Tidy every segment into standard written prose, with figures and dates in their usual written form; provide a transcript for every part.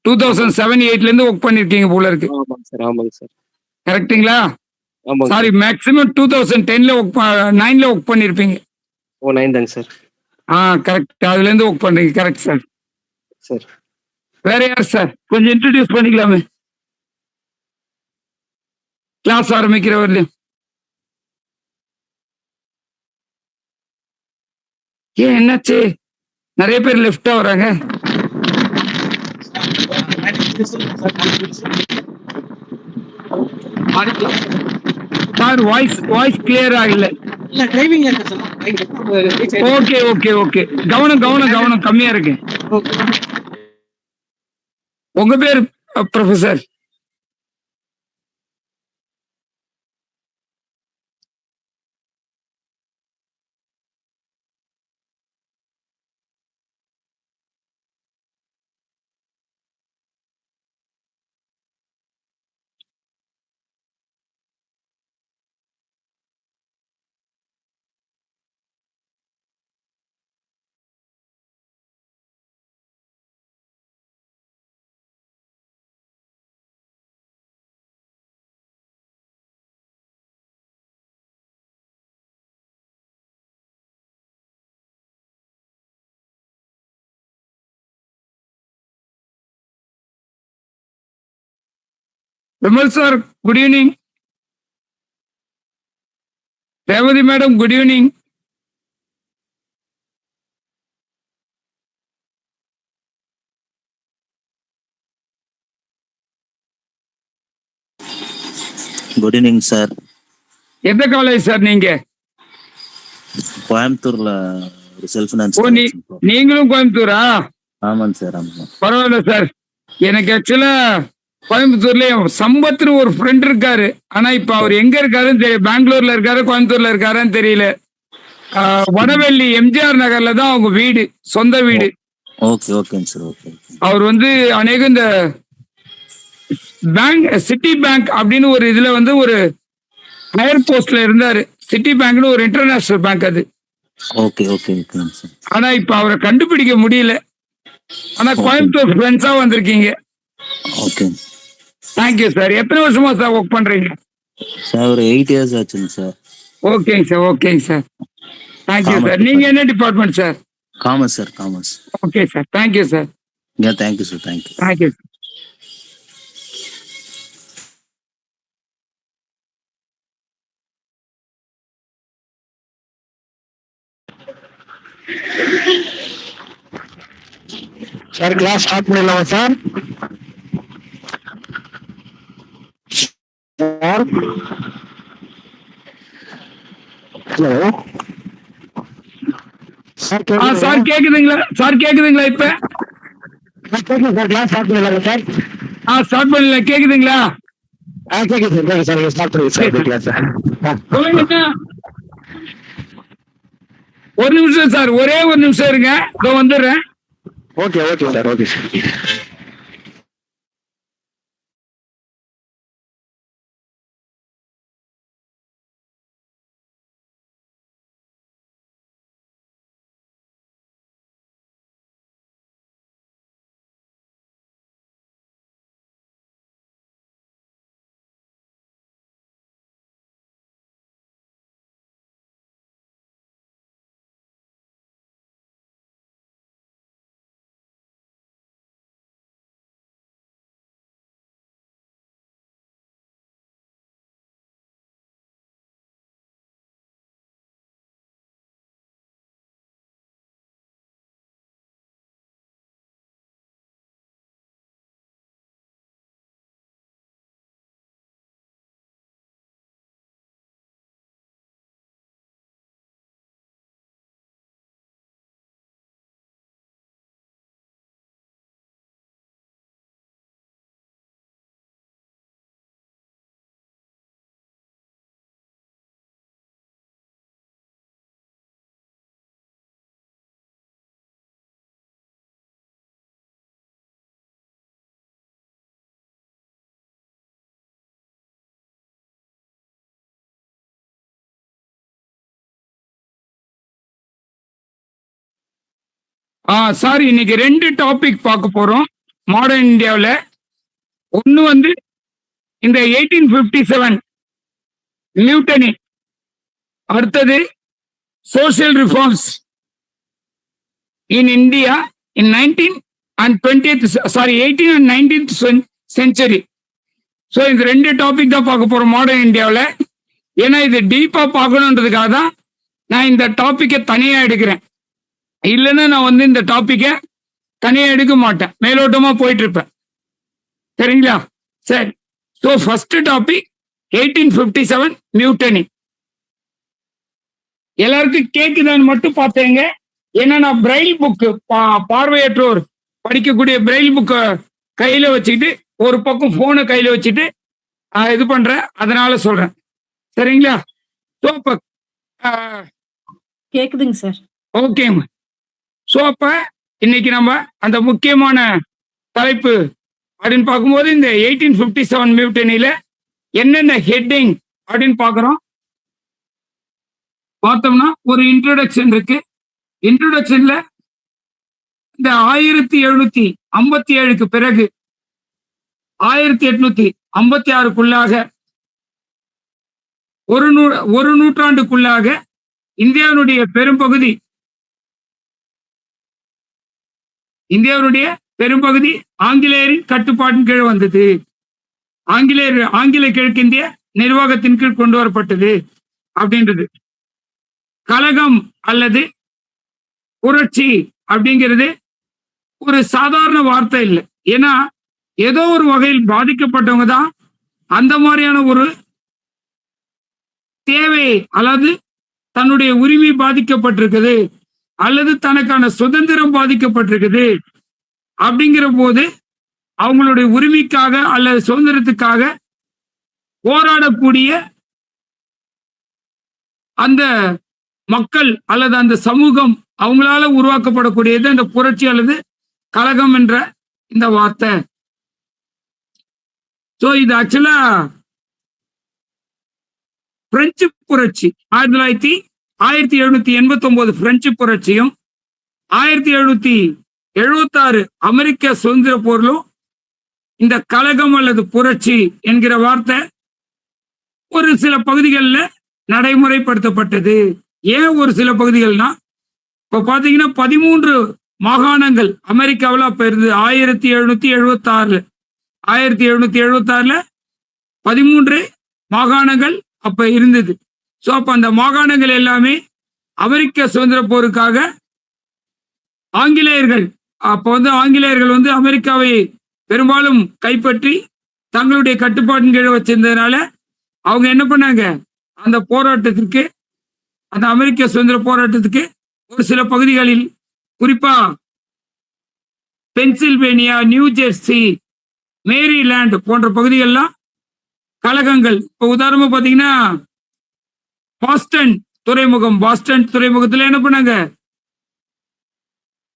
2007-8ல இருந்து ஒர்க் பண்ணிருக்கீங்க போல இருக்கு. ஆமாங்க சார், ஆமாங்க சார். கரெக்ட்டுங்களா? ஆமாங்க சாரி, சார். மேக்ஸிமம் 2010ல 9ல ஒர்க் பண்ணிருப்பீங்க. ஓ 9 தாங்க சார். கரெக்ட். அதுல இருந்து ஒர்க் பண்றீங்க. Correct sir. சார். வேற யார் சார்? கொஞ்சம் இன்ட்ரோடியூஸ் பண்ணிக்கலாமே. கிளாஸ் ஆரம்பிக்கிற வரலையும். ஏன் என்னாச்சு? நிறைய பேர் லெஃப்டா வராங்க. சார் வாய்ஸ் கிளியர் ஆகல. Okay okay okay. கவனம் கம்மியா இருக்கு. உங்க பேர் professor? Vimal sir good evening. Revathi madam good evening. Good evening sir. எந்த காலேஜ் சார் நீங்க? கோயம்புத்தூர்ல ஒரு செல்ஃப் ஃபினான்ஸ். நீங்களும் கோயம்புத்தூரா? ஆமாங்க சார், ஆமா. பரவாயில்ல சார். எனக்கு ஆக்சுவலா கோயம்புத்தூர்ல சம்பத்னு ஒரு ஃப்ரெண்ட் இருக்காரு. ஆனா இப்ப அவர் எங்க இருக்காருன்னு தெரியல. பெங்களூர்ல இருக்காரு, கோயம்புத்தூர்ல இருக்காருன்னு தெரியல. வடவெள்ளி எம்ஜிஆர் நகர்ல தான் அவங்க வீடு, சொந்த வீடு. ஓகே ஓகேங்க சார். ஓகே. அவர் அநேகம் இந்த பேங்க், சிட்டி பேங்க் அப்படின்னு ஒரு இதுல ஒரு ஹையர் போஸ்ட்ல இருந்தாரு. சிட்டி பேங்க்னு ஒரு இன்டர்நேஷனல் பேங்க் அது. ஓகே ஓகே ஓகேங்க சார். ஆனா இப்ப அவரை கண்டுபிடிக்க முடியல. ஆனா கோயம்புத்தூர் ஃப்ரெண்ட்ஸா வந்திருக்கீங்க. ஓகே. Thank you sir. எத்தனை வருஷமா சார் ஒர்க் பண்றீங்க? சார் ஒரு 8 இயர்ஸ் ஆச்சுங்க சார். ஓகேங்க சார், ஓகேங்க சார். Thank you sir. நீங்க என்ன department sir? Commerce sir, commerce. Okay sir, thank you sir. Thank you sir, thank you. Thank you sir. Sir class start பண்ணிடலாமா சார்? ஹலோ சார் கேக்குதுங்களா? சார் கேக்குதுங்களா? இப்ப கேட்குது சார். கிளாஸ் ஸ்டார்ட் பண்ணிடலாமா சார்? ஸ்டார்ட் பண்ணல. கேக்குதுங்களா? கேட்குது சார். சார் ஸ்டார்ட் பண்ணுங்க சார் கிளாஸ். சொல்லுங்க. ஒரு நிமிஷம் சார், ஒரே ஒரு நிமிஷம் இருங்க, இதோ வந்துடுறேன். Okay okay sir, okay sir. Sir இன்னைக்கு 2 டாபிக் பார்க்க போறோம். மாடர்ன் இந்தியாவில். ஒன்று வந்து இந்த 1857 மியூட்டனி, அடுத்தது social reforms in India in 19th and 20th 18th and 19th century. So இந்த 2 டாபிக் தான் பார்க்க போறோம் மாடர்ன் இந்தியாவில். ஏன்னா இது டீப்பா பார்க்கணுன்றதுக்காக தான் நான் இந்த டாபிக்கை தனியா எடுக்கிறேன். இல்லைன்னா நான் வந்து இந்த டாபிக்கை தனியா எடுக்க மாட்டேன், மேலோட்டமா போயிட்டு இருப்பேன். சரிங்களா? சரி. So first topic 1857 mutiny. எல்லாருக்கும் கேக்குதான்னு மட்டும் பார்த்தேங்க. ஏன்னா நான் பிரெயில் புக்கு பார்வையற்றோர் படிக்கக்கூடிய பிரெயில் புக்கை கையில வச்சுக்கிட்டு ஒரு பக்கம் போனை கையில வச்சுட்டு இது பண்றேன், அதனால சொல்றேன். சரிங்களா? ஸோ அப்ப கேக்குதுங்க சார். ஓகேங்க. ஸோ அப்ப இன்னைக்கு நம்ம அந்த முக்கியமான தலைப்பு அப்படின்னு பார்க்கும்போது இந்த 1857 மியூட்டனில என்னென்ன ஹெட்டிங் அப்படின்னு பார்க்குறோம். பார்த்தோம்னா ஒரு இன்ட்ரோடக்ஷன் இருக்கு. இன்ட்ரோடக்ஷன்ல இந்த 1757க்கு பிறகு 1856க்குள்ளாக ஒரு நூற்றாண்டுக்குள்ளாக இந்தியாவுடைய பெரும்பகுதி ஆங்கிலேயரின் கட்டுப்பாட்டின் கீழ் வந்தது. ஆங்கில கிழக்கிந்திய நிர்வாகத்தின் கீழ் கொண்டு வரப்பட்டது அப்படின்றது. கலகம் அல்லது புரட்சி அப்படிங்கிறது ஒரு சாதாரண வார்த்தை இல்லை. ஏன்னா ஏதோ ஒரு வகையில் பாதிக்கப்பட்டவங்க தான் அந்த மாதிரியான ஒரு தேவை, அல்லது தன்னுடைய உரிமை பாதிக்கப்பட்டிருக்குது, அல்லது தனக்கான சுதந்திரம் பாதிக்கப்பட்டிருக்குது அப்படிங்கிற போது அவங்களுடைய உரிமைக்காக அல்லது சுதந்திரத்துக்காக போராடக்கூடிய அந்த மக்கள் அல்லது அந்த சமூகம் அவங்களால உருவாக்கப்படக்கூடியது அந்த புரட்சி அல்லது கலகம் என்ற இந்த வார்த்தை. ஸோ இது ஆக்சுவலா பிரெஞ்சு புரட்சி 1789 பிரெஞ்சு புரட்சியும் 1776 அமெரிக்க சுதந்திர போரிலும் இந்த கலகம் அல்லது புரட்சி என்கிற வார்த்தை ஒரு சில பகுதிகளில் நடைமுறைப்படுத்தப்பட்டது. ஏன் ஒரு சில பகுதிகள்னா, இப்ப பாத்தீங்கன்னா 13 மாகாணங்கள் அமெரிக்காவில் அப்ப இருந்தது. 1776ல 13 மாகாணங்கள் அப்ப இருந்தது. ஸோ அப்ப அந்த மாகாணங்கள் எல்லாமே அமெரிக்க சுதந்திர போருக்காக ஆங்கிலேயர்கள் வந்து அமெரிக்காவை பெரும்பாலும் கைப்பற்றி தங்களுடைய கட்டுப்பாட்டின் கீழே வச்சிருந்ததுனால அவங்க என்ன பண்ணாங்க, அந்த போராட்டத்திற்கு, அந்த அமெரிக்க சுதந்திர போராட்டத்துக்கு ஒரு சில பகுதிகளில், குறிப்பா பென்சில்வேனியா, நியூ ஜெர்சி, மேரிலாண்ட் போன்ற பகுதிகள்லாம் கழகங்கள். இப்போ உதாரணமா பாத்தீங்கன்னா பாஸ்டன் துறைமுகத்துல என்ன பண்ணாங்க,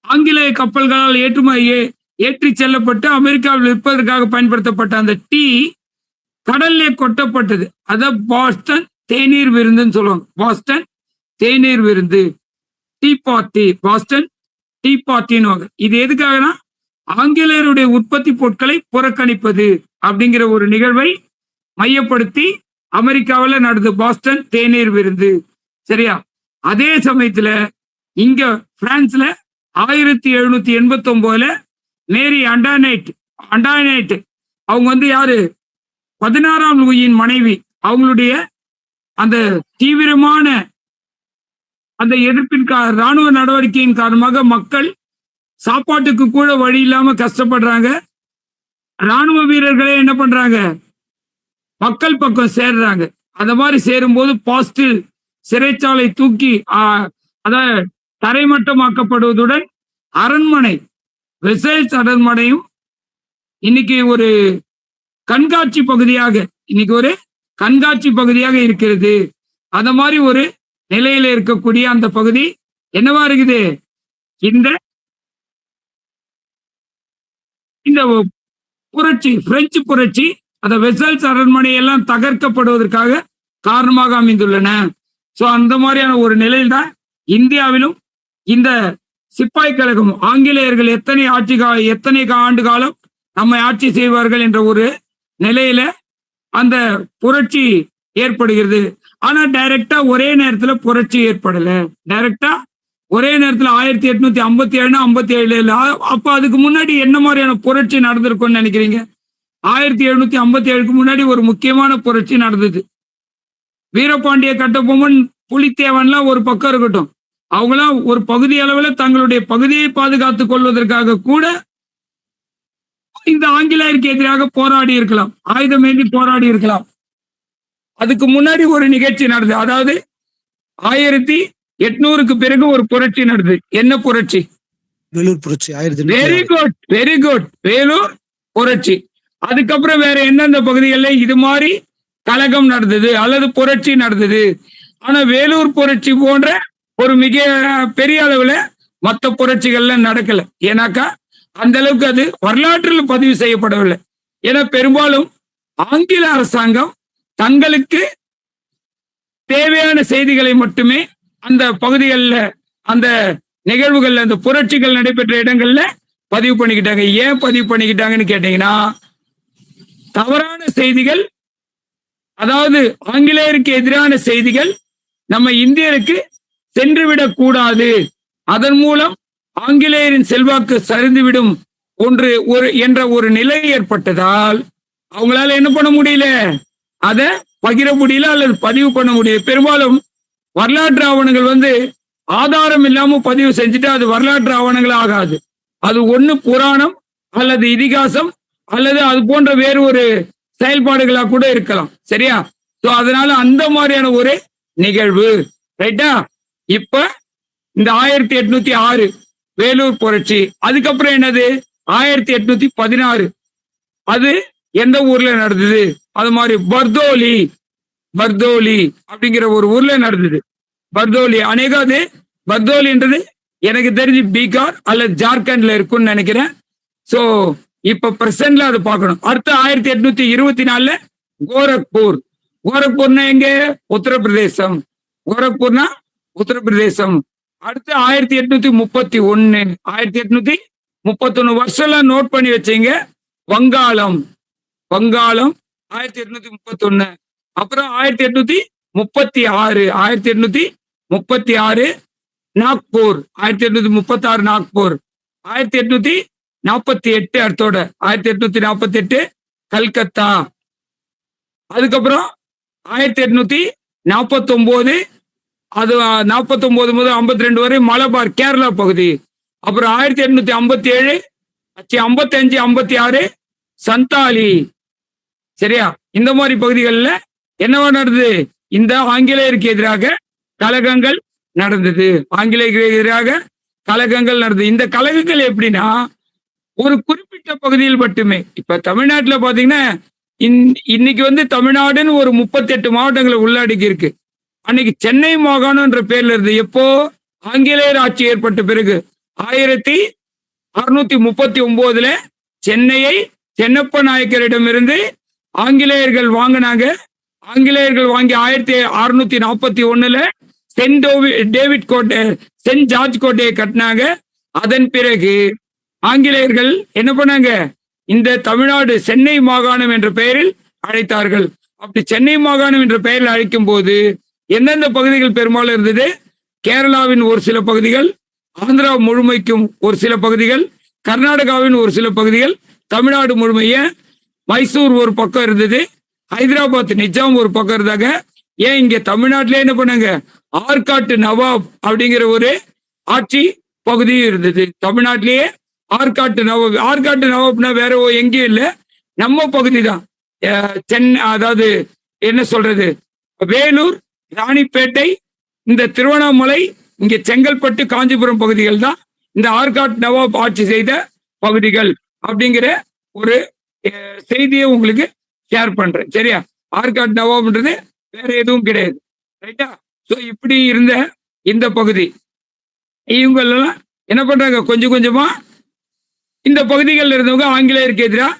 ஆங்கிலேய கப்பல்களால் ஏற்றி செல்லப்பட்டு அமெரிக்காவில் விற்பதற்காக பயன்படுத்தப்பட்ட அந்த டீ கடல்ல கொட்டப்பட்டது. அத பாஸ்டன் தேநீர் விருந்துன்னு சொல்லுவாங்க. பாஸ்டன் தேநீர் விருந்து, டீ பார்ட்டி, பாஸ்டன் டீ பார்ட்டின்னு. இது எதுக்காகனா ஆங்கிலேயருடைய உற்பத்தி பொருட்களை புறக்கணிப்பது அப்படிங்கிற ஒரு நிகழ்வை மையப்படுத்தி அமெரிக்காவில் நடந்த பாஸ்டன் தேநீர் விருந்து. சரியா? அதே சமயத்துல இங்க பிரான்ஸ்ல 1789ல மேரி அண்டானைட் அவங்க வந்து யாரு, 16ஆம் லூயியின் மனைவி. அவங்களுடைய அந்த தீவிரமான அந்த எதிர்ப்பின் இராணுவ நடவடிக்கையின் காரணமாக மக்கள் சாப்பாட்டுக்கு கூட வழி இல்லாம கஷ்டப்படுறாங்க. இராணுவ வீரர்களே என்ன பண்றாங்க, மக்கள் பக்கம் சேர்றாங்க. அந்த மாதிரி சேரும்போது பாஸ்டில் சிறைச்சாலை தூக்கி தரைமட்டமாக்கப்படுவதுடன் அரண்மனை, வெசைல்ஸ் அரண்மனையும் இன்னைக்கு ஒரு கண்காட்சி பகுதியாக இருக்கிறது. அந்த மாதிரி ஒரு நிலையில இருக்கக்கூடிய அந்த பகுதி என்னவா இருக்குது, இந்த புரட்சி, பிரெஞ்சு புரட்சி, அந்த வெசல்ஸ் அரண்மனை எல்லாம் தகர்க்கப்படுவதற்காக காரணமாக அமைந்துள்ளன. சோ அந்த மாதிரியான ஒரு நிலையில்தான் இந்தியாவிலும் இந்த சிப்பாய் கழகம், ஆங்கிலேயர்கள் எத்தனை ஆண்டு காலம் நம்மை ஆட்சி செய்வார்கள் என்ற ஒரு நிலையில அந்த புரட்சி ஏற்படுகிறது. ஆனா டைரக்டா ஒரே நேரத்துல புரட்சி ஏற்படல. டைரக்டா ஒரே நேரத்துல 1857 57 அப்ப அதுக்கு முன்னாடி என்ன மாதிரியான புரட்சி நடந்திருக்கும்னு நினைக்கிறீங்க? 1757க்கு முன்னாடி ஒரு முக்கியமான புரட்சி நடந்தது. வீரபாண்டிய கட்டபொம்மன், புலித்தேவன்லாம் ஒரு பக்கம் இருக்கட்டும், அவங்களாம் ஒரு பகுதி அளவுல தங்களுடைய பகுதியை பாதுகாத்துக் கொள்வதற்காக கூட இந்த ஆங்கிலேயருக்கு எதிராக போராடி இருக்கலாம், ஆயுதம் ஏந்தி போராடி இருக்கலாம். அதுக்கு முன்னாடி ஒரு நிகழ்ச்சி நடந்தது. அதாவது 1800க்கு பிறகு ஒரு புரட்சி நடந்தது. என்ன புரட்சி? வேலூர் புரட்சி. Very good, very good. Vellore புரட்சி. அதுக்கப்புறம் வேற எந்தெந்த பகுதிகளில் இது மாதிரி கலகம் நடந்தது அல்லது புரட்சி நடந்தது? ஆனா வேலூர் புரட்சி போன்ற ஒரு மிக பெரிய அளவுல மற்ற புரட்சிகள்ல நடக்கல. ஏன்னாக்கா அந்த அளவுக்கு அது வரலாற்றில் பதிவு செய்யப்படவில்லை. ஏன்னா பெரும்பாலும் ஆங்கில அரசாங்கம் தங்களுக்கு தேவையான செய்திகளை மட்டுமே அந்த பகுதிகளில், அந்த நிகழ்வுகள்ல, அந்த புரட்சிகள் நடைபெற்ற இடங்கள்ல பதிவு பண்ணிக்கிட்டாங்க. ஏன் பதிவு பண்ணிக்கிட்டாங்கன்னு கேட்டீங்கன்னா, தவறான செய்திகள், அதாவது ஆங்கிலேயருக்கு எதிரான செய்திகள் நம்ம இந்தியருக்கு சென்றுவிடக் கூடாது, அதன் மூலம் ஆங்கிலேயரின் செல்வாக்கு சரிந்துவிடும் என்ற ஒரு நிலை ஏற்பட்டதால் அவங்களால என்ன பண்ண முடியல, அதை பகிர முடியல அல்லது பதிவு பண்ண முடியல. பெரும்பாலும் வரலாற்று ஆவணங்கள் ஆதாரம் இல்லாம பதிவு செஞ்சுட்டு அது வரலாற்று ஆவணங்கள் ஆகாது. அது ஒண்ணு புராணம் அல்லது இதிகாசம் அல்லது அது போன்ற வேறு ஒரு செயல்பாடுகளா கூட இருக்கலாம். சரியா? சோ அதனால அந்த மாதிரியான ஒரு நிகழ்வு. ரைட்டா? இப்ப இந்த 1806 வேலூர் புரட்சி. அதுக்கப்புறம் என்னது? 1816 அது எந்த ஊர்ல நடந்தது? அது மாதிரி பர்தோலி அப்படிங்கிற ஒரு ஊர்ல நடந்தது. பர்தோலி அநேகாவது பர்தோலின்றது எனக்கு தெரிஞ்சு பீகார் அல்லது ஜார்க்கண்ட்ல இருக்கும்னு நினைக்கிறேன். சோ இப்ப பிரசன்ட்ல அதை பார்க்கணும். அடுத்து 1824 கோரக்பூர்னா எங்க? உத்தரப்பிரதேசம். கோரக்பூர்னா உத்தரப்பிரதேசம். அடுத்து 1831 வருஷம் நோட் பண்ணி வச்சீங்க. வங்காளம் 1831. அப்புறம் 1836 நாக்பூர். 1836 நாக்பூர். 1848 அடுத்தோட 1848 கல்கத்தா. அதுக்கப்புறம் 1849 அது 49 முதல் 52 வரை மலபார் கேரளா பகுதி. அப்புறம் 1857 55 56 சந்தாலி. சரியா? இந்த மாதிரி பகுதிகளில் என்னவா நடந்தது? இந்த ஆங்கிலேயருக்கு எதிராக கலகங்கள் நடந்தது. ஆங்கிலேயருக்கு எதிராக கலகங்கள் நடந்தது. இந்த கலகங்கள் எப்படின்னா ஒரு குறிப்பிட்ட பகுதியில் மட்டுமே. இப்ப தமிழ்நாட்டில் பாத்தீங்கன்னா இன்னைக்கு தமிழ்நாடுன்னு ஒரு 38 மாவட்டங்களை உள்ளடக்கி இருக்கு. அன்னைக்கு சென்னை மாகாணம் என்ற பேர்ல இருந்து எப்போ ஆங்கிலேயர் ஆட்சி ஏற்பட்ட பிறகு 1639 சென்னையை சென்னப்ப நாயக்கரிடமிருந்து ஆங்கிலேயர்கள் வாங்கினாங்க. ஆங்கிலேயர்கள் வாங்கி 1641 சென்ட் ஜார்ஜ் கோட்டையை கட்டினாங்க. அதன் பிறகு ஆங்கிலேயர்கள் என்ன பண்ணாங்க? இந்த தமிழ்நாடு சென்னை மாகாணம் என்ற பெயரில் அழைத்தார்கள். அப்படி சென்னை மாகாணம் என்ற பெயரில் அழைக்கும் போது எந்தெந்த பகுதிகள் பெரும்பாலும் இருந்தது? கேரளாவின் ஒரு சில பகுதிகள், ஆந்திரா முழுமைக்கும் ஒரு சில பகுதிகள், கர்நாடகாவின் ஒரு சில பகுதிகள், தமிழ்நாடு முழுமைய, மைசூர் ஒரு பக்கம் இருந்தது, ஹைதராபாத் நிஜாம் ஒரு பக்கம் இருந்தாங்க. ஏன் இங்க தமிழ்நாட்டிலே என்ன பண்ணாங்க? ஆற்காட்டு நவாப் அப்படிங்கிற ஒரு ஆட்சி பகுதியும் இருந்தது. தமிழ்நாட்டிலேயே ஆற்காட்டு நவாப்னா வேற எங்கேயும் இல்லை, நம்ம பகுதி தான். அதாவது என்ன சொல்றது, வேலூர், ராணிப்பேட்டை, இந்த திருவண்ணாமலை, இங்க செங்கல்பட்டு, காஞ்சிபுரம் பகுதிகள் தான் இந்த ஆற்காட்டு நவாப் ஆட்சி செய்த பகுதிகள் அப்படிங்கிற ஒரு செய்தியை உங்களுக்கு ஷேர் பண்றேன். சரியா? ஆற்காட்டு நவாப்ன்றது வேற எதுவும் கிடையாது. ரைட்டா? சோ இப்படி இருந்த இந்த பகுதி இவங்க எல்லாம் என்ன பண்றாங்க? கொஞ்சம் கொஞ்சமா இந்த பகுதிகளில் இருந்தவங்க ஆங்கிலேயருக்கு எதிராக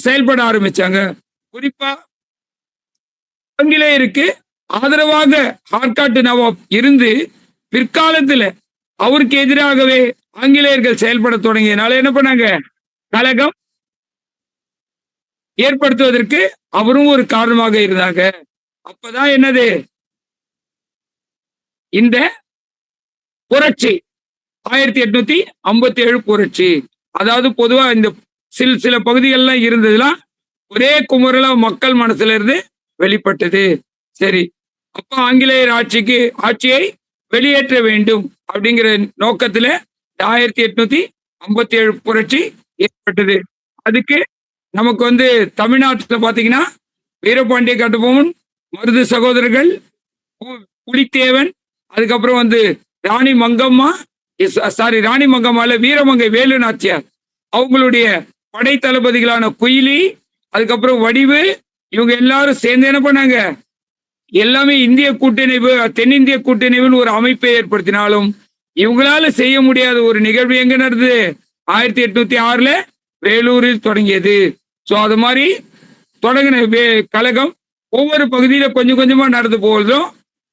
செயல்பட ஆரம்பிச்சாங்க. குறிப்பா ஆங்கிலேயருக்கு ஆதரவாக ஆற்காட்டு நவாப் இருந்து பிற்காலத்துல அவருக்கு எதிராகவே ஆங்கிலேயர்கள் செயல்பட தொடங்கியதுனால என்ன பண்ணாங்க? கலகம் ஏற்படுத்துவதற்கு அவரும் ஒரு காரணமாக இருந்தாங்க. அப்பதான் என்னது இந்த புரட்சி 1857 புரட்சி. அதாவது பொதுவா இந்த சில பகுதிகள்லாம் இருந்ததுலாம் ஒரே குமுறலா மக்கள் மனசுல இருந்து வெளிப்பட்டது. சரி, அப்ப ஆங்கிலேயர் ஆட்சியை வெளியேற்ற வேண்டும் அப்படிங்கிற நோக்கத்துல 1857 புரட்சி ஏற்பட்டது. அதுக்கு நமக்கு தமிழ்நாட்டுல பாத்தீங்கன்னா வீரபாண்டிய கட்டபொம்மன், மருது சகோதரர்கள், புலித்தேவன், அதுக்கப்புறம் ராணி மங்கம்மா, ராணி மங்கம்மால வீரமங்கை வேலு நாச்சியார், அவங்களுடைய படை தளபதிகளான குயிலி, அதுக்கப்புறம் வடிவு, இவங்க எல்லாரும் சேர்ந்து என்ன பண்ணாங்க, எல்லாமே இந்திய கூட்டணிவு, தென்னிந்திய கூட்டணிவுன்னு ஒரு அமைப்பை ஏற்படுத்தினாலும் இவங்களால செய்ய முடியாத ஒரு நிகழ்வு எங்க நடந்தது? 1806 வேலூரில் தொடங்கியது. சோ அது மாதிரி தொடங்கின கழகம் ஒவ்வொரு பகுதியில கொஞ்சம் கொஞ்சமா நடந்து போவதும்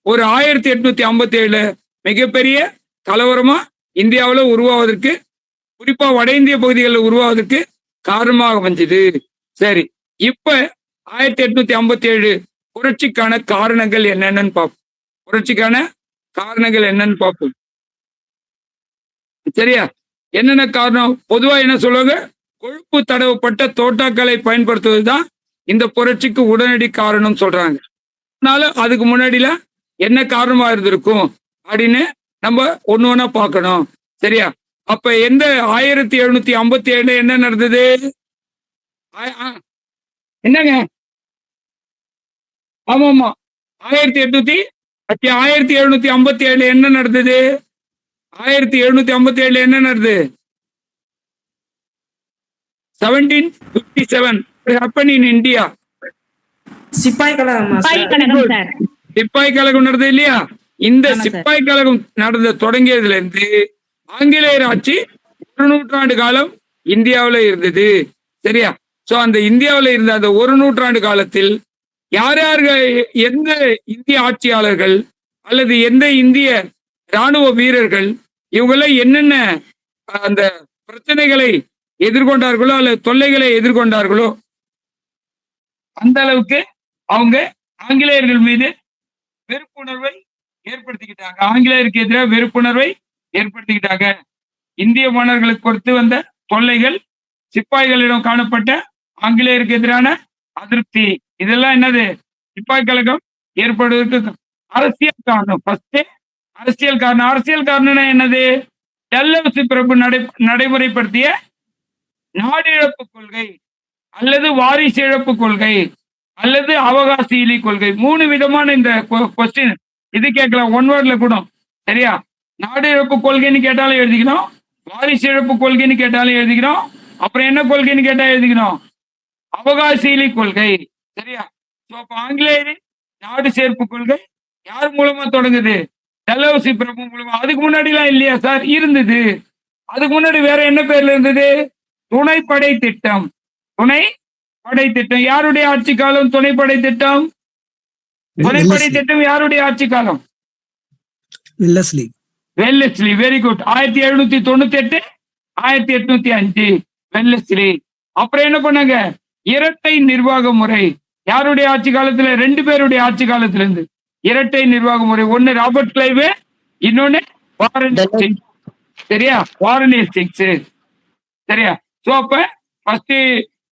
ஒரு 1857 மிகப்பெரிய கலவரமா இந்தியாவில் உருவாவதற்கு, குறிப்பா வட இந்திய பகுதிகளில் உருவாவதற்கு காரணமாக வந்தது. சரி, இப்ப 1857 புரட்சிக்கான காரணங்கள் என்னென்னு பார்ப்போம். புரட்சிக்கான காரணங்கள் என்னன்னு பார்ப்போம். சரியா? என்னென்ன காரணம்? பொதுவா என்ன சொல்லுவாங்க, கொழுப்பு தடவப்பட்ட தோட்டாக்களை பயன்படுத்துவதுதான் இந்த புரட்சிக்கு உடனடி காரணம் சொல்றாங்க. அதனால அதுக்கு முன்னாடில என்ன காரணமா இருந்திருக்கும் அப்படின்னு நம்ம ஒண்ணு ஒண்ணா பார்க்கணும். சரியா? அப்ப எந்த 1757 என்ன நடந்தது? என்னங்க? ஆமாமா, 1757 என்ன நடந்தது? 1757 என்ன நடந்தது? 1757 happened in India. சிப்பாய் கழகம் சார். சிப்பாய் கழகம் நடந்தது இல்லையா? இந்த சிப்பாய் கழகம் நடந்த தொடங்கியதுல இருந்து ஆங்கிலேயர் ஆட்சி 1 நூற்றாண்டு காலம் இந்தியாவில் இருந்தது. சரியா? சோ அந்த இந்தியாவில் இருந்த அந்த 1 நூற்றாண்டு காலத்தில் யார் யார்கள், எந்த இந்திய ஆட்சியாளர்கள் அல்லது எந்த இந்திய ராணுவ வீரர்கள் இவங்கள என்னென்ன அந்த பிரச்சனைகளை எதிர்கொண்டார்களோ அல்லது தொல்லைகளை எதிர்கொண்டார்களோ அந்த அளவுக்கு அவங்க ஆங்கிலேயர்கள் மீது வெறுப்புணர்வை ஏற்படுத்திக்கிட்டாங்க. ஆங்கிலேயருக்கு எதிராக வெறுப்புணர்வை ஏற்படுத்திக்கிட்டாங்க. இந்திய மன்னர்களுக்கு கொடுத்து வந்த தொல்லைகள், சிப்பாய்களிடம் காணப்பட்ட ஆங்கிலேயருக்கு எதிரான அதிருப்தி, இதெல்லாம் என்னது? சிப்பாய் கழகம் ஏற்படுவதற்கு அரசியல் காரணம். அரசியல் காரணம். அரசியல் காரணம்னா என்னது? டல்ஹவுசி பிரபு நடைமுறைப்படுத்திய நாடு இழப்பு கொள்கை அல்லது வாரிசு இழப்பு கொள்கை அல்லது அவகாசியிலி கொள்கை. 3 விதமான இந்த கொஸ்டின் இது கேட்கலாம் ஒன் வேர்ட்ல கூட. சரியா? நாடு இழப்பு கொள்கைன்னு கேட்டாலும் எழுதிக்கணும், வாரிசு இழப்பு கொள்கைன்னு கேட்டாலும் எழுதிக்கணும், அப்புறம் என்ன கொள்கைன்னு கேட்டா எழுதிக்கணும், அவகாசியிலி கொள்கை. சரியா? அப்ப ஆங்கிலேயரின் நாடு சேர்ப்பு கொள்கை யார் மூலமா தொடங்குது? டல்ஹவுசி பிரபு மூலமா. அதுக்கு முன்னாடி எல்லாம் இல்லையா சார்? இருந்தது. அதுக்கு முன்னாடி வேற என்ன பேர்ல இருந்தது? துணைப்படை திட்டம். துணைப்படை திட்டம் யாருடைய ஆட்சி காலம்? துணைப்படை திட்டம். துணைப்படை திட்டம் யாருடைய ஆட்சி காலம்? வெல்லஸ்லி. Very good. 1798 1805 வெல்லஸ்லி. அப்புறம் என்ன பண்ணாங்க? இரட்டை நிர்வாக முறை. யாருடைய ஆட்சி காலத்துல? 2 பேருடைய ஆட்சி காலத்துல இருந்து இரட்டை நிர்வாக முறை. ஒன்னு ராபர்ட் கிளைவ், இன்னொன்னு வாரன் ஹேஸ்டிங்ஸ். சரியா? Warren Hastings. சரியா? சோ அப்ப ஃபர்ஸ்ட்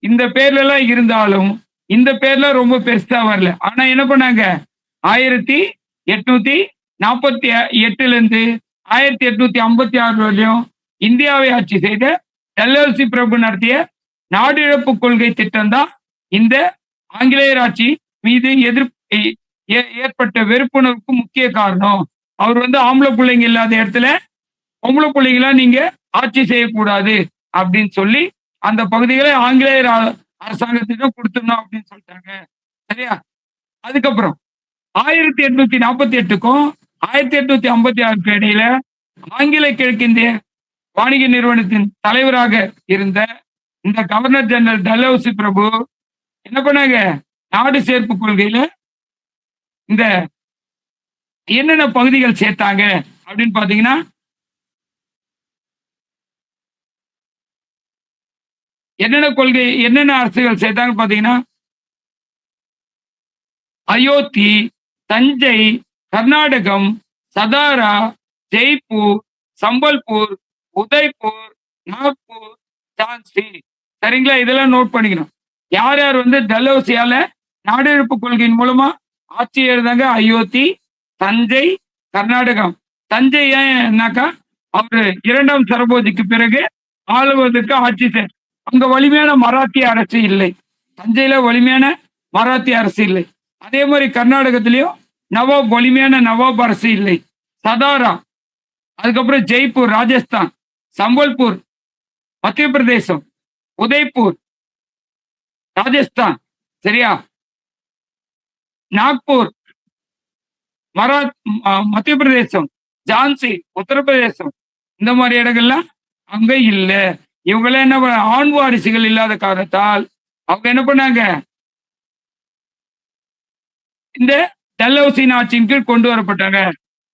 இந்த பேர்ல எல்லாம் இருந்தாலும் இந்த பேர்ல ரொம்ப பெருசா வரல. ஆனா என்ன பண்ணாங்க? 1848 இருந்து 1856 வரையும் இந்தியாவை ஆட்சி செய்த டல்ஹவுசி பிரபு நடத்திய நாடு இழப்பு கொள்கை திட்டம் தான் இந்த ஆங்கிலேயர் ஆட்சி மீது ஏற்பட்ட வெறுப்புணர்வுக்கு முக்கிய காரணம். அவர் ஆம்பளை பிள்ளைங்க இல்லாத இடத்துல பொம்பளை பிள்ளைங்களா நீங்க ஆட்சி செய்யக்கூடாது அப்படின்னு சொல்லி அந்த பகுதிகளை ஆங்கிலேயர் அரசாங்கத்திடம் கொடுத்துடணும் அப்படின்னு சொல்லிட்டாங்க. சரியா? அதுக்கப்புறம் 1848க்கும் 1856க்கும் இடையில ஆங்கில கிழக்கிந்திய வாணிக நிறுவனத்தின் தலைவராக இருந்த இந்த கவர்னர் ஜெனரல் டல்ஹவுசி பிரபு என்ன பண்ணாங்க? நாடு சேர்ப்பு கொள்கையில இந்த என்னென்ன பகுதிகள் சேர்த்தாங்க அப்படின்னு பாத்தீங்கன்னா, என்னென்ன கொள்கை, என்னென்ன அரசுகள் சேர்த்தாங்கன்னு பாத்தீங்கன்னா, அயோத்தி, தஞ்சை, கர்நாடகம், சதாரா, ஜெய்ப்பூர், சம்பல்பூர், உதய்பூர், நாக்பூர், ஜான்சி. சரிங்களா? இதெல்லாம் நோட் பண்ணிக்கணும். யார் யார் வந்து டல்ஹௌசியால நாடெடுப்பு கொள்கையின் மூலமா ஆட்சி எழுதாங்க? அயோத்தி, தஞ்சை, கர்நாடகம். தஞ்சை ஏன்னாக்கா அவரு 2ஆம் சரபோஜிக்கு பிறகு ஆளுவதற்கு ஆட்சி அங்க வலிமையான மராத்திய அரசு இல்லை. தஞ்சையில வலிமையான மராத்திய அரசு இல்லை. அதே மாதிரி கர்நாடகத்திலயும் நவாப் வலிமையான நவாப் அரசு இல்லை. சதாரா, அதுக்கப்புறம் ஜெய்ப்பூர் ராஜஸ்தான், சம்பல்பூர் மத்திய பிரதேசம், உதய்பூர் ராஜஸ்தான், சரியா, நாக்பூர் மத்திய பிரதேசம், ஜான்சி உத்தரப்பிரதேசம், இந்த மாதிரி இடங்கள்லாம் அங்க இல்ல. இவங்கள என்ன ஆண் வாரிசுகள் இல்லாத காரணத்தால் அவங்க என்ன பண்ணாங்க, இந்த டல்ஹௌசியின் ஆட்சியின் கீழ் கொண்டு வரப்பட்டாங்க.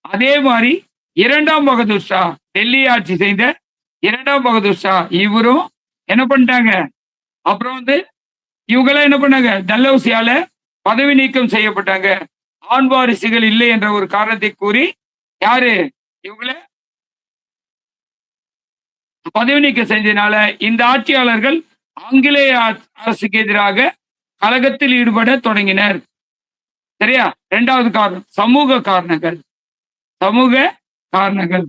அதே மாதிரி 2ஆம் பகதூர் ஷா, டெல்லி ஆட்சி செய்த 2ஆம் பகதூர் ஷா, இவரும் என்ன பண்ணிட்டாங்க, அப்புறம் வந்து இவங்களாம் என்ன பண்ணாங்க, டல்ஹௌசியால பதவி நீக்கம் செய்யப்பட்டாங்க. ஆண் வாரிசுகள் இல்லை என்ற ஒரு காரணத்தை கூறி யாரு இவங்கள பதவி நீக்கம் செஞ்சதுனால இந்த ஆட்சியாளர்கள் ஆங்கிலேய அரசுக்கு எதிராக கலகத்தில் ஈடுபட தொடங்கினர். சரியா? 2வது காரணம் சமூக காரணங்கள். சமூக காரணங்கள்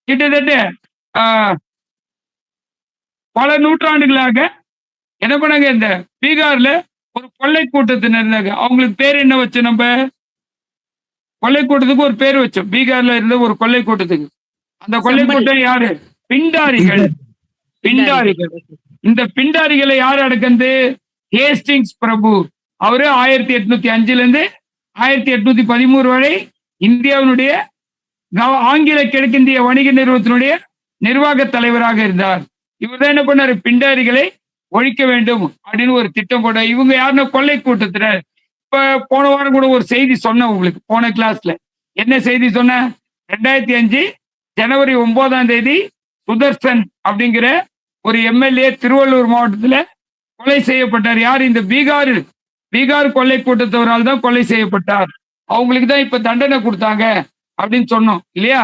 கிட்டத்தட்ட பல நூற்றாண்டுகளாக என்ன பண்ணாங்க, இந்த பீகார்ல ஒரு கொள்ளை கூட்டத்தினர் இருந்தாங்க. அவங்களுக்கு பேர் என்ன வச்சோம், நம்ம கொள்ளை கூட்டத்துக்கு ஒரு பேர் வச்சோம். பீகார்ல இருந்த ஒரு கொள்ளை கூட்டத்துக்கு. அந்த கொள்ளை கூட்டம் யாரு? பிண்டாரிகள். பிண்டாரிகள். இந்த பிண்டாரிகளை யார் அடக்கந்து? ஹேஸ்டிங்ஸ் பிரபு. அவரு 1805 இருந்து 1813 வரை இந்தியாவினுடைய ஆங்கில கிழக்கிந்திய வணிக நிறுவனத்தினுடைய நிர்வாக தலைவராக இருந்தார். இவர் தான் என்ன பண்ணாரு, பிண்டாரிகளை ஒழிக்க வேண்டும் அப்படின்னு ஒரு திட்டம் போட. இவங்க யாருன்னா கொள்ளை கூட்டத்தினர். இப்ப போன வாரம் கூட ஒரு செய்தி சொன்னேன் உங்களுக்கு, போன கிளாஸ்ல என்ன செய்தி சொன்ன, 2005 ஜனவரி 9ஆம் தேதி சுதர்சன் அப்படிங்கிற ஒரு எம்எல்ஏ திருவள்ளூர் மாவட்டத்துல கொலை செய்யப்பட்டார். யார்? இந்த பீகார் கொள்ளை கூட்டத்தவரால் தான் கொலை செய்யப்பட்டார். அவங்களுக்கு தான் இப்ப தண்டனை கொடுத்தாங்க அப்படின்னு சொன்னோம் இல்லையா?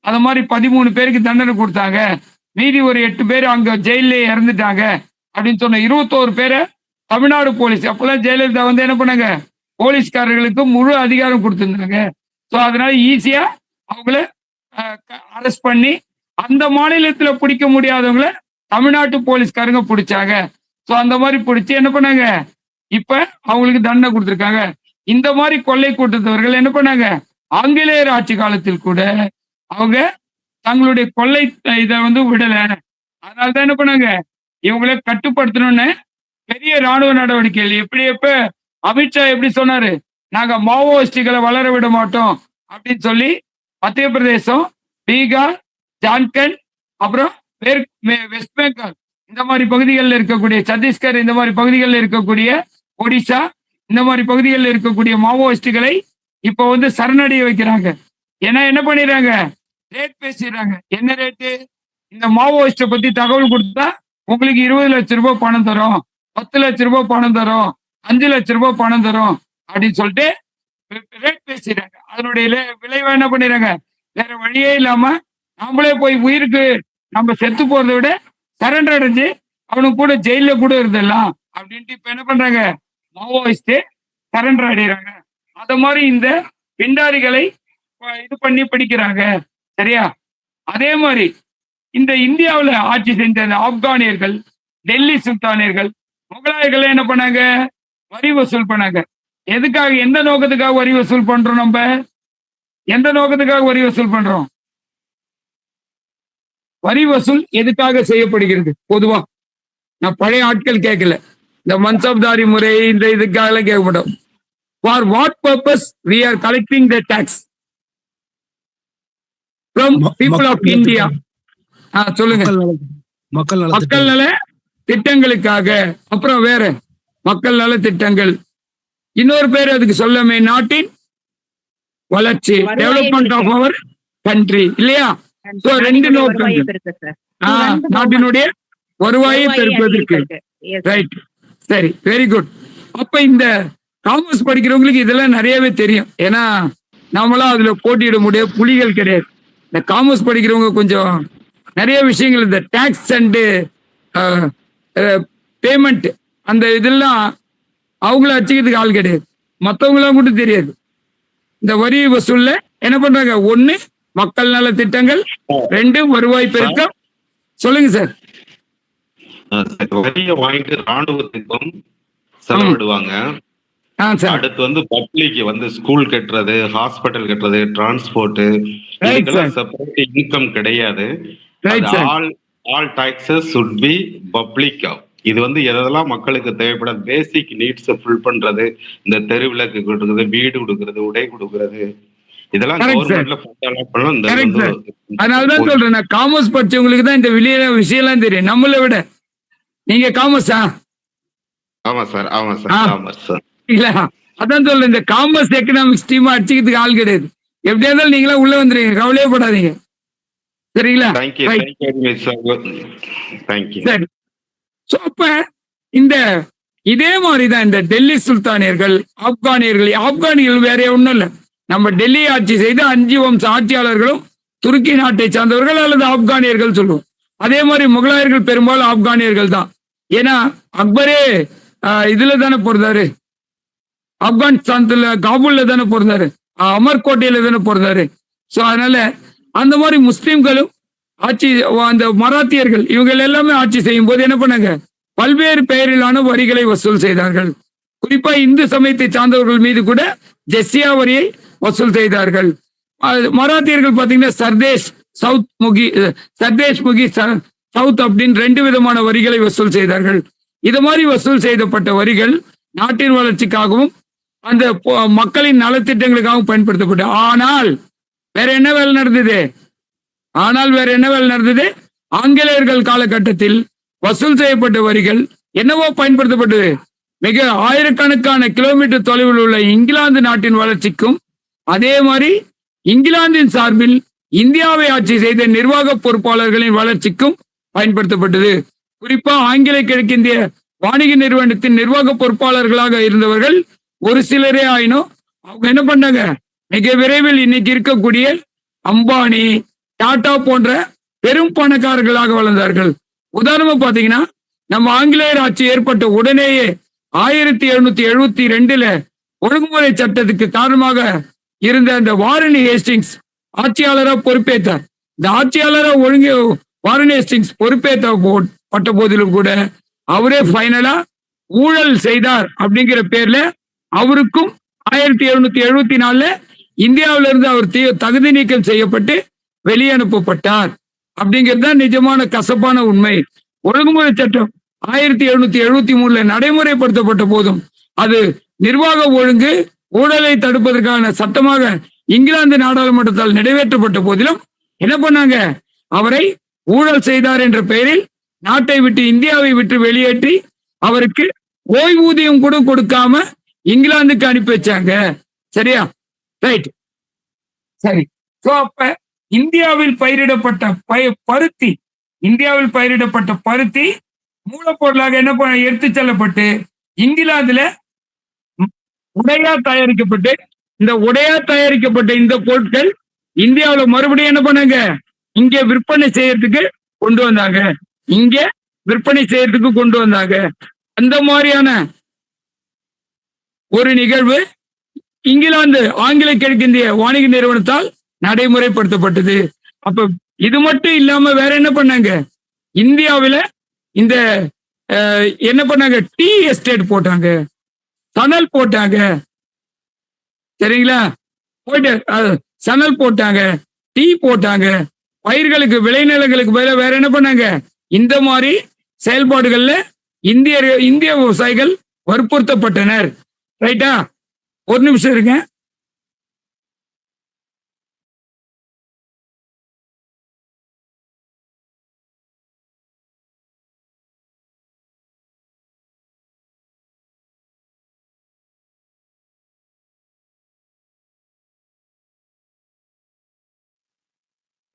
அது மாதிரி 13 பேருக்கு தண்டனை கொடுத்தாங்க. மீதி ஒரு 8 பேர் அங்க ஜெயிலே இறந்துட்டாங்க அப்படின்னு சொன்ன. 21 பேரை தமிழ்நாடு போலீஸ், அப்பெல்லாம் ஜெயலலிதா வந்து என்ன பண்ணாங்க, போலீஸ்காரர்களுக்கு முழு அதிகாரம் கொடுத்திருந்தாங்க. ஸோ அதனால ஈஸியா அவங்கள அரெஸ்ட் பண்ணி அந்த மாநிலத்துல பிடிக்க முடியாதவங்கள தமிழ்நாட்டு போலீஸ்காரங்க பிடிச்சாங்க. ஸோ அந்த மாதிரி பிடிச்சி என்ன பண்ணாங்க, இப்ப அவங்களுக்கு தண்டனை கொடுத்துருக்காங்க. இந்த மாதிரி கொள்ளை கூட்டத்தவர்கள் என்ன பண்ணாங்க, ஆங்கிலேயர் ஆட்சி காலத்தில் கூட அவங்க தங்களுடைய கொள்ளை இதை வந்து விடல. அதனால்தான் என்ன பண்ணாங்க, இவங்களை கட்டுப்படுத்தணும்னு பெரிய ராணுவ நடவடிக்கைகள். எப்ப அமித்ஷா எப்படி சொன்னாரு, நாங்க மாவோயிஸ்டுகளை வளர விட மாட்டோம் அப்படின்னு சொல்லி மத்திய பிரதேசம், பீகார், ஜார்க்கண்ட், அப்புறம் வெஸ்ட் பெங்கால் இந்த மாதிரி பகுதிகளில் இருக்கக்கூடிய சத்தீஸ்கர், இந்த மாதிரி பகுதிகளில் இருக்கக்கூடிய ஒடிசா, இந்த மாதிரி பகுதிகளில் இருக்கக்கூடிய மாவோயிஸ்டுகளை இப்ப வந்து சரணடைய வைக்கிறாங்க. ஏன்னா என்ன பண்ணிடுறாங்க, ரேட் பேசிடுறாங்க. என்ன ரேட்டு, இந்த மாவோயிஸ்ட பத்தி தகவல் கொடுத்தா உங்களுக்கு 20 லட்சம் ரூபாய் பணம் தரும், 10 லட்சம் ரூபாய் பணம் தரும், 5 லட்சம் ரூபாய் பணம் தரும் அப்படின்னு சொல்லிட்டு ரேட் பேசிடுறாங்க. அதனுடைய விளைவா என்ன பண்ணிடுறாங்க, வேற வழியே இல்லாம நம்மளே போய் உயிருக்கு நம்ம செத்து போறதை விட சரண்டர் அடைஞ்சு அவனுக்கு கூட ஜெயில கூட இருந்துடலாம் அப்படின்ட்டு இப்ப என்ன பண்றாங்க, மாவோயிஸ்ட் சரண்டர் அடைகிறாங்க. அத மாதிரி இந்த பிண்டாரிகளை இது பண்ணி பிடிக்கிறாங்க. சரியா? அதே மாதிரி இந்த இந்தியாவில் ஆட்சி செஞ்ச ஆப்கானியர்கள், டெல்லி சுல்தானியர்கள், முகலாயர்கள் என்ன பண்ணாங்க, வரி வசூல் பண்ணாங்க. எதுக்காக, எந்த நோக்கத்துக்காக வரி வசூல் பண்றோம், நம்ம எந்த நோக்கத்துக்காக வரி வசூல் பண்றோம்? வரி வசூல் எதுக்காக செய்யப்படுகிறது? பொதுவா நான் பழைய ஆட்கள் கேட்கல, இந்த மன்சப்தாரி முறை இந்த இதுக்காக கேட்க மாட்டோம். For what purpose we are collecting the tax from people of India? சொல்லுங்க. மக்கள் நல திட்டங்களுக்காக. அப்புறம் வேற மக்கள் நல திட்டங்கள், இன்னொரு பேர் அதுக்கு சொல்லமே, நாட்டின் வளர்ச்சி, டெவலப்மெண்ட் ஆஃப் அவர் கண்ட்ரி இல்லையா? ரெண்டு நோக்கங்கள், நாட்டினுடைய வருவாயை பெருப்பதற்கு. ரைட், சரி, வெரி குட். அப்ப இந்த காமர்ஸ் படிக்கிறவங்களுக்கு இதெல்லாம் நிறையவே தெரியும். ஏன்னா நாமெல்லாம் அதுல போட்டியிட முடியாது, புலிகள் கிடையாது. இந்த காமர்ஸ் படிக்கிறவங்க கொஞ்சம் நிறைய விஷயங்கள், இந்த டாக்ஸ் அண்டு பேமெண்ட் அந்த இதெல்லாம் அவங்கள அச்சுக்கிறதுக்கு ஆள் கிடையாது. மற்றவங்களாம் கூட தெரியாது. இந்த வரி வசூல்ல என்ன பண்றாங்க? 1 மக்கள் நல திட்டங்கள், 2 வருவாய் பெருக்கம். சொல்லுங்க சார். வரிய வாங்கிட்டு ராணுவத்துக்கும் செலவிடுவாங்க. அடுத்து வந்து பப்ளிக் வந்து ஸ்கூல் கட்டுறது, ஹாஸ்பிட்டல் கட்டுறது, டிரான்ஸ்போர்ட், இதுக்கெல்லாம் செப்பரேட் இன்கம் கிடையாது. All taxes should be public. இது வந்து எதெல்லாம் மக்களுக்கு தேவைப்படாத பேசிக் நீட்ஸ் ஃபுல் பண்றது, இந்த தெருவிளக்கு கொடுக்குறது, வீடு கொடுக்கறது, உடை கொடுக்கறது, இதெல்லாம் கவர்மெண்ட்ல பண்ணலாம். அதனாலதான் சொல்றேன், நான் காமர்ஸ் படிச்சவங்களுக்கு தான் இந்த விஷயம் எல்லாம் தெரியும், நம்மளை விட. நீங்க காமர்ஸா? ஆமா சார், ஆமா சார், காமர்ஸ் சார். இல்ல, அதான் சொல்றேன், இந்த காமர்ஸ் எக்கனாமிக்ஸ் டீம் அடிச்சுக்கிறதுக்கு ஆள் கிடையாது. எப்படியா இருந்தாலும் நீங்களா உள்ள வந்துருங்க, கவலையே படாதீங்க. சரிங்களா? சரி. சோ அப்ப இந்த இதே மாதிரிதான் இந்த டெல்லி சுல்தானியர்கள், ஆப்கானியர்கள் வேற ஒண்ணும் இல்ல, நம்ம டெல்லி ஆட்சி செய்த 5 வம்ச ஆட்சியாளர்களும் துருக்கி நாட்டை சார்ந்தவர்கள் அல்லது ஆப்கானியர்கள் சொல்லுவோம். அதே மாதிரி முகலாயர்கள் பெரும்பாலும் ஆப்கானியர்கள் தான். ஏன்னா அக்பரே இதுல தானே பிறந்தாரு, ஆப்கானிஸ்தான்ல காபூல்ல தானே பிறந்தாரு, அமர்கோட்டையில தானே பிறந்தாரு. சோ அதனால அந்த மாதிரி முஸ்லிம்களும் ஆட்சி, அந்த மராத்தியர்கள் இவங்க எல்லாமே ஆட்சி செய்யும் போது என்ன பண்ணாங்க? பல்வேறு பெயரிலான வரிகளை வசூல் செய்தார்கள். குறிப்பா இந்து சமயத்தை சார்ந்தவர்கள் மீது கூட ஜெஸ்ஸியா வரியை வசூல் செய்தார்கள். மராத்தியர்கள் பாத்தீங்கன்னா சர்தேஷ் முகி சவுத் அப்படின்னு 2 விதமான வரிகளை வசூல் செய்தார்கள். இது மாதிரி வசூல் செய்யப்பட்ட வரிகள் நாட்டின் வளர்ச்சிக்காகவும் அந்த மக்களின் நலத்திட்டங்களுக்காகவும் பயன்படுத்தப்பட்டது. ஆனால் வேற என்ன வேலை நடந்தது? ஆங்கிலேயர்கள் காலகட்டத்தில் வசூல் செய்யப்பட்ட வரிகள் என்னவோ பயன்படுத்தப்பட்டது? மிக ஆயிரக்கணக்கான கிலோமீட்டர் தொலைவில் உள்ள இங்கிலாந்து நாட்டின் வளர்ச்சிக்கும், அதே மாதிரி இங்கிலாந்தின் சார்பில் இந்தியாவை ஆட்சி செய்த நிர்வாக பொறுப்பாளர்களின் வளர்ச்சிக்கும் பயன்படுத்தப்பட்டது. குறிப்பா ஆங்கில கிழக்கிந்திய வாணிக நிறுவனத்தின் நிர்வாக பொறுப்பாளர்களாக இருந்தவர்கள் ஒரு சிலரே ஆயினும் அவங்க என்ன பண்ணாங்க? மிக விரைவில் இன்னைக்கு இருக்கக்கூடிய அம்பானி, டாடா போன்ற பெரும் பணக்காரர்களாக வளர்ந்தார்கள். உதாரணமா பாத்தீங்கன்னா, நம்ம ஆங்கிலேயர் ஆட்சி ஏற்பட்ட உடனேயே 1772 ஒழுங்குமுறை சட்டத்துக்கு காரணமாக இருந்த அந்த வாரன் ஹேஸ்டிங்ஸ் ஆட்சியாளராக பொறுப்பேற்றார். இந்த ஆட்சியாளராக வாரன் ஹேஸ்டிங்ஸ் பொறுப்பேற்ற போதிலும் கூட அவரே ஃபைனலா ஊழல் செய்தார் அப்படிங்கிற பேர்ல அவருக்கும் 1774 இந்தியாவிலிருந்து அவர் தகுதி நீக்கம் செய்யப்பட்டு வெளியே அனுப்பப்பட்டார். அப்படிங்கிறது தான் நிஜமான கசப்பான உண்மை. ஒழுங்குமுறை சட்டம் 1773 நடைமுறைப்படுத்தப்பட்ட போதும் அது நிர்வாக ஒழுங்கு ஊழலை தடுப்பதற்கான சட்டமாக இங்கிலாந்து நாடாளுமன்றத்தால் நிறைவேற்றப்பட்ட போதிலும் என்ன பண்ணாங்க? அவரை ஊழல் செய்தார் என்ற பெயரில் நாட்டை விட்டு, இந்தியாவை விட்டு வெளியேற்றி அவருக்கு ஓய்வூதியம் கூட கொடுக்காம இங்கிலாந்துக்கு அனுப்பி வச்சாங்க. சரியா? ரைட், சரி. சோ அப்ப இந்தியாவில் பயிரிடப்பட்ட பருத்தி மூலப்பொருளாக என்ன எடுத்து செல்லப்பட்டு இங்கிலாந்துல உடையா தயாரிக்கப்பட்டு, இந்த பொருட்கள் இந்தியாவில் மறுபடியும் என்ன பண்ணாங்க? இங்க விற்பனை செய்யறதுக்கு கொண்டு வந்தாங்க. அந்த மாதிரியான ஒரு நிகழ்வு இங்கிலாந்து ஆங்கில கிழக்கிந்திய வாணிக நிறுவனத்தால் நடைமுறைப்படுத்தப்பட்டது. அப்ப இது மட்டும் இல்லாம வேற என்ன பண்ணாங்க? இந்தியாவில இந்த என்ன பண்ணாங்க? டீ எஸ்டேட் போட்டாங்க, சணல் போட்டாங்க. சரிங்களா? சணல் போட்டாங்க, டீ போட்டாங்க. பயிர்களுக்கு, விளைநிலங்களுக்கு பதிலாக வேற என்ன பண்ணாங்க? இந்த மாதிரி செயல்பாடுகள்ல இந்திய விவசாயிகள் வற்புறுத்தப்பட்டனர். ரைட்டா? ஒரு நிமிஷம் இருங்க.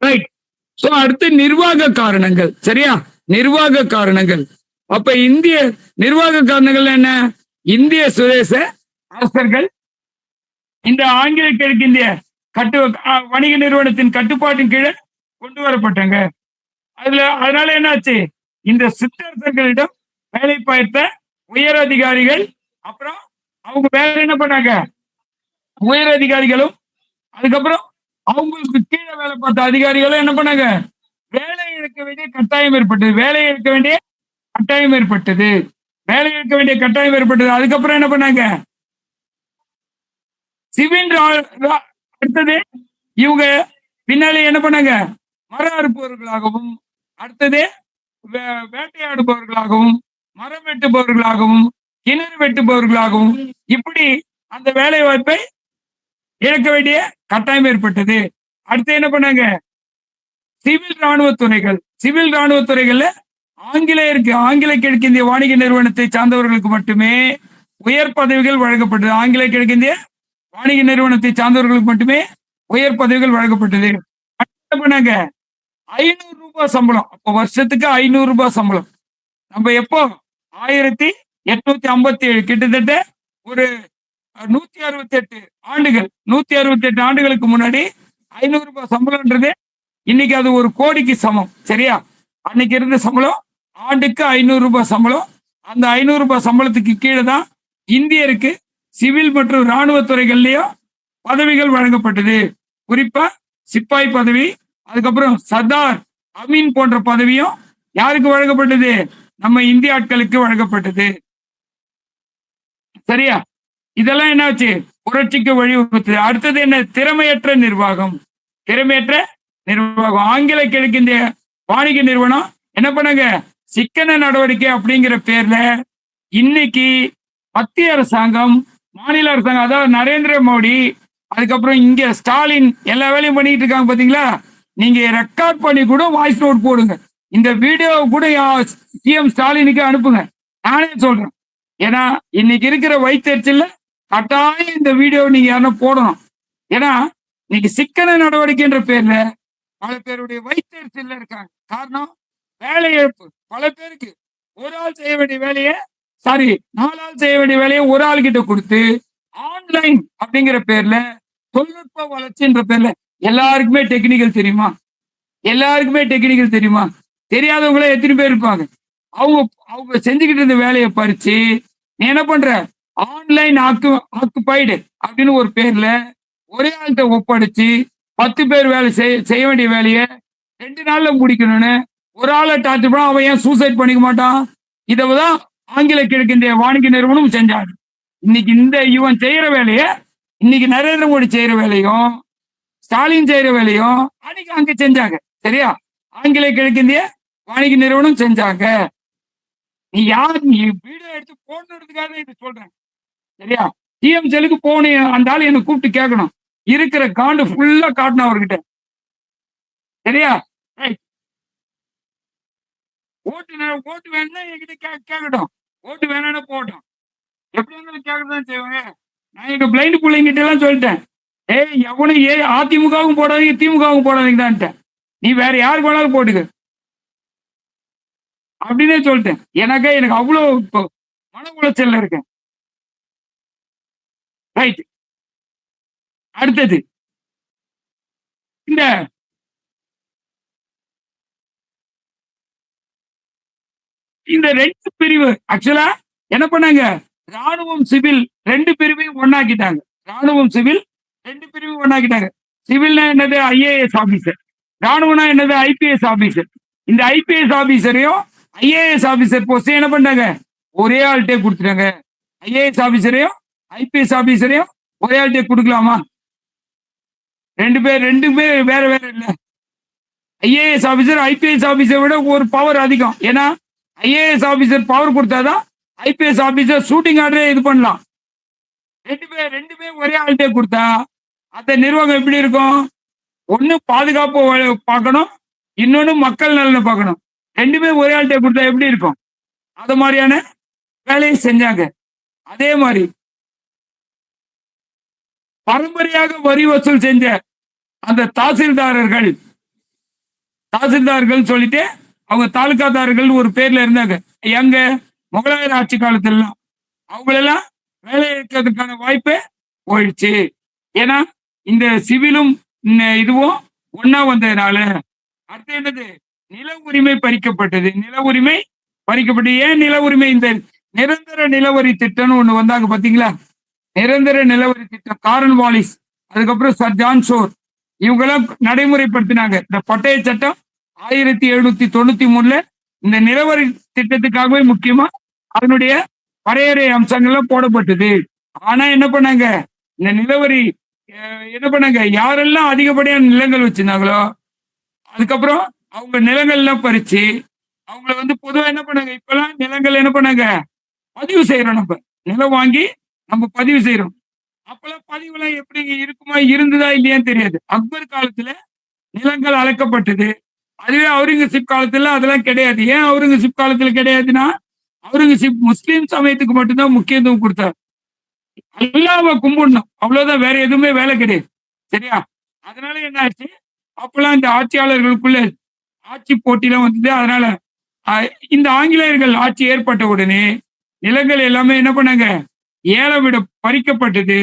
ரைட். சோ அடுத்து நிர்வாக காரணங்கள். சரியா? நிர்வாக காரணங்கள். அப்ப இந்திய நிர்வாக காரணங்கள் என்ன? இந்திய சுதேச அரசர்கள் இந்த ஆங்கில கிழக்கிந்திய வணிக நிறுவனத்தின் கட்டுப்பாட்டின் கீழே கொண்டு வரப்பட்டாங்க. அதனால என்னாச்சு? இந்த சிற்றரசர்களிடம் வேலை பார்த்த உயர் அதிகாரிகள், அப்புறம் அவங்க வேலை என்ன பண்ணாங்க? உயர் அதிகாரிகளும் அதுக்கப்புறம் அவங்களுக்கு கீழே வேலை பார்த்த அதிகாரிகளும் என்ன பண்ணாங்க? வேலை இழக்க வேண்டிய கட்டாயம் ஏற்பட்டது. வேலை இழக்க வேண்டிய கட்டாயம் ஏற்பட்டது. வேலை இழக்க வேண்டிய கட்டாயம் ஏற்பட்டது. அதுக்கப்புறம் என்ன பண்ணாங்க? சிவில் அடுத்தது இவங்க பின்னாலே என்ன பண்ணாங்க? மரம் அறுப்பவர்களாகவும், அடுத்தது வேட்டையாடுபவர்களாகவும், மரம் வெட்டுபவர்களாகவும், கிணறு வெட்டுபவர்களாகவும், இப்படி அந்த வேலை வாய்ப்பை இழக்க வேண்டிய கட்டாயம் ஏற்பட்டது. அடுத்து என்ன பண்ணாங்க? சிவில் ராணுவ துறைகள். சிவில் ராணுவ துறைகள்ல ஆங்கில கிழக்கிந்திய வாணிக நிறுவனத்தை சார்ந்தவர்களுக்கு மட்டுமே உயர் பதவிகள் வழங்கப்பட்டது. ஆங்கில கிழக்கிந்திய வாணிக நிறுவனத்தை சார்ந்தவர்களுக்கு மட்டுமே உயர் பதவிகள் வழங்கப்பட்டது. என்ன பண்ணாங்க? 500 ரூபாய் சம்பளம். அப்போ வருஷத்துக்கு 500 ரூபாய் சம்பளம். நம்ம எப்போ 1857 கிட்டத்தட்ட ஒரு 168 ஆண்டுகள், 168 ஆண்டுகளுக்கு முன்னாடி 500 ரூபாய் சம்பளம்ன்றது இன்னைக்கு அது 1 கோடிக்கு சமம். சரியா? அன்னைக்கு இருந்த சம்பளம் ஆண்டுக்கு 500 ரூபாய் சம்பளம். அந்த 500 ரூபாய் சம்பளத்துக்கு கீழே தான் இந்தியருக்கு சிவில் மற்றும் ராணுவ துறைகள்லயும் பதவிகள் வழங்கப்பட்டது. குறிப்பா சிப்பாய் பதவி, அதுக்கப்புறம் சர்தார், அமீன் போன்ற பதவியும் யாருக்கு வழங்கப்பட்டது? நம்ம இந்திய ஆட்களுக்கு வழங்கப்பட்டது. சரியா? இதெல்லாம் என்னாச்சு? புரட்சிக்கு வழிவகுத்தது. அடுத்தது என்ன? திறமையற்ற நிர்வாகம். திறமையற்ற நிர்வாகம். ஆங்கில கிழக்கிந்திய வாணிக நிறுவனம் என்ன பண்ணாங்க? சிக்கன நடவடிக்கை அப்படிங்கிற பேர்ல இன்னைக்கு மத்திய அரசாங்கம், மாநில அரசாங்கம், அதாவது நரேந்திர மோடி, அதுக்கப்புறம் இங்க ஸ்டாலின் எல்லா வேலையும் பண்ணிட்டு இருக்காங்க. பாத்தீங்களா? நீங்க ரெக்கார்ட் பண்ணி கூட வாய்ஸ் நோட் போடுங்க. இந்த வீடியோ கூட சிஎம் ஸ்டாலினுக்கு அனுப்புங்க. நானே சொல்றேன். ஏன்னா இன்னைக்கு இருக்கிற வயிற்றுல கட்டாயம் இந்த வீடியோ நீங்க யாரும் போடணும். ஏன்னா இன்னைக்கு சிக்கன நடவடிக்கைன்ற பேர்ல பல பேருடைய வயிற்றுல இருக்காங்க. காரணம் வேலை இழப்பு. பல பேருக்கு ஒரு ஆள் செய்ய வேண்டிய வேலையை 4 ஆள் செய்ய வேண்டிய வேலையை ஒரு ஆள் கிட்ட கொடுத்து ஆன்லைன் அப்படிங்கிற பேர்ல, தொழில்நுட்ப வளர்ச்சின்ற பேர்ல எல்லாருக்குமே டெக்னிக்கல் தெரியுமா? எல்லாருக்குமே டெக்னிக்கல் தெரியுமா? தெரியாதவங்களே எத்தனை பேர் இருப்பாங்க. அவங்க செஞ்சுக்கிட்டு இருந்த வேலையை பறிச்சு நீ என்ன பண்ற? ஆன்லைன் ஆக்குபைடு அப்படின்னு ஒரு பேர்ல ஒரே ஆள்கிட்ட ஒப்படைச்சு 10 பேர் வேலை செய்ய வேண்டிய வேலையை 2 நாள்ல முடிக்கணும்னு ஒரு ஆளை டார்ச்சர் பண்ணா அவன் ஏன் சூசைட் பண்ணிக்க மாட்டான்? இதைதான் ஆங்கில கிழக்கிந்திய வாணிக நிறுவனம் செஞ்சாங்க. இன்னைக்கு இவன் செய்யற வேலைய, இன்னைக்கு நரேந்திர மோடி செய்யற வேலையும் ஸ்டாலின் செய்யற வேலையும் அன்னைக்கு அங்க செஞ்சாங்க. சரியா? ஆங்கில கிழக்கிந்திய வாணிக நிறுவனம் செஞ்சாங்க. நீ வீடியோ எடுத்து போடுறதுக்காக இது சொல்றேன். சரியா? சிஎம் செல்லுக்கு போன அந்த ஆள் என்னை கூப்பிட்டு கேட்கணும். இருக்கிற காண்டு ஃபுல்லா காட்டணும் அவர்கிட்ட. சரியா? ஓட்டு வேணும்னா என்கிட்ட கேட்கட்டும். ஓட்டு வேணும்னா போட்டோம். எப்படி இருந்தாலும் கேட்கதான் செய்வாங்க. நான் எங்க பிளைண்ட் பிள்ளைங்கிட்ட எல்லாம் சொல்லிட்டேன். எவனும் அதிமுகவும் போடாதீங்க, திமுகவும் போடாதீங்கடான்ட்டேன். நீ வேற யாருக்கு வேணாலும் போட்டுக்க அப்படின்னே சொல்லிட்டேன். எனக்கு அவ்வளவு இப்போ மன உளைச்சல்ல இருக்கேன். ரைட். அடுத்தது இந்த 2 பிரிவு ஆக்சுவலா என்ன பண்ணாங்க? ராணுவம் சிவில் 2 பிரிவையும் ஒண்ணாக்கிட்டாங்க. ராணுவம் சிவில் 2 பிரிவும் ஒண்ணாக்கிட்டாங்க. சிவில்னா என்னது? IAS officer. ராணுவம்னா என்னது? IPS officer. இந்த ஐபிஎஸ் ஆபீசரையும் ஐஏஎஸ் ஆபீசர் போஸ்ட் என்ன பண்ணாங்க? ஒரே ஆள்கிட்டே கொடுத்துட்டாங்க. ஐஏஎஸ் ஆபீசரையும் ஐபிஎஸ் ஆபீசரையும் ஒரே ஆள்கிட்டே கொடுக்கலாமா? 2 பேர் வேற வேற இல்ல. ஐஏஎஸ் ஆபீசர் ஐபிஎஸ் ஆபீசரை விட ஒரு பவர் அதிகம். ஏன்னா ஐஏஎஸ் ஆபீசர் பவர் கொடுத்தாதான் ஐபிஎஸ் ஆபீசர் ஷூட்டிங் ஆர்டரே இது பண்ணலாம். 2 பேர் ஒரே ஆள்கிட்டே கொடுத்தா அந்த நிர்வாகம் எப்படி இருக்கும்? ஒண்ணு பாதுகாப்பு பார்க்கணும், இன்னொன்னு மக்கள் நலனை பார்க்கணும். 2 பேர் ஒரே ஆள்கிட்டே கொடுத்தா எப்படி இருக்கும்? அது மாதிரியான வேலையை செஞ்சாங்க. அதே மாதிரி பரம்பரையாக வரி வசூல் செஞ்ச அந்த தாசில்தார்கள் சொல்லிட்டு அவங்க தாலுகாதாரர்கள் ஒரு பேர்ல இருந்தாங்க. எங்க முகலாயர் ஆட்சி காலத்துல அவங்களெல்லாம் வேலை இருக்கிறதுக்கான வாய்ப்பே போயிடுச்சு. ஏன்னா இந்த சிவிலும் இதுவும் ஒன்னா வந்ததுனால. அடுத்து என்னது, நில உரிமை பறிக்கப்பட்டது. நில உரிமை பறிக்கப்பட்டது. ஏன் நில உரிமை? இந்த நிரந்தர நிலவரி திட்டம்னு ஒண்ணு வந்தாங்க பாத்தீங்களா? நிரந்தர நிலவரி திட்டம். காரன் வாலிஸ், அதுக்கப்புறம் சர் ஜான் ஷோர், இவங்கெல்லாம் நடைமுறைப்படுத்தினாங்க இந்த பட்டய சட்டம் 1793 இந்த நிலவரி திட்டத்துக்காகவே முக்கியமா அதனுடைய வரையறை அம்சங்கள்லாம் போடப்பட்டது. ஆனா என்ன பண்ணாங்க, இந்த நிலவரி என்ன பண்ணாங்க, யாரெல்லாம் அதிகப்படியான நிலங்கள் வச்சிருந்தாங்களோ அதுக்கப்புறம் அவங்க நிலங்கள் எல்லாம் பறிச்சு அவங்கள வந்து பொதுவா என்ன பண்ணாங்க, இப்பெல்லாம் நிலங்கள் என்ன பண்ணாங்க, பதிவு செய்யறோம். நம்ம நிலம் வாங்கி நம்ம பதிவு செய்யறோம். அப்பெல்லாம் பதிவுலாம் எப்படி இருக்குமா, இருந்ததா இல்லையான்னு தெரியாது. அக்பர் காலத்துல நிலங்கள் அளக்கப்பட்டது. அதுவே அவுரங்கசீப் காலத்துல அதெல்லாம் கிடையாது. ஏன் அவுரங்கசீப் காலத்துல கிடையாதுன்னா, அவுரங்கசீப் முஸ்லீம் சமயத்துக்கு மட்டும்தான் முக்கியத்துவம் கொடுத்தார். அல்லாஹ்வை கும்பிடணும், அவ்வளவுதான், வேற எதுவுமே வேலை கிடையாது. சரியா? அதனால என்ன ஆச்சு, அப்பெல்லாம் இந்த ஆட்சியாளர்களுக்குள்ள ஆட்சி போட்டிலாம் வந்தது. அதனால இந்த ஆங்கிலேயர்கள் ஆட்சி ஏற்பட்ட உடனே நிலங்கள் எல்லாமே என்ன பண்ணாங்க, ஏலம் விட பறிக்கப்பட்டது.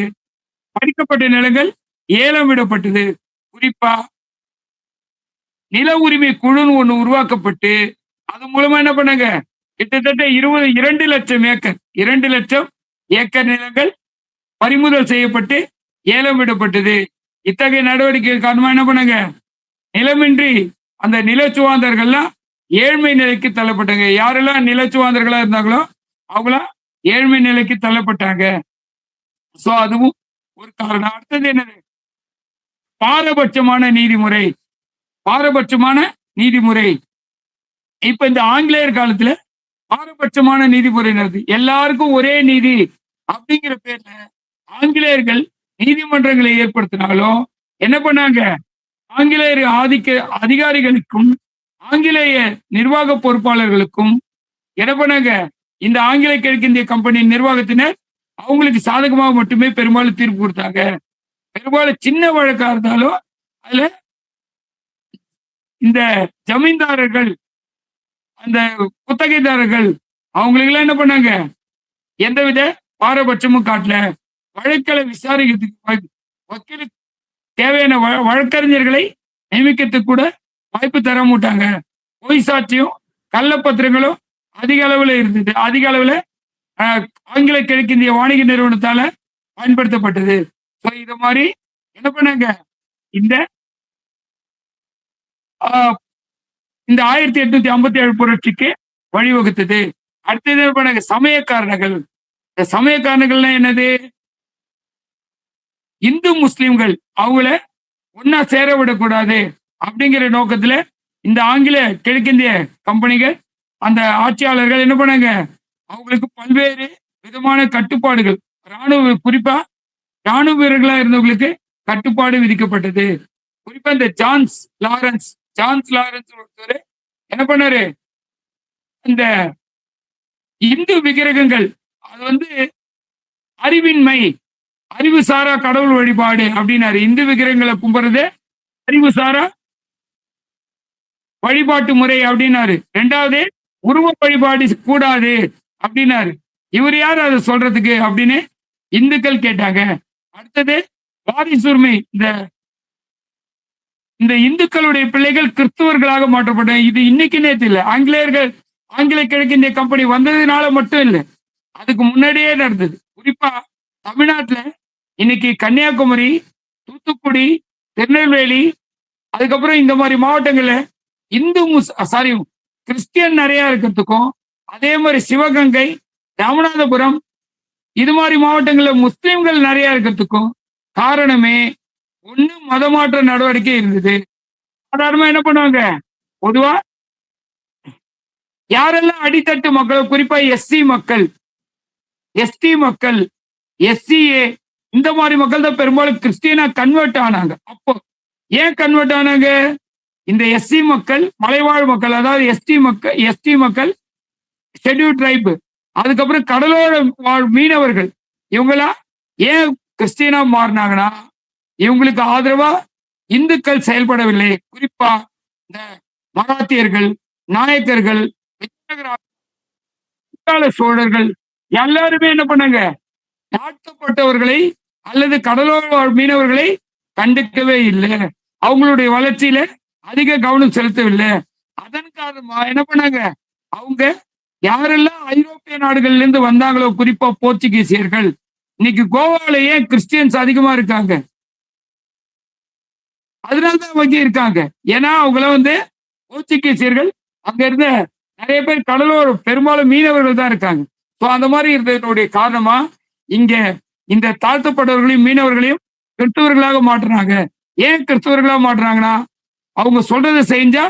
பறிக்கப்பட்ட நிலங்கள் ஏலம் விடப்பட்டது. குறிப்பா நில உரிமை குழுன்னு ஒண்ணு உருவாக்கப்பட்டு அது மூலமா என்ன பண்ணாங்க, கிட்டத்தட்ட 2 லட்சம் ஏக்கர் 2 லட்சம் ஏக்கர் நிலங்கள் பறிமுதல் செய்யப்பட்டு ஏலம் விடப்பட்டது. இத்தகைய நடவடிக்கை காரணமா என்ன பண்ணாங்க, நிலமின்றி அந்த நிலச்சுவாந்தர்கள்லாம் ஏழ்மை நிலைக்கு தள்ளப்பட்டாங்க. யாரெல்லாம் நிலச்சுவாந்தர்களா இருந்தாங்களோ அவங்களாம் ஏழ்மை நிலைக்கு தள்ளப்பட்டாங்க. சோ அதுவும் ஒரு காரணம். அடுத்தது என்னது, பாரபட்சமான நீதிமுறை. பாரபட்சமான நீதிமுறை. இப்ப இந்த ஆங்கிலேயர் காலத்துல பாரபட்சமான நீதிமுறை நடக்குது. எல்லாருக்கும் ஒரே நீதி அப்படிங்கிற பேர்ல ஆங்கிலேயர்கள் நீதிமன்றங்களை ஏற்படுத்தினாலும் என்ன பண்ணாங்க, ஆங்கிலேயர் ஆதிக்க அதிகாரிகளுக்கும் ஆங்கிலேய நிர்வாக பொறுப்பாளர்களுக்கும் என்ன பண்ணாங்க, இந்த ஆங்கிலேய கிழக்கிந்திய கம்பெனி நிர்வாகத்தினர் அவங்களுக்கு சாதகமாக மட்டுமே பெரும்பாலும் தீர்ப்பு கொடுத்தாங்க. பெரும்பாலும் சின்ன வழக்கா இருந்தாலும் அதுல இந்த ஜமீன்தாரர்கள் அந்த குத்தகைதாரர்கள் அவங்களுக்கு என்ன பண்ணாங்க, எந்தவித பாரபட்சமும் காட்டல. வழக்களை விசாரிக்கிறதுக்கு வக்கீலுக்கு தேவையான வழக்கறிஞர்களை நியமிக்கிறதுக்கு கூட வாய்ப்பு தர மாட்டாங்க. பொய் சாட்சியும் கள்ளப்பத்திரங்களும் அதிக அளவுல இருந்தது. அதிக அளவுல ஆங்கில கிழக்கிந்திய வாணிக நிறுவனத்தால பயன்படுத்தப்பட்டது. இது மாதிரி என்ன பண்ணாங்க, இந்த 1857 புரட்சிக்கு வழிவகுத்தது. அடுத்தது என்ன பண்ணாங்க, சமய காரணங்கள். இந்த சமய காரணங்கள்னா என்னது, இந்து முஸ்லிம்கள் அவங்கள ஒன்னா சேர விடக்கூடாது அப்படிங்கிற நோக்கத்துல இந்த ஆங்கில கிழக்கிந்திய கம்பெனிகள் அந்த ஆட்சியாளர்கள் என்ன பண்ணாங்க, அவங்களுக்கு பல்வேறு விதமான கட்டுப்பாடுகள், குறிப்பா ராணுவ வீரர்களா இருந்தவங்களுக்கு கட்டுப்பாடு விதிக்கப்பட்டது. குறிப்பா இந்த ஜான்ஸ் லாரன்ஸ் ஒருத்தர் என்ன பண்ணாரு, இந்த இந்து விக்கிரகங்கள் அது வந்து அறிவின்மை, அறிவுசாரா கடவுள் வழிபாடு அப்படின்னாரு. இந்து விக்கிரகங்களை கும்பிடுறது அறிவுசாரா வழிபாட்டு முறை அப்படின்னாரு. 2வது உருவ வழிபாடு கூடாது அப்படின்னாரு. இவர் யார் அதை சொல்றதுக்கு அப்படின்னு இந்துக்கள் கேட்டாங்க. அடுத்தது வாரிசுரிமை. இந்த இந்துக்களுடைய பிள்ளைகள் கிறிஸ்துவர்களாக மாற்றப்பட்டாங்க. இது இன்னைக்கு நேற்று இல்லை, ஆங்கில கிழக்கிந்திய கம்பெனி வந்ததுனால மட்டும் இல்லை, அதுக்கு முன்னாடியே நடந்தது. குறிப்பா தமிழ்நாட்டுல இன்னைக்கு கன்னியாகுமரி, தூத்துக்குடி, திருநெல்வேலி, அதுக்கப்புறம் இந்த மாதிரி மாவட்டங்கள்ல கிறிஸ்டியன் நிறைய இருக்கிறதுக்கும், அதே மாதிரி சிவகங்கை, ராமநாதபுரம் இது மாதிரி மாவட்டங்கள்ல முஸ்லிம்கள் நிறைய இருக்கிறதுக்கும் காரணமே ஒண்ணு மதமாற்ற நடவடிக்கை இருந்தது. சாதாரணமா என்ன பண்ணுவாங்க, பொதுவா யாரெல்லாம் அடித்தட்டு மக்கள், குறிப்பா எஸ்சி மக்கள், எஸ்டி மக்கள், எஸ்சிஏ இந்த மாதிரி மக்கள் தான் பெரும்பாலும் கிறிஸ்டியனா கன்வெர்ட் ஆனாங்க. அப்போ ஏன் கன்வெர்ட் ஆனாங்க, இந்த எஸ்சி மக்கள் மலைவாழ் மக்கள், அதாவது எஸ்டி மக்கள் ஷெட்யூல் ட்ரைப், அதுக்கப்புறம் கடலோர வாழ் மீனவர்கள், இவங்களா ஏன் கிறிஸ்டியனா மாறினாங்கன்னா இவங்களுக்கு ஆதரவா இந்துக்கள் செயல்படவில்லை. குறிப்பா இந்த மராத்தியர்கள், நாயக்கர்கள், விஜயநகர சோழர்கள் எல்லாருமே என்ன பண்ணாங்க? தாழ்த்தப்பட்டவர்களை அல்லது கடலோர வாழ் மீனவர்களை கண்டுக்கவே இல்லை. அவங்களுடைய வளர்ச்சியில அதிக கவனம் செலுத்தவில்லை. அதன் காரணமா என்ன பண்ணாங்க? அவங்க யாரெல்லாம் ஐரோப்பிய நாடுகள்ல இருந்து வந்தாங்களோ, குறிப்பா போர்ச்சுகீசியர்கள், இன்னைக்கு கோவாலேயே கிறிஸ்டியன்ஸ் அதிகமா இருக்காங்க. அதனாலதான் அவங்க இருக்காங்க. ஏன்னா அவங்கள போர்ச்சுகீசியர்கள் அங்க இருந்த நிறைய பேர் கடலோர பெரும்பாலும் மீனவர்கள் தான் இருக்காங்க. ஸோ அந்த மாதிரி இருந்ததனுடைய காரணமா இங்க இந்த தாழ்த்தப்பட்டவர்களையும் மீனவர்களையும் கிறிஸ்தவர்களாக மாற்றுறாங்க. ஏன் கிறிஸ்தவர்களாக மாற்றுறாங்கன்னா, அவங்க சொல்றதை செஞ்சா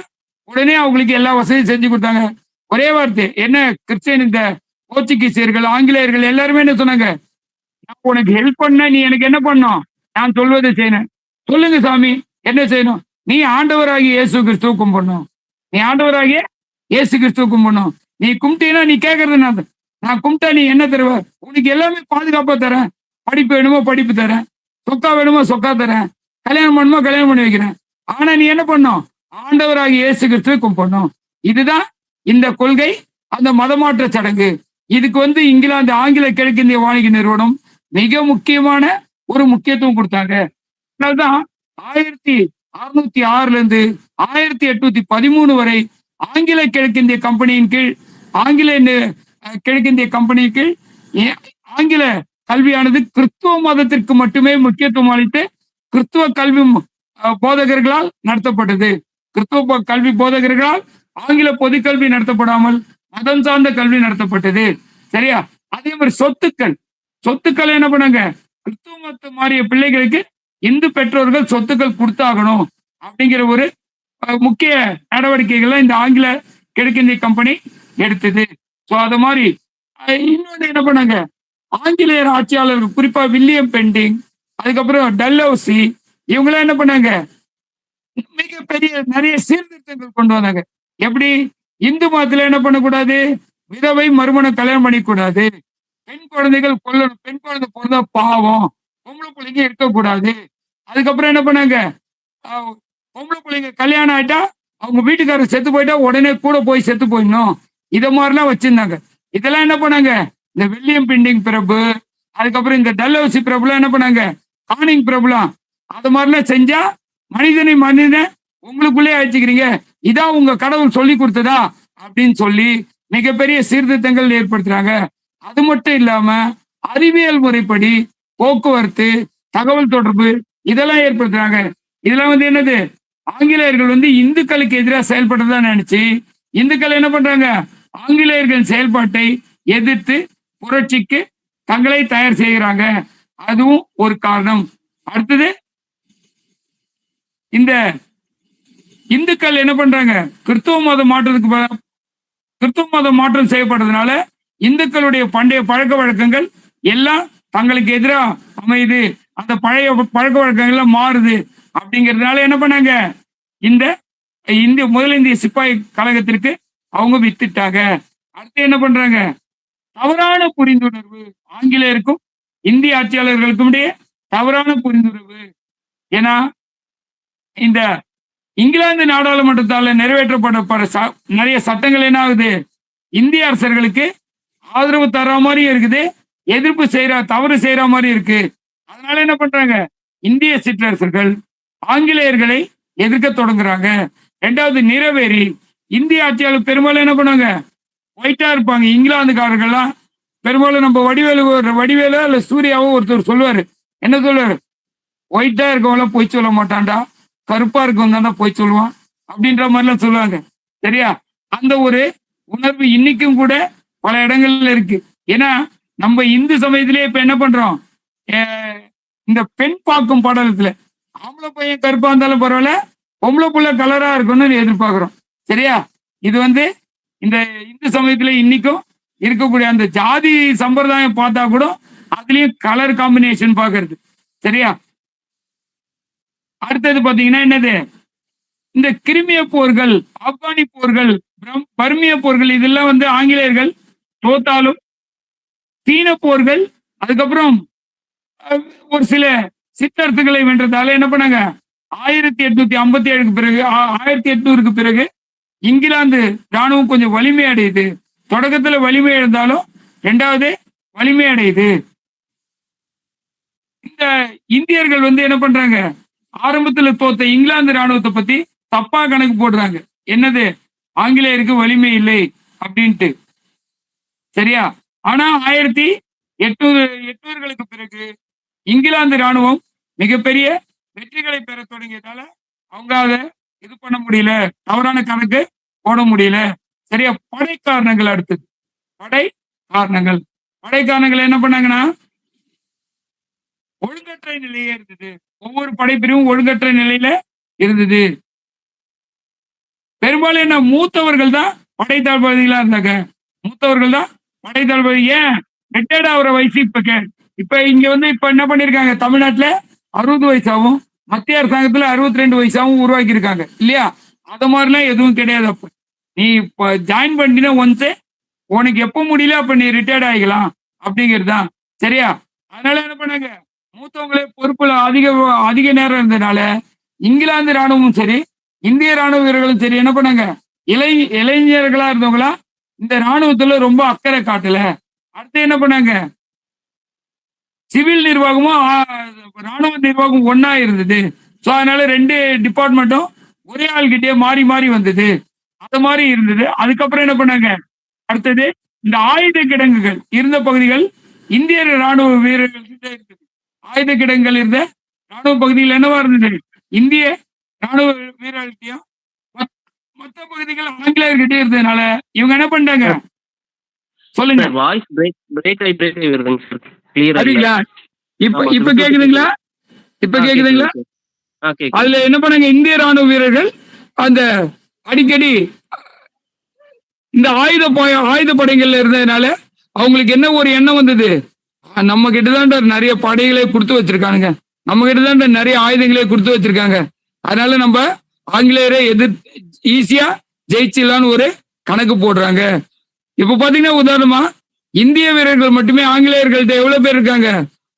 உடனே அவங்களுக்கு எல்லா வசதியும் செஞ்சு கொடுத்தாங்க. ஒரே வார்த்தை என்ன, கிறிஸ்டியன் இந்த போர்ச்சுகீசியர்கள், ஆங்கிலேயர்கள் எல்லாருமே என்ன சொன்னாங்க? நான் உனக்கு ஹெல்ப் பண்ண, நீ எனக்கு என்ன பண்ணும்? நான் சொல்வதை செய்யணும். சொல்லுங்க சாமி, என்ன செய்யணும்? நீ ஆண்டவராகிய இயேசு கிறிஸ்துவ கும்பிடணும். நீ ஆண்டவராகிய இயேசு கிறிஸ்துவ கும்பிடணும். நீ கும்பிட்டீங்கன்னா நீ கேட்கறது நான் கும்பிட்டா நீ என்ன தருவ? உனக்கு எல்லாமே பாதுகாப்பா தரேன். படிப்பு வேணுமோ படிப்பு தரேன், சொக்கா வேணுமோ சொக்கா தரேன், கல்யாணம் பண்ணுமோ கல்யாணம் பண்ணி வைக்கிறேன். ஆனா நீ என்ன பண்ணும்? ஆண்டவராகிய இயேசு கிறிஸ்துவை கும்பிடணும். இதுதான் இந்த கொள்கை, அந்த மதமாற்ற சடங்கு. இதுக்கு இங்கிலாந்து ஆங்கில கிழக்கிந்திய வாணிக நிறுவனம் மிக முக்கியமான ஒரு முக்கியத்துவம் கொடுத்தாங்க. அதனால்தான் 1606 இருந்து 1813 வரை ஆங்கில கிழக்கிந்திய கம்பெனியின் கீழ் ஆங்கில கல்வியானது கிறிஸ்துவ மதத்திற்கு மட்டுமே முக்கியத்துவம் அளித்து கிறிஸ்துவ கல்வி போதகர்களால் நடத்தப்பட்டது. கிறிஸ்துவ கல்வி போதகர்களால் ஆங்கில பொதுக்கல்வி நடத்தப்படாமல் மதம் சார்ந்த கல்வி நடத்தப்பட்டது. சரியா? அதே மாதிரி சொத்துக்கள் என்ன பண்ணாங்க? கிறிஸ்துவ மதத்தை மாறிய பிள்ளைகளுக்கு இந்து பெற்றோர்கள் சொத்துக்கள் கொடுத்தாகணும் அப்படிங்கிற ஒரு முக்கிய நடவடிக்கைகளை இந்த ஆங்கில கிழக்கிந்திய கம்பெனி எடுத்தது. ஸோ அது மாதிரி இன்னொன்று என்ன பண்ணாங்க? ஆங்கிலேயர் ஆட்சியாளர்கள், குறிப்பா வில்லியம் பெண்டிங், அதுக்கப்புறம் டல்ஹவுசி, இவங்களாம் என்ன பண்ணாங்க? மிகப்பெரிய நிறைய சீர்திருத்தங்கள் கொண்டு வந்தாங்க. எப்படி? இந்து மதத்துல என்ன பண்ணக்கூடாது? விதவை மறுமணம் கல்யாணம் பண்ணிக்கூடாது, பெண் குழந்தைகள் கொல்லணும், பெண் குழந்தை பிறந்தா பாவம், பொம்பளை பிள்ளைங்க இருக்கக்கூடாது. அதுக்கப்புறம் என்ன பண்ணாங்க? பொம்பளை பிள்ளைங்க கல்யாணம் ஆயிட்டா அவங்க வீட்டுக்காரர் செத்து போயிட்டா உடனே கூட போய் செத்து போயிடணும். இதை மாதிரிலாம் வச்சிருந்தாங்க. இதெல்லாம் என்ன பண்ணாங்க? இந்த வில்லியம் பெண்டிங் பிரபு, அதுக்கப்புறம் இந்த டல்ஹவுசி பிரபுலாம் என்ன பண்ணாங்க? கானிங் பிரபுலாம் அது மாதிரிலாம் செஞ்சா மனிதனை உங்களுக்குள்ளே அழைச்சிக்கிறீங்க, இதான் உங்க கடவுள் சொல்லி கொடுத்ததா அப்படின்னு சொல்லி மிகப்பெரிய சீர்திருத்தங்கள் ஏற்படுத்துறாங்க. அது மட்டும் இல்லாம அறிவியல் முறைப்படி போக்குவரத்து, தகவல் தொடர்பு இதெல்லாம் ஏற்படுத்துறாங்க. இதெல்லாம் என்னது? ஆங்கிலேயர்கள் இந்துக்களுக்கு எதிராக செயல்படுறதா நினைச்சு இந்துக்கள் என்ன பண்றாங்க? ஆங்கிலேயர்களின் செயல்பாட்டை எதிர்த்து புரட்சிக்கு தங்களை தயார் செய்கிறாங்க. அதுவும் ஒரு காரணம். அடுத்தது, இந்த இந்துக்கள் என்ன பண்றாங்க? கிறிஸ்துவ மதம் மாற்றம் செய்யப்படுறதுனால இந்துக்களுடைய பண்டைய பழக்க வழக்கங்கள் எல்லாம் தங்களுக்கு எதிராக அமையுது, அந்த பழைய பழக்க வழக்கங்கள்லாம் மாறுது. அப்படிங்கிறதுனால என்ன பண்ணாங்க? முதல் இந்திய சிப்பாய் கழகத்திற்கு அவங்க வித்துட்டாங்க. அடுத்து என்ன பண்றாங்க? தவறான புரிந்துணர்வு, ஆங்கிலேயருக்கும் இந்திய ஆட்சியாளர்களுக்கும் இடையே தவறான புரிந்துணர்வு. ஏன்னா இந்த இங்கிலாந்து நாடாளுமன்றத்தால நிறைவேற்றப்பட்ட நிறைய சட்டங்கள் என்ன ஆகுது? இந்திய அரசர்களுக்கு ஆதரவு தர மாதிரி இருக்குது, எதிர்ப்பு தவறு செய்யற மாதிரி இருக்கு. அதனால என்ன பண்றாங்க? இந்திய சிற்றரசர்கள் ஆங்கிலேயர்களை எதிர்க்க தொடங்குறாங்க. ரெண்டாவது, நிறவேறி இந்திய ஆட்சியாளர் பெரும்பாலும் என்ன பண்ணாங்க? ஒயிட்டா இருப்பாங்க. இங்கிலாந்துக்காரர்கள்லாம் பெரும்பாலும் நம்ம வடிவேலோ இல்ல சூர்யாவோ ஒருத்தர் சொல்லுவாரு. என்ன சொல்லுவாரு? ஒயிட்டா இருக்கவங்களாம் பொய் சொல்ல மாட்டான்டா, கருப்பா இருக்கவங்க தான்டா பொய் சொல்லுவான் அப்படின்ற மாதிரிலாம் சொல்லுவாங்க. சரியா? அந்த ஒரு உணர்வு இன்னைக்கும் கூட பல இடங்கள்ல இருக்கு. ஏன்னா நம்ம இந்து சமயத்திலேயே இப்ப என்ன பண்றோம்? இந்த பெண் பார்க்கும் படலத்துல ஆம்பளை பையன் கருப்பா இருந்தாலும் பரவாயில்ல, பொம்பளை புள்ள கலரா இருக்கணும்னு எதிர்பார்க்கிறோம். சரியா? இது இந்த இந்து சமயத்துல இன்னைக்கும் இருக்கக்கூடிய அந்த ஜாதி சம்பிரதாயம் பார்த்தா கூட அதுலயும் கலர் காம்பினேஷன் பாக்குறது. சரியா? அடுத்தது பாத்தீங்கன்னா என்னது? இந்த கிரிமிய போர்கள், ஆப்கானி போர்கள், பர்மிய போர்கள், இதெல்லாம் ஆங்கிலேயர்கள் தோத்தாலும் சீன போர்கள், அதுக்கப்புறம் ஒரு சில சிற்றரசுகளை வென்றதால என்ன பண்ணாங்க? 1857 பிறகு 1800 பிறகு இங்கிலாந்து ராணுவம் கொஞ்சம் வலிமை அடையுது. தொடக்கத்துல வலிமை இருந்தாலும் ரெண்டாவது வலிமை அடையுது. இந்த இந்தியர்கள் வந்து என்ன பண்றாங்க, ஆரம்பத்துல தோத்த இங்கிலாந்து ராணுவத்தை பத்தி தப்பா கணக்கு போடுறாங்க. என்னது, ஆங்கிலேயருக்கு வலிமை இல்லை அப்படின்ட்டு. சரியா? ஆனா 1800களுக்கு பிறகு இங்கிலாந்து ராணுவம் மிகப்பெரிய வெற்றிகளை பெற தொடங்கியதால அவங்க அதை இது பண்ண முடியல, தவறான கணக்கு போட முடியல. சரியா? படை காரணங்கள் அடுத்தது. படை காரணங்கள் என்ன பண்ணாங்கன்னா, ஒழுங்கற்ற நிலையே இருந்தது. ஒவ்வொரு படைப்பிரிவும் ஒழுங்கற்ற நிலையில இருந்தது. பெரும்பாலும் என்ன, மூத்தவர்கள் தான் படை தளபதிகளா இருந்தாங்க. மூத்தவர்கள் தான் படை தளபதி. ஏன் ரிட்டையர்ட் ஆகிற வயசு இப்ப இங்க வந்து இப்ப என்ன பண்ணிருக்காங்க, தமிழ்நாட்டுல 60 வயசாகவும் மத்திய அரசாங்கத்துல 62 வயசாகவும் உருவாக்கி இருக்காங்க இல்லையா? அத மாதிரிலாம் எதுவும் கிடையாது. அப்ப நீ இப்ப ஜாயின் பண்ணின ஒன்ஸ் உனக்கு எப்ப முடியல அப்ப நீ ரிட்டையர்ட் ஆகிக்கலாம் அப்படிங்கிறது தான். சரியா? அதனால என்ன பண்ணாங்க, மூத்தவங்களே பொறுப்புல அதிக நேரம் இருந்ததுனால இங்கிலாந்து ராணுவமும் சரி இந்திய ராணுவ வீரர்களும் சரி என்ன பண்ணாங்க, இளைஞர்களா இருந்தவங்களா இந்த ராணுவத்துல ரொம்ப அக்கறை காட்டல. அடுத்து என்ன பண்ணாங்க, சிவில் நிர்வாகமும் ராணுவ நிர்வாகம் ஒன்னா இருந்தது. ஸோ அதனால 2 டிபார்ட்மெண்ட்டும் ஒரே ஆள்கிட்டே மாறி மாறி வந்தது. அது மாதிரி இருந்தது. அதுக்கப்புறம் என்ன பண்ணாங்க, அடுத்தது இந்த ஆயுத கிடங்குகள் இருந்த பகுதிகள் இந்திய ராணுவ வீரர்கள் கிட்ட இருந்தது. ஆயுத கிடங்குகள் இருந்த ராணுவ பகுதிகள் என்னவா இருந்தது, இந்திய ராணுவ வீரர்கள்ட்டையும் மற்ற பகுதிகள் ஆங்கிலேயர்கிட்டே இருந்ததுனால இவங்க என்ன பண்ணிட்டாங்க, சொல்லுங்க. வாய்ஸ் பிரேக் ஆகி வருதுங்க சார். கிளியரா சரிங்களா? இப்ப கேக்குதுங்களா? கேக்குதுங்களா? அதுல என்ன பண்ணாங்க, இந்திய ராணுவ வீரர்கள் அந்த அடிக்கடி இந்த ஆயுத படைகள்ல இருந்ததுனால அவங்களுக்கு என்ன ஒரு எண்ணம் வந்தது, நம்ம கிட்டதான் நிறைய படைகளை கொடுத்து வச்சிருக்கானுங்க, நம்ம கிட்டதான் நிறைய ஆயுதங்களே கொடுத்து வச்சிருக்காங்க, அதனால நம்ம ஆங்கிலேயரை ஈஸியா ஜெயிச்சிடலான்னு ஒரு கணக்கு போடுறாங்க. இப்ப பாத்தீங்கன்னா உதாரணமா இந்திய வீரர்கள் மட்டுமே ஆங்கிலேயர்கள்ட்ட எவ்வளவு பேர் இருக்காங்க,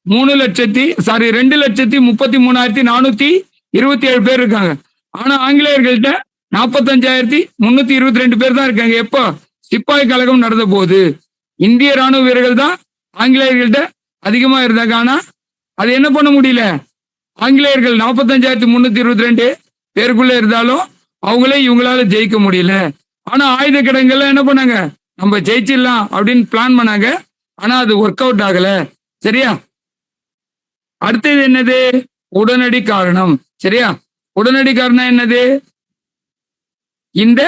2,33,427 பேர் இருக்காங்க. ஆனா ஆங்கிலேயர்கள்ட்ட 45,322 பேர் தான் இருக்காங்க. எப்போ சிப்பாய் கழகம் நடந்த போது இந்திய ராணுவ வீரர்கள் தான் ஆங்கிலேயர்கள்ட்ட அதிகமா இருந்தாங்க. ஆனா அது என்ன பண்ண முடியல, ஆங்கிலேயர்கள் 45,322 பேருக்குள்ள இருந்தாலும் அவங்களே இவங்களால ஜெயிக்க முடியல. ஆனா ஆயுத கிடங்குல என்ன பண்ணாங்க, நம்ம ஜெயிச்சிடலாம் அப்படின்னு பிளான் பண்ணாங்க. ஆனா அது ஒர்க் அவுட் ஆகல. சரியா? அடுத்தது என்னது, உடனடி காரணம். சரியா? உடனடி காரணம் என்னது, இந்த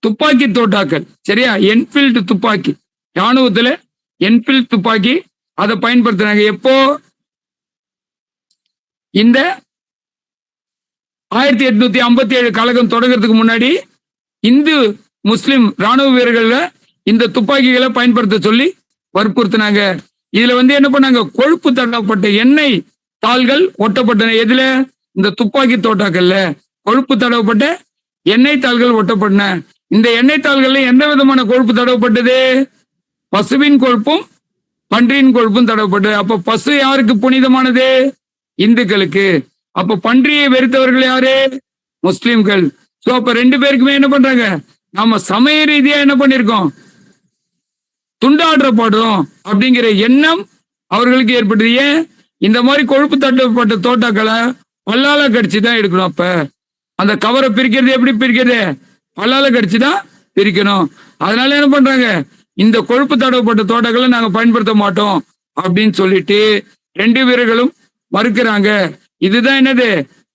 துப்பாக்கி தோட்டாக்கள். சரியா? என்ஃபீல்டு துப்பாக்கி, ராணுவத்துல என்ஃபீல்டு துப்பாக்கி அதை பயன்படுத்தினாங்க. எப்போ, இந்த 1857 கழகம் தொடங்குறதுக்கு முன்னாடி இந்து முஸ்லிம் ராணுவ வீரர்கள இந்த துப்பாக்கிகளை பயன்படுத்த சொல்லி வற்புறுத்தினாங்க. இதுல வந்து என்ன பண்ணாங்க, கொழுப்பு தடவப்பட்ட எண்ணெய் தாள்கள் ஒட்டப்பட்டன. எதுல, இந்த துப்பாக்கி தோட்டாக்கள்ல கொழுப்பு தடவப்பட்ட எண்ணெய் தாள்கள் ஒட்டப்பட்டன. இந்த எண்ணெய் தாள்கள்ல எந்த விதமான கொழுப்பு தடவப்பட்டது, பசுவின் கொழுப்பும் பன்றியின் கொழுப்பும் தடவப்பட்டது. அப்ப பசு யாருக்கு புனிதமானது, இந்துக்களுக்கு. அப்ப பன்றியை வெறுத்தவர்கள் யாரு, முஸ்லிம்கள். சோ அப்ப 2 பேருக்குமே என்ன பண்றாங்க, நாம சமய ரீதியா என்ன பண்ணிருக்கோம், துண்டாற்றப்படுறோம் அப்படிங்கிற எண்ணம் அவர்களுக்கு ஏற்பட்டது. ஏன், இந்த மாதிரி கொழுப்பு தட்டப்பட்ட தோட்டாக்களை பல்லால கடிச்சுதான் எடுக்கணும். அப்ப அந்த கவரை பிரிக்கிறது எப்படி பிரிக்கிறது, பல்லால கடிச்சுதான் பிரிக்கணும். அதனால என்ன பண்றாங்க, இந்த கொழுப்பு தடவப்பட்ட தோட்டாக்களை நாங்க பயன்படுத்த மாட்டோம் அப்படின்னு சொல்லிட்டு 2 வீரர்களும் மறுக்கிறாங்க. இதுதான் என்னது,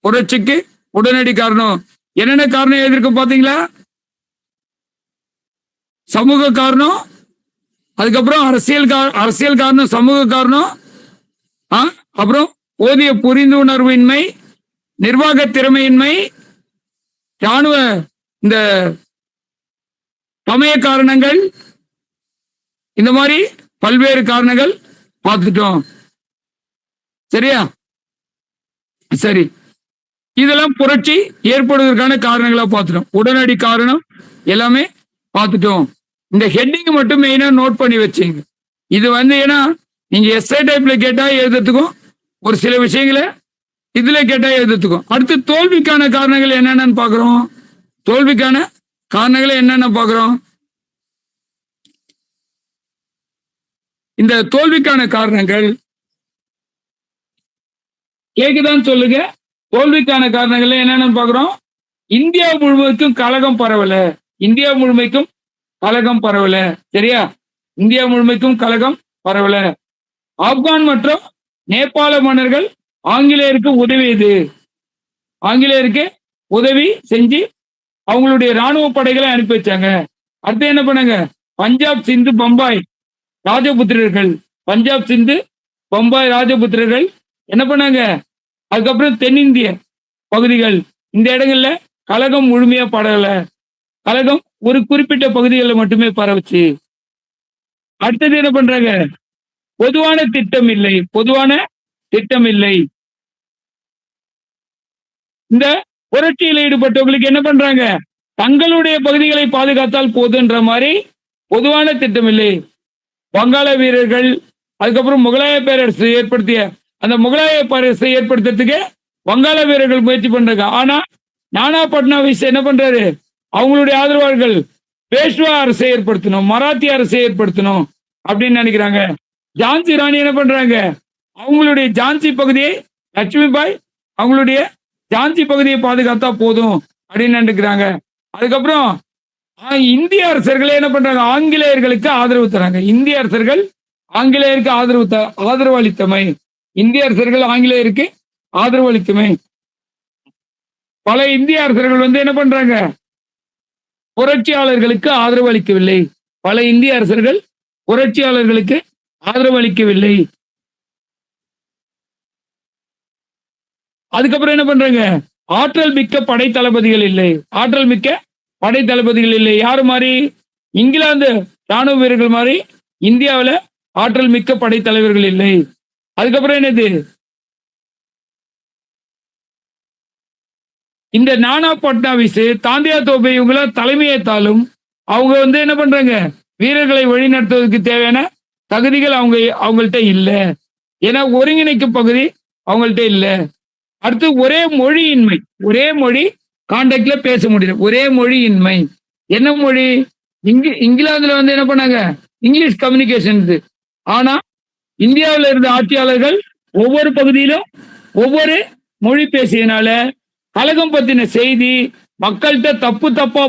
புரட்சிக்கு உடனடி காரணம். என்னென்ன காரணம் எதிர்க்க பாத்தீங்களா, சமூக காரணம், அதுக்கப்புறம் அரசியல் காரணம், சமூக காரணம், அப்புறம் போதிய புரிந்துணர்வின்மை, நிர்வாக திறமையின்மை, ராணுவ இந்த சமய காரணங்கள், இந்த மாதிரி பல்வேறு காரணங்கள் பார்த்துட்டோம். சரியா? சரி, இதெல்லாம் புரட்சி ஏற்படுவதற்கான காரணங்களா பார்த்துட்டோம். உடனடி காரணம் எல்லாமே பார்த்துட்டோம். இந்த ஹெட்டிங் மட்டும் மெயினா நோட் பண்ணி வச்சுங்க. இது வந்து ஏன்னா நீங்க எஸ்ஐ டைப்ல கேட்டா எழுதுறதுக்கும், ஒரு சில விஷயங்களை இதுல கேட்டா எழுதுறதுக்கும். அடுத்து தோல்விக்கான காரணங்கள் என்னென்னு பாக்குறோம். தோல்விக்கான காரணங்களை என்னென்ன பார்க்கிறோம்? இந்த தோல்விக்கான காரணங்கள் கேக்குதான்னு சொல்லுங்க. தோல்விக்கான காரணங்கள் என்னென்னு பார்க்கிறோம். இந்தியா முழுமைக்கும் கலகம் பரவல. இந்தியா முழுமைக்கும் கலகம் பரவல. சரியா? இந்தியா முழுமைக்கும் கலகம் பரவல. ஆப்கான் மற்றும் நேபாள மன்னர்கள் ஆங்கிலேயருக்கு உதவியது. ஆங்கிலேயருக்கு உதவி செஞ்சு அவங்களுடைய ராணுவ படைகளை அனுப்பி வச்சாங்க. அடுத்து என்ன பண்ணாங்க? பஞ்சாப், சிந்து, பம்பாய் ராஜபுத்திரர்கள், பஞ்சாப், சிந்து, பம்பாய் ராஜபுத்திரர்கள் என்ன பண்ணாங்க? அதுக்கப்புறம் தென்னிந்திய பகுதிகள், இந்த இடங்கள்ல கலகம் முழுமையா பரவல. கலகம் ஒரு குறிப்பிட்ட பகுதிகளில் மட்டுமே பரவுச்சு. அடுத்தது என்ன பண்றாங்க? பொதுவான திட்டம் இல்லை. பொதுவான திட்டம் இல்லை. இந்த புரட்சியில் ஈடுபட்டவங்களுக்கு என்ன பண்றாங்க? தங்களுடைய பகுதிகளை பாதுகாத்தால் போதுன்ற மாதிரி பொதுவான திட்டம் இல்லை. வங்காள வீரர்கள், அதுக்கப்புறம் முகலாய பேரரசு ஏற்படுத்திய அந்த முகலாய பேரரசை ஏற்படுத்துறதுக்கு வங்காள வீரர்கள் முயற்சி பண்றாங்க. ஆனா நானா பட்னாவிஸ் என்ன பண்றாரு? அவங்களுடைய ஆதரவாளர்கள் பேஷ்வா அரசை ஏற்படுத்தணும், மராத்திய அரசை ஏற்படுத்தணும் அப்படின்னு நினைக்கிறாங்க. ஜான்சி ராணி என்ன பண்றாங்க? அவங்களுடைய ஜான்சி பகுதியை, லட்சுமிபாய் அவங்களுடைய ஜான்சி பகுதியை பாதுகாத்தா போதும் அப்படின்னு நினைக்கிறாங்க. அதுக்கப்புறம் இந்திய அரசர்களே என்ன பண்றாங்க? ஆங்கிலேயர்களுக்கு ஆதரவு தராங்க. இந்திய அரசர்கள் ஆங்கிலேயருக்கு ஆதரவு அளித்தமை. இந்திய அரசர்கள் ஆங்கிலேயருக்கு ஆதரவு அளித்தமை. பல இந்திய அரசர்கள் என்ன பண்றாங்க? புரட்சியாளர்களுக்கு ஆதரவு அளிக்கவில்லை. பல இந்திய அரசர்கள் புரட்சியாளர்களுக்கு ஆதரவு அளிக்கவில்லை. அதுக்கப்புறம் என்ன பண்றாங்க? ஆற்றல் மிக்க படை தளபதிகள் இல்லை. ஆற்றல் மிக்க படை தளபதிகள் இல்லை. யாரு மாதிரி? இங்கிலாந்து ராணுவ வீரர்கள் மாதிரி இந்தியாவில் ஆற்றல் மிக்க படை தலைவர்கள் இல்லை. அதுக்கப்புறம் என்னது? இந்த நானா பட்னாவிஸ், தாந்தியா தோபே இவங்கள தலைமையேற்றாலும் அவங்க என்ன பண்றாங்க? வீரர்களை வழிநடத்துவதற்கு தேவையான தகுதிகள் அவங்கள்ட்ட இல்லை. ஏன்னா ஒருங்கிணைக்கும் பகுதி அவங்கள்ட்ட இல்லை. அடுத்து ஒரே மொழியின்மை. ஒரே மொழி கான்டாக்ட்ல பேச முடியல. ஒரே மொழியின்மை. என்ன மொழி? இங்கிலாந்துல என்ன பண்ணாங்க? English communication. ஆனா இந்தியாவில் இருந்த ஆட்சியாளர்கள் ஒவ்வொரு பகுதியிலும் ஒவ்வொரு மொழி பேசியனால கலகம் பத்தின செய்தி மக்கள்கிட்ட தப்பா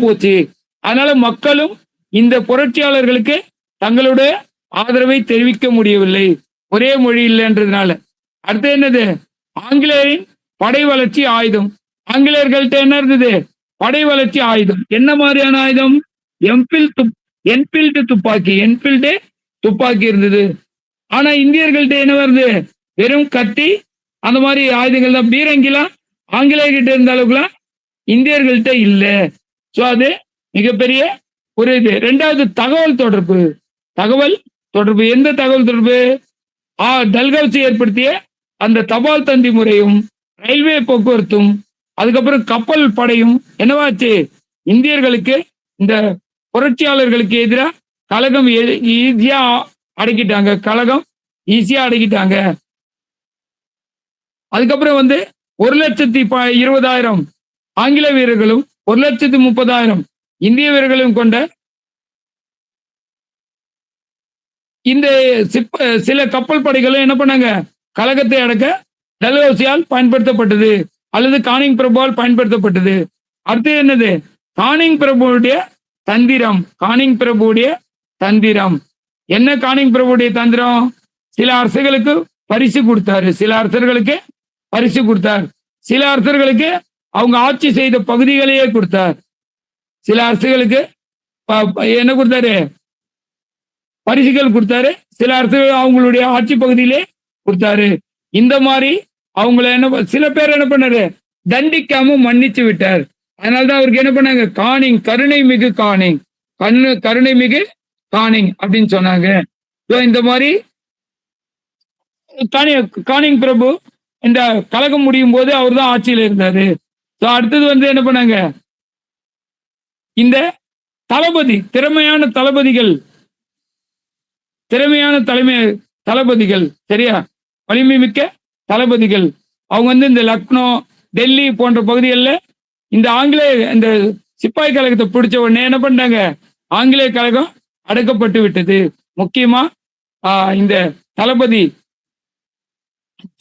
போச்சு. அதனால மக்களும் இந்த புரட்சியாளர்களுக்கு தங்களுடைய ஆதரவை தெரிவிக்க முடியவில்லை, ஒரே மொழி இல்லைன்றதுனால. அடுத்து என்னது? ஆங்கிலேயரின் படை வளர்ச்சி ஆயுதம். ஆங்கிலேயர்கள்ட்ட என்ன இருந்தது? படை வளர்ச்சி ஆயுதம். என்ன மாதிரியான ஆயுதம்? என்ஃபீல்டு துப்பாக்கி இருந்தது. ஆனா இந்தியர்கள்ட்ட என்ன வருது? வெறும் கத்தி, அந்த மாதிரி ஆயுதங்கள் தான். பீரங்கிலாம் ஆங்கிலேயர்கிட்ட இருந்த அளவுக்குலாம் இந்தியர்கள்ட்ட இல்லை. ஸோ அது மிகப்பெரிய ஒரு இது. ரெண்டாவது தகவல் தொடர்பு. எந்த தகவல் தொடர்பு? டல்கௌசி ஏற்படுத்திய அந்த தபால் தந்தி முறையும் ரயில்வே போக்குவரத்தும் அதுக்கப்புறம் கப்பல் படையும் என்னவாச்சு? இந்தியர்களுக்கு, இந்த புரட்சியாளர்களுக்கு எதிராக கலகம் ஈஸியா அடக்கிட்டாங்க. அதுக்கப்புறம் 1,20,000 ஆங்கில வீரர்களும் 1,30,000 இந்திய வீரர்களும் கொண்ட இந்த சில கப்பல் படைகளும் என்ன பண்ணாங்க? கலகத்தை அடக்க டல்ஹௌசியால் பயன்படுத்தப்பட்டது அல்லது கானிங் பிரபுவால் பயன்படுத்தப்பட்டது. அடுத்து என்னது? கானிங் பிரபுடைய தந்திரம். என்ன கானிங் பிரபுடைய தந்திரம்? சில அரசர்களுக்கு பரிசு கொடுத்தாரு. சில அரசர்களுக்கு அவங்க ஆட்சி செய்த பகுதிகளையே கொடுத்தார். சில அரசுகளுக்கு என்ன கொடுத்தாரு? பரிசுகள் கொடுத்தாரு. சில அரசுகள் அவங்களுடைய ஆட்சி பகுதியிலே கொடுத்தாரு. இந்த மாதிரி அவங்கள சில பேர் என்ன பண்ணாரு? தண்டிக்காம மன்னிச்சு விட்டார். அதனாலதான் அவருக்கு என்ன பண்ணாங்க? கருணை மிகு காணிங் அப்படின்னு சொன்னாங்க. இந்த மாதிரி கானிங் பிரபு இந்த கலகம் முடியும் போது அவர் தான் ஆட்சியில் இருந்தாரு. அடுத்தது என்ன பண்ணாங்க? இந்த திறமையான தளபதிகள், சரியா, வலிமை மிக்க தளபதிகள் அவங்க இந்த லக்னோ, டெல்லி போன்ற பகுதிகளில் இந்த இந்த சிப்பாய் கழகத்தை பிடிச்ச உடனே என்ன பண்ணாங்க, ஆங்கிலேய கழகம் அடக்கப்பட்டு விட்டது. முக்கியமா இந்த தளபதி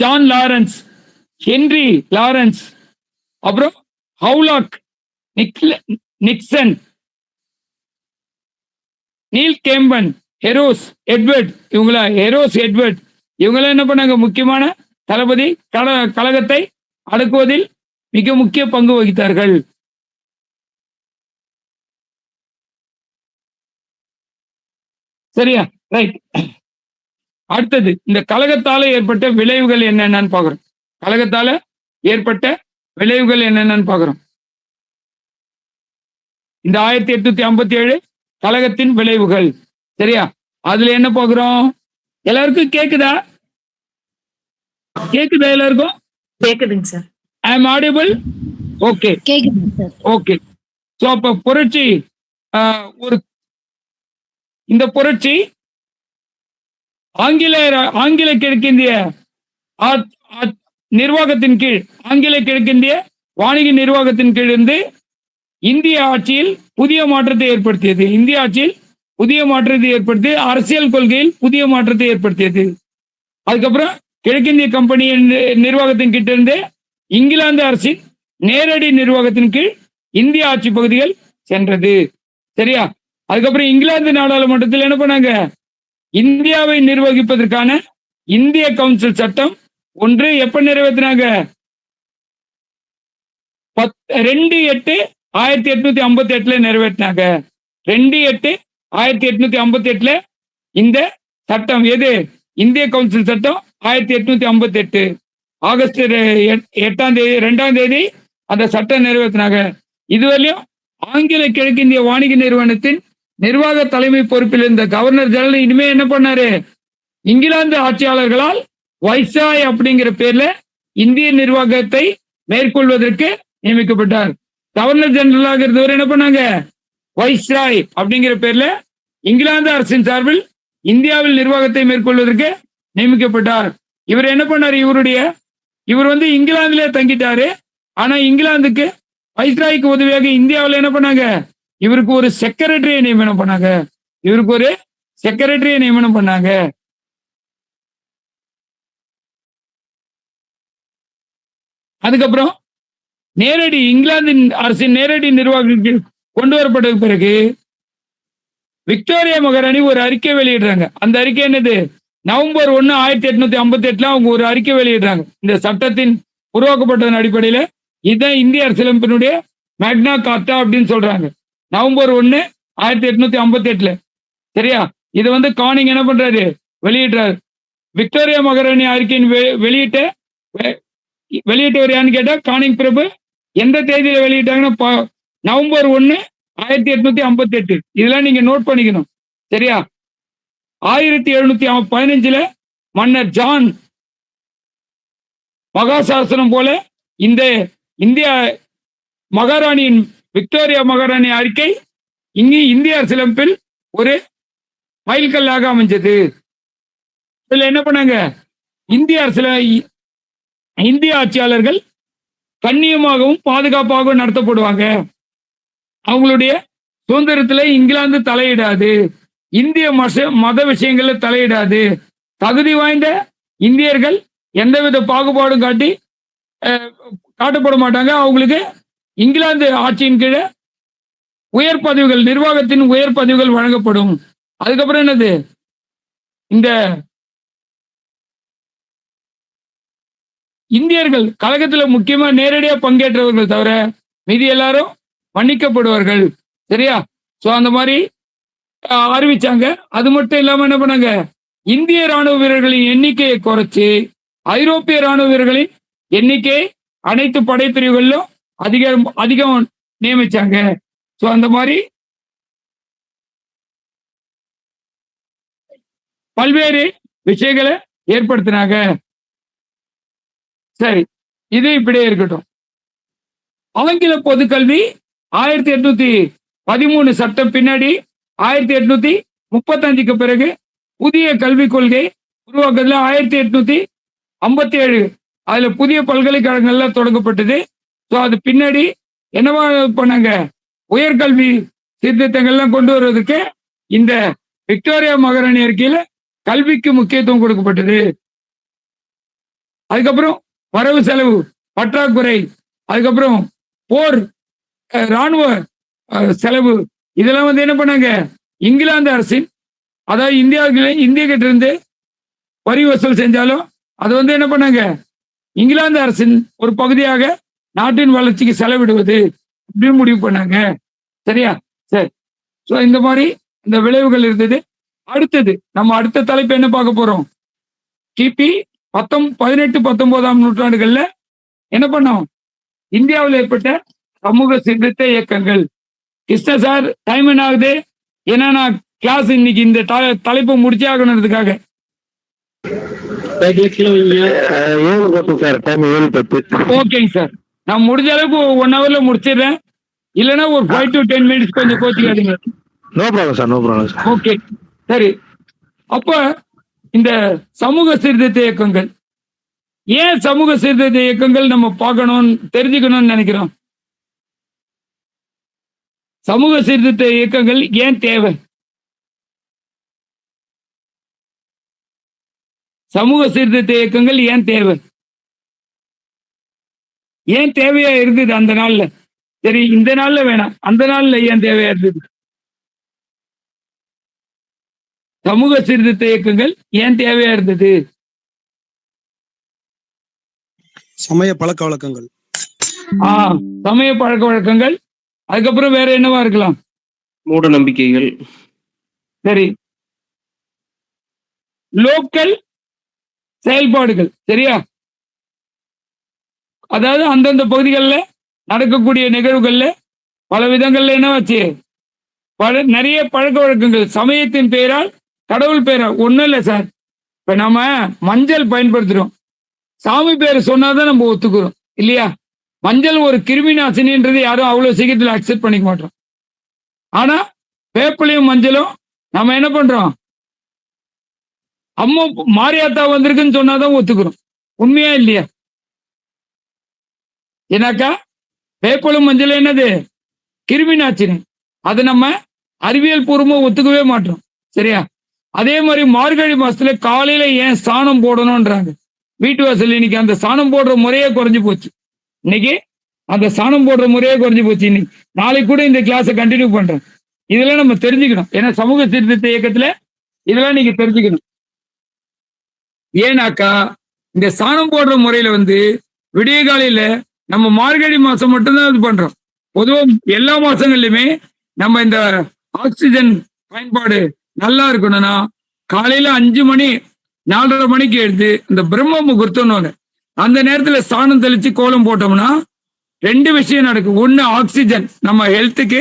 ஜான் லாரன்ஸ், ஹென்றி லாரன்ஸ், அப்புறம் ஹவுலாக், நிக்சன், நீல் கேம்பன், ஹெரோஸ் எட்வர்ட், இவங்களாம் என்ன பண்ணாங்க, முக்கியமான தளபதி கழகத்தை அடக்குவதில் மிக முக்கிய பங்கு வகித்தார்கள். சரியா, ரைட். அடுத்தது இந்த கழகத்தால ஏற்பட்ட விளைவுகள் என்னென்னு பாக்குறோம். கழகத்தால ஏற்பட்ட விளைவுகள் என்னென்னு பாக்குறோம். இந்த 1857 கழகத்தின் விளைவுகள். சரியா, அதுல என்ன பாக்குறோம்? எல்லாருக்கும் கேக்குதா எல்லாருக்கும்? கேக்குதுங்க சார். ஐ அம் ஆடிபிள்? ஓகே, கேக்குதுங்க சார். ஓகே. சோ அப்ப புரட்சி, இந்த புரட்சி ஆங்கில கிழக்கிந்திய நிர்வாகத்தின் கீழ், ஆங்கில கிழக்கிந்திய வாணிக நிர்வாகத்தின் கீழ் இருந்து இந்திய ஆட்சியில் புதிய மாற்றத்தை ஏற்படுத்தியது. அரசியல் கொள்கையில் புதிய மாற்றத்தை ஏற்படுத்தியது. அதுக்கப்புறம் கிழக்கிந்திய கம்பெனி நிர்வாகத்தின் கிட்ட இருந்து இங்கிலாந்து அரசின் நேரடி நிர்வாகத்தின் கீழ் இந்திய ஆட்சி பகுதிகள் சென்றது. சரியா, அதுக்கப்புறம் இங்கிலாந்து நாடாளுமன்றத்தில் என்ன பண்ணாங்க, இந்தியாவை நிர்வகிப்பதற்கான இந்திய கவுன்சில் சட்டம் ஒன்று எப்ப நிறைவேற்றினாங்க? 2/8/1858 நிறைவேற்றினாங்க. 2/8/1858 இந்த சட்டம் எது? இந்திய கவுன்சில் சட்டம் 1858 ஆகஸ்ட் 2ஆம் தேதி அந்த சட்டம் நிறைவேற்றினாங்க. இதுவரையும் ஆங்கில கிழக்கிந்திய வாணிக நிறுவனத்தின் நிர்வாக தலைமை பொறுப்பில் இருந்த கவர்னர் ஜெனரல் இனிமே என்ன பண்ணாரு, இங்கிலாந்து ஆட்சியாளர்களால் வைஸ்ராய் அப்படிங்கிற பேர்ல இந்திய நிர்வாகத்தை மேற்கொள்வதற்கு நியமிக்கப்பட்டார். கவர்னர் ஜெனரலாக இருந்தவர் என்ன பண்ணாங்க, வைஸ்ராய் அப்படிங்கிற பேர்ல இங்கிலாந்து அரசின் சார்பில் இந்தியாவில் நிர்வாகத்தை மேற்கொள்வதற்கு நியமிக்கப்பட்டார். இவர் என்ன பண்ணாரு, இவர் இங்கிலாந்துல தங்கிட்டாரு. ஆனா இங்கிலாந்துக்கு வைஸ்ராய்க்கு உதவியாக இந்தியாவில் என்ன பண்ணாங்க, இவருக்கு ஒரு செக்ரட்டரியை நியமனம் பண்ணாங்க. அதுக்கப்புறம் இங்கிலாந்து அரசின் நேரடி நிர்வாகத்தில் கொண்டு வரப்பட்ட பிறகு விக்டோரியா மகாராணி ஒரு அறிக்கை வெளியிடுறாங்க. அந்த அறிக்கை என்னது, நவம்பர் 1, 1858 அவங்க ஒரு அறிக்கை வெளியிடுறாங்க. இந்த சட்டத்தின் உருவாக்கப்பட்டதன் அடிப்படையில இதுதான் இந்திய அரசியலமைப்பினுடைய மேக்னா கார்ட்டா அப்படின்னு சொல்றாங்க. நவம்பர் 1, 1858. சரியா, இது கானிங் என்ன பண்றாரு, வெளியிடுறாரு. விக்டோரியா மகாராணி அறிக்கையின் வெளியிட்டவர் யான்னு கேட்டா கானிங் பிரபு. எந்த தேதியில வெளியிட்டாங்கன்னா நவம்பர் 1, 1858. இதெல்லாம் நீங்க நோட் பண்ணிக்கணும். சரியா, 1715 மன்னர் ஜான் மகாசாசனம் போல இந்த இந்திய மகாராணியின் விக்டோரியா மகாராணி அறிக்கை இங்கு இந்திய அரசியலமைப்பில் ஒரு மைல்கல்லாக அமைஞ்சது. இதுல என்ன பண்ணாங்க, இந்திய ஆட்சியாளர்கள் கண்ணியமாகவும் பாதுகாப்பாகவும் நடத்தப்படுவாங்க. அவங்களுடைய சுதந்திரத்துல இங்கிலாந்து தலையிடாது, இந்திய மத விஷயங்கள்ல தலையிடாது. தகுதி வாய்ந்த இந்தியர்கள் எந்தவித பாகுபாடும் காட்டப்பட மாட்டாங்க. அவங்களுக்கு இங்கிலாந்து ஆட்சியின் கீழே உயர் பதவிகள், நிர்வாகத்தின் உயர் பதவிகள் வழங்கப்படும். அதுக்கப்புறம் என்னது, இந்த இந்தியர்கள் கழகத்துல முக்கியமா நேரடியா பங்கேற்றவர்கள் தவிர மீதி எல்லாரும் மன்னிக்கப்படுவார்கள். சரியா, சோ அந்த மாதிரி அறிவிச்சாங்க. அது மட்டும் இல்லாம என்ன பண்ணாங்க, இந்திய ராணுவ வீரர்களின் எண்ணிக்கையை குறைச்சு ஐரோப்பிய ராணுவ வீரர்களின் எண்ணிக்கை அனைத்து படைப்பிரிவுகளிலும் அதிகம் நியமிச்சாங்க. சோ அந்த மாதிரி பல்வேறு விஷயங்களை ஏற்படுத்தினாங்க. சரி, இது இப்படியே இருக்கட்டும். ஆங்கில பொதுக்கல்வி 1813 சட்டம் பின்னாடி 1835 பிறகு புதிய கல்விக் கொள்கை உருவாக்குறதுல 1857 அதுல புதிய பல்கலைக்கழகங்கள்லாம் தொடங்கப்பட்டது. ஸோ அது பின்னாடி என்னவா பண்ணாங்க? உயர்கல்வி சீர்திருத்தங்கள்லாம் கொண்டு வருவதற்கு இந்த விக்டோரியா மகாராணி அறிக்கையில கல்விக்கு முக்கியத்துவம் கொடுக்கப்பட்டது. அதுக்கப்புறம் வரவு செலவு பற்றாக்குறை, அதுக்கப்புறம் போர், இராணுவ செலவு, இதெல்லாம் வந்து என்ன பண்ணாங்க? இங்கிலாந்து அரசின், அதாவது இந்திய கிட்ட இருந்து வரி வசூல் செஞ்சாலும் அது வந்து என்ன பண்ணாங்க? இங்கிலாந்து அரசின் ஒரு பகுதியாக நாட்டின் வளர்ச்சிக்கு செலவிடுவது அப்படின்னு முடிவு பண்ணாங்க. சரியா? சரி. ஸோ இந்த மாதிரி இந்த விளைவுகள் இருந்தது. அடுத்தது நம்ம அடுத்த தலைப்பு என்ன பார்க்க போறோம்? கிபி 18-19ஆம் நூற்றாண்டுகள்ல என்ன பண்ணோம்? இந்தியாவில் ஏற்பட்ட சமூக சீர்திருத்த இயக்கங்கள். கிருஷ்ண சார், டைம் என்ன ஆகுது? ஏன்னா நான் கிளாஸ் இன்னைக்கு இந்த தலைப்பை முடிச்சே ஆகணுன்றதுக்காக. 7 போட்டு சார், டைம் 7:10. ஓகேங்க சார், நான் முடிஞ்ச அளவுக்கு 1 ஹவர்ல முடிச்சிடுறேன். இல்லைன்னா ஒரு 5 to 10 மினிட்ஸ் கொஞ்சம் கோச்சிக்காதீங்க. No problem sir, no problem sir. Okay, சரி. அப்ப இந்த சமூக சீர்திருத்த இயக்கங்கள், ஏன் சமூக சீர்திருத்த இயக்கங்கள் நம்ம பார்க்கணும், தெரிஞ்சுக்கணும்னு நினைக்கிறோம்? சமூக சீர்திருத்த இயக்கங்கள் ஏன் தேவை? சமூக சீர்திருத்த இயக்கங்கள் ஏன் தேவை? ஏன் தேவையா இருந்தது அந்த நாள்ல? சரி, இந்த நாள்ல வேணாம், அந்த நாள்ல ஏன் தேவையா இருந்தது? சமூக சீர்திருத்த இயக்கங்கள் ஏன் தேவையா இருந்தது? சமய பழக்க வழக்கங்கள். சமய பழக்க வழக்கங்கள். அதுக்கப்புறம் வேற என்னவா இருக்கலாம்? மூட நம்பிக்கைகள். சரி, லோக்கல் செயல்பாடுகள். சரியா? அதாவது அந்தந்த பகுதிகளில் நடக்கக்கூடிய நிகழ்வுகள்ல பல விதங்கள்ல என்ன வச்சு நிறைய பழக்க வழக்கங்கள் சமயத்தின் பெயரால், கடவுள் பெயரால். ஒண்ணும் இல்லை சார், இப்ப நம்ம மஞ்சள் பயன்படுத்துறோம், சாமி பேர் சொன்னாதான் நம்ம ஒத்துக்கிறோம் இல்லையா? மஞ்சள் ஒரு கிருமி நாசினின்றது யாரும் அவ்வளவு சீக்கிரத்தில் அக்செப்ட் பண்ணிக்க மாட்டோம். ஆனா வேப்பிலையும் மஞ்சளும் நம்ம என்ன பண்றோம்? அம்மா மாரியாத்தா வந்திருக்குன்னு சொன்னாதான் ஒத்துக்கிறோம். உண்மையா இல்லையா? ஏன்னாக்கா வேப்பலும் மஞ்சள் என்னது? கிருமி நாசினி. அது நம்ம அறிவியல் பூர்வமா ஒத்துக்கவே மாட்டோம். சரியா? அதே மாதிரி மார்கழி மாசத்துல காலையில ஏன் சாணம் போடணும்ன்றாங்க வீட்டு வாசல். இன்னைக்கு அந்த சாணம் போடுற முறையே குறைஞ்சு போச்சு. இன்னைக்கு அந்த சாணம் போடுற முறையே குறைஞ்சு போச்சு. இன்னைக்கு நாளைக்கு கூட இந்த கிளாஸை கண்டினியூ பண்றேன். இதெல்லாம் நம்ம தெரிஞ்சுக்கணும். ஏன்னா சமூக சீர்திருத்த இயக்கத்துல இதெல்லாம் நீங்க தெரிஞ்சுக்கணும். ஏன்னாக்கா இந்த சாணம் போடுற முறையில வந்து விடிய காலையில நம்ம மார்கழி மாசம் மட்டும்தான் இது பண்றோம். பொதுவாக எல்லா மாசங்கள்லயுமே நம்ம இந்த ஆக்சிஜன் பயன்பாடு நல்லா இருக்கணும்னா காலையில 5 மணி 4:30 மணிக்கு எடுத்து இந்த பிரம்ம முகூர்த்தம்னு அந்த நேரத்துல சாணம் தெளிச்சு கோலம் போட்டோம்னா 2 விஷயம் நடக்கும். ஒண்ணு, ஆக்சிஜன் நம்ம ஹெல்த்துக்கு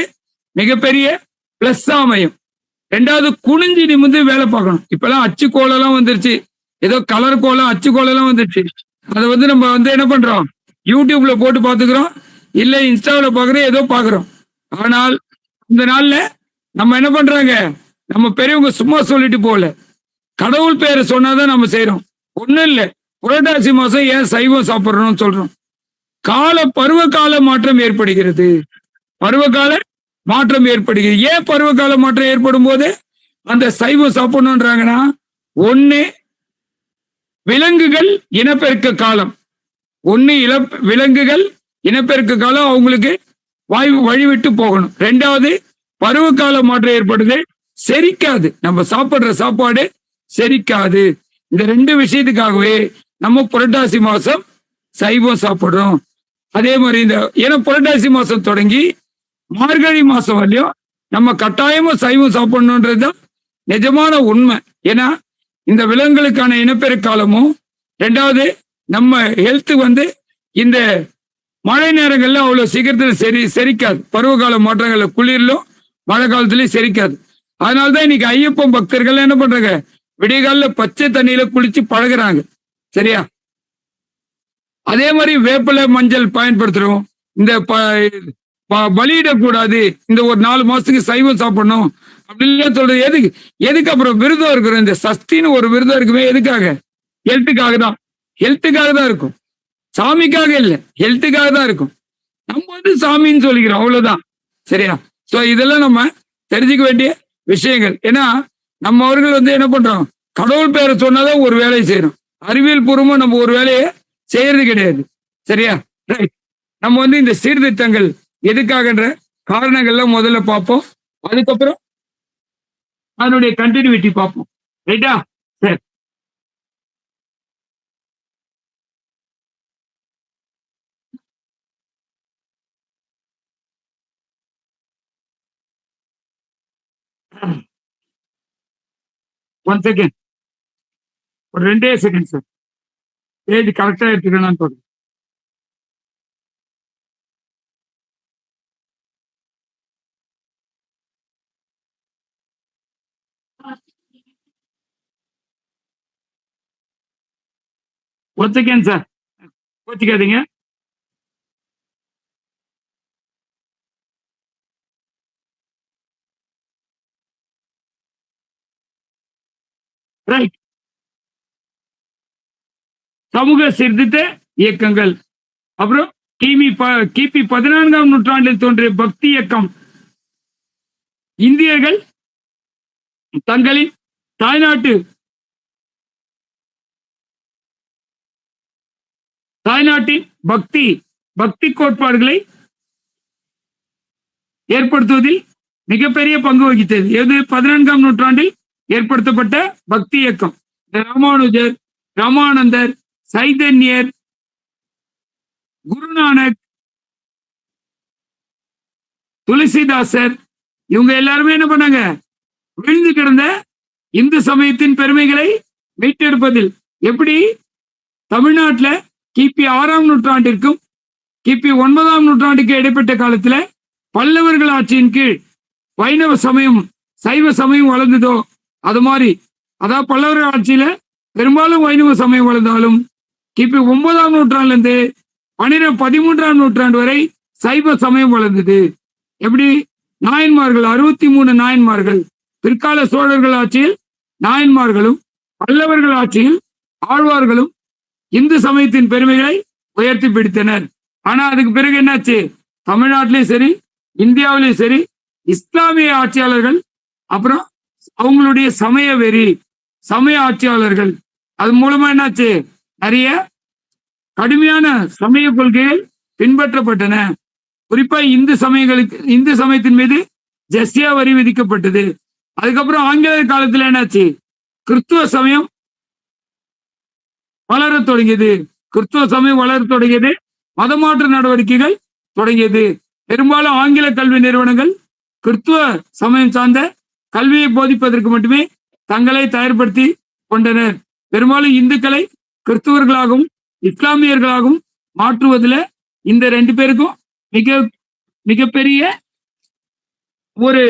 மிகப்பெரிய பிளஸ் அமையும். 2வது, குனிஞ்சு நிமிந்து வேலை பார்க்கணும். இப்பெல்லாம் அச்சு கோலம் வந்துருச்சு, ஏதோ கலர் கோலம் அச்சு கோலம் வந்துருச்சு. அதை வந்து நம்ம வந்து என்ன பண்றோம்? யூடியூப்ல போட்டு பாத்துக்கிறோம், இல்ல இன்ஸ்டாவில பாக்குறோம், ஏதோ பாக்குறோம். ஆனால் இந்த நாள்ல நம்ம என்ன பண்றாங்க? நம்ம பெரியவங்க சும்மா சொல்லிட்டு போகல, கடவுள் பேரை சொன்னாதான் நம்ம செய்யறோம். ஒண்ணும் இல்லை, புரட்டாசி மாசம் ஏன் சைவம் சாப்பிடணும்னு சொல்றோம்? பருவகால மாற்றம் ஏற்படுகிறது. பருவகால மாற்றம் ஏற்படுகிறது. ஏன் பருவகால மாற்றம் ஏற்படும் போது அந்த சைவம் சாப்பிடணும்ன்றாங்கன்னா, ஒண்ணு விலங்குகள் இனப்பெருக்க காலம். விலங்குகள் இனப்பெருக்க காலம் அவங்களுக்கு வழிவிட்டு போகணும். 2வது, பருவகால மாற்றம் ஏற்படுது, செரிக்காது, நம்ம சாப்பிடுற சாப்பாடு செரிக்காது. இந்த 2 விஷயத்துக்காகவே நம்ம புரட்டாசி மாசம் சைவம் சாப்பிடுறோம். அதே மாதிரி ஏன்னா புரட்டாசி மாசம் தொடங்கி மார்கழி மாசம் வரலையும் நம்ம கட்டாயமா சைவம் சாப்பிடணுன்றதுதான் நிஜமான உண்மை. ஏன்னா இந்த விலங்குகளுக்கான இனப்பெருக்க காலமும், 2வது நம்ம ஹெல்த் வந்து இந்த மழை நேரங்கள்ல அவ்வளவு சீக்கிரத்துல செரிக்காது. பருவகால மாற்றங்கள்ல குளிர்லும் மழை காலத்திலயும் செரிக்காது. அதனாலதான் இன்னைக்கு ஐயப்பன் பக்தர்கள் என்ன பண்றாங்க? விடியகால பச்சை தண்ணியில குளிச்சு பழகுறாங்க. சரியா? அதே மாதிரி வேப்பிலை மஞ்சள் பயன்படுத்துறோம். இந்த பலியிடக்கூடாது, இந்த ஒரு 4 மாசத்துக்கு சைவம் சாப்பிடணும் அப்படின்னு சொல்றது எதுக்கு? அப்புறம் விரதம் இருக்கிறோம். இந்த சஷ்டின்னு ஒரு விரதம் இருக்குமே, எதுக்காக? ஹெல்த்துக்காக தான். ஹெல்த்துக்காக தான் இருக்கும், சாமிக்காக இல்லை, ஹெல்த்துக்காக தான் இருக்கும். நம்ம வந்து சாமின்னு சொல்லிக்கிறோம், அவ்வளவுதான். சரியா? சோ இதெல்லாம் நம்ம தெரிஞ்சுக்க வேண்டிய விஷயங்கள். ஏன்னா நம்ம அவர்கள் வந்து என்ன பண்றோம், கடவுள் பேரை சொன்னாதான் ஒரு வேலையை செய்யறோம். அறிவியல் பூர்வமா நம்ம ஒரு வேலையை செய்யறது கிடையாது. சரியா? ரைட். நம்ம வந்து இந்த சீர்திருத்தங்கள் எதுக்காகன்ற காரணங்கள்லாம் முதல்ல பார்ப்போம். அதுக்கப்புறம் அதனுடைய கண்டினியூட்டி பார்ப்போம். ரைட்டா? சரி. ஒன் செகண்ட், ஒரு 2 செகண்ட் சார். பேஜ் கரெக்டா எடுத்துக்கணும் போதும். ஒன் செகண்ட் சார், கோச்சிக்காதீங்க. ரைட். சமூக சீர்திருத்த இயக்கங்கள். அப்புறம் கிபி 14ஆம் நூற்றாண்டில் தோன்றிய பக்தி இயக்கம். இந்தியர்கள் தங்களின் தாய்நாட்டின் பக்தி கோட்பாடுகளை ஏற்படுத்துவதில் மிகப்பெரிய பங்கு வகித்தது. எது? 14ஆம் நூற்றாண்டில் ஏற்படுத்தப்பட்ட பக்தி இயக்கம். ராமானுஜர், ராமானந்தர், சைதன்யர், குருநானக், துளசிதாசர், இவங்க எல்லாருமே என்ன பண்ணாங்க, விழுந்து கிடந்த இந்து சமயத்தின் பெருமைகளை மீட்டெடுப்பதில். எப்படி? தமிழ்நாட்டுல கிபி 6ஆம் நூற்றாண்டிற்கும் கிபி 9ஆம் நூற்றாண்டுக்கு இடைப்பட்ட காலத்துல பல்லவர்கள் ஆட்சியின் கீழ் வைணவ சமயம் சைவ சமயம் வளர்ந்ததோ அது மாதிரி, அதாவது பல்லவர்கள் ஆட்சியில பெரும்பாலும் வைணவ சமயம் வளர்ந்தாலும் கிபி 9ஆம் நூற்றாண்டுல இருந்து 13ஆம் நூற்றாண்டு வரை சைவ சமயம் வளர்ந்தது. எப்படி? நாயன்மார்கள் 63 நாயன்மார்கள். பிற்கால சோழர்கள் ஆட்சியில் நாயன்மார்களும் பல்லவர்கள் ஆட்சியில் ஆழ்வார்களும் இந்து சமயத்தின் பெருமைகளை உயர்த்தி பிடித்தனர். ஆனா அதுக்கு பிறகு என்னாச்சு? தமிழ்நாட்டிலையும் சரி இந்தியாவிலையும் சரி இஸ்லாமிய ஆட்சியாளர்கள், அப்புறம் அவங்களுடைய சமய ஆட்சியாளர்கள், அது மூலமா என்னாச்சு, நிறைய கடுமையான சமய கொள்கைகள் பின்பற்றப்பட்டன. குறிப்பா இந்து சமயத்தின் மீது ஜஸ்யா வரி விதிக்கப்பட்டது. அதுக்கப்புறம் ஆங்கிலேயர் காலத்துல என்னாச்சு, கிறிஸ்துவ சமயம் வளர தொடங்கியது. மதமாற்ற நடவடிக்கைகள் தொடங்கியது. பெரும்பாலும் ஆங்கில கல்வி நிறுவனங்கள் கிறிஸ்துவ சமயம் சார்ந்த கல்வியை போதிப்பதற்கு மட்டுமே தங்களை தயார்படுத்தி கொண்டனர். பெரும்பாலும் இந்துக்களை கிறிஸ்துவர்களாகவும் இஸ்லாமியர்களாகவும் மாற்றுவதில் இந்த 2 பேருக்கும் மிகப்பெரிய ஒரு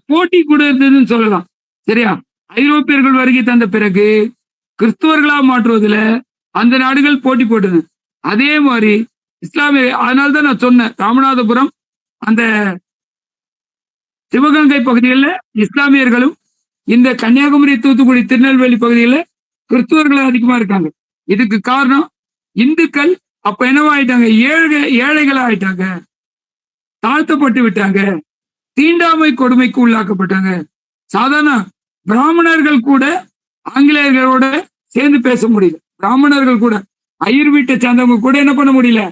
போட்டி கூட இருந்ததுன்னு சொல்லலாம். சரியா? ஐரோப்பியர்கள் வருகை தந்த பிறகு கிறிஸ்துவர்களாக மாற்றுவதில் அந்த நாடுகள் போட்டி போட்டது. அதே மாதிரி இஸ்லாமிய, அதனால்தான் நான் சொன்னேன், ராமநாதபுரம் அந்த சிவகங்கை பகுதிகளில் இஸ்லாமியர்களும் இந்த கன்னியாகுமரி, தூத்துக்குடி, திருநெல்வேலி பகுதிகளில் கிறிஸ்துவர்கள் அதிகமா இருக்காங்க. இதுக்கு காரணம் இந்துக்கள் அப்ப என்னவாயிட்டாங்க, ஏழைகளா ஆயிட்டாங்க, தாழ்த்தப்பட்டு விட்டாங்க, தீண்டாமை கொடுமைக்கு உள்ளாக்கப்பட்டாங்க. சாதாரண பிராமணர்கள் கூட ஆங்கிலேயர்களோட சேர்ந்து பேச முடியல. பிராமணர்கள் கூட, ஐயர் வீட்டை சேர்ந்தவங்க கூட என்ன பண்ண முடியல,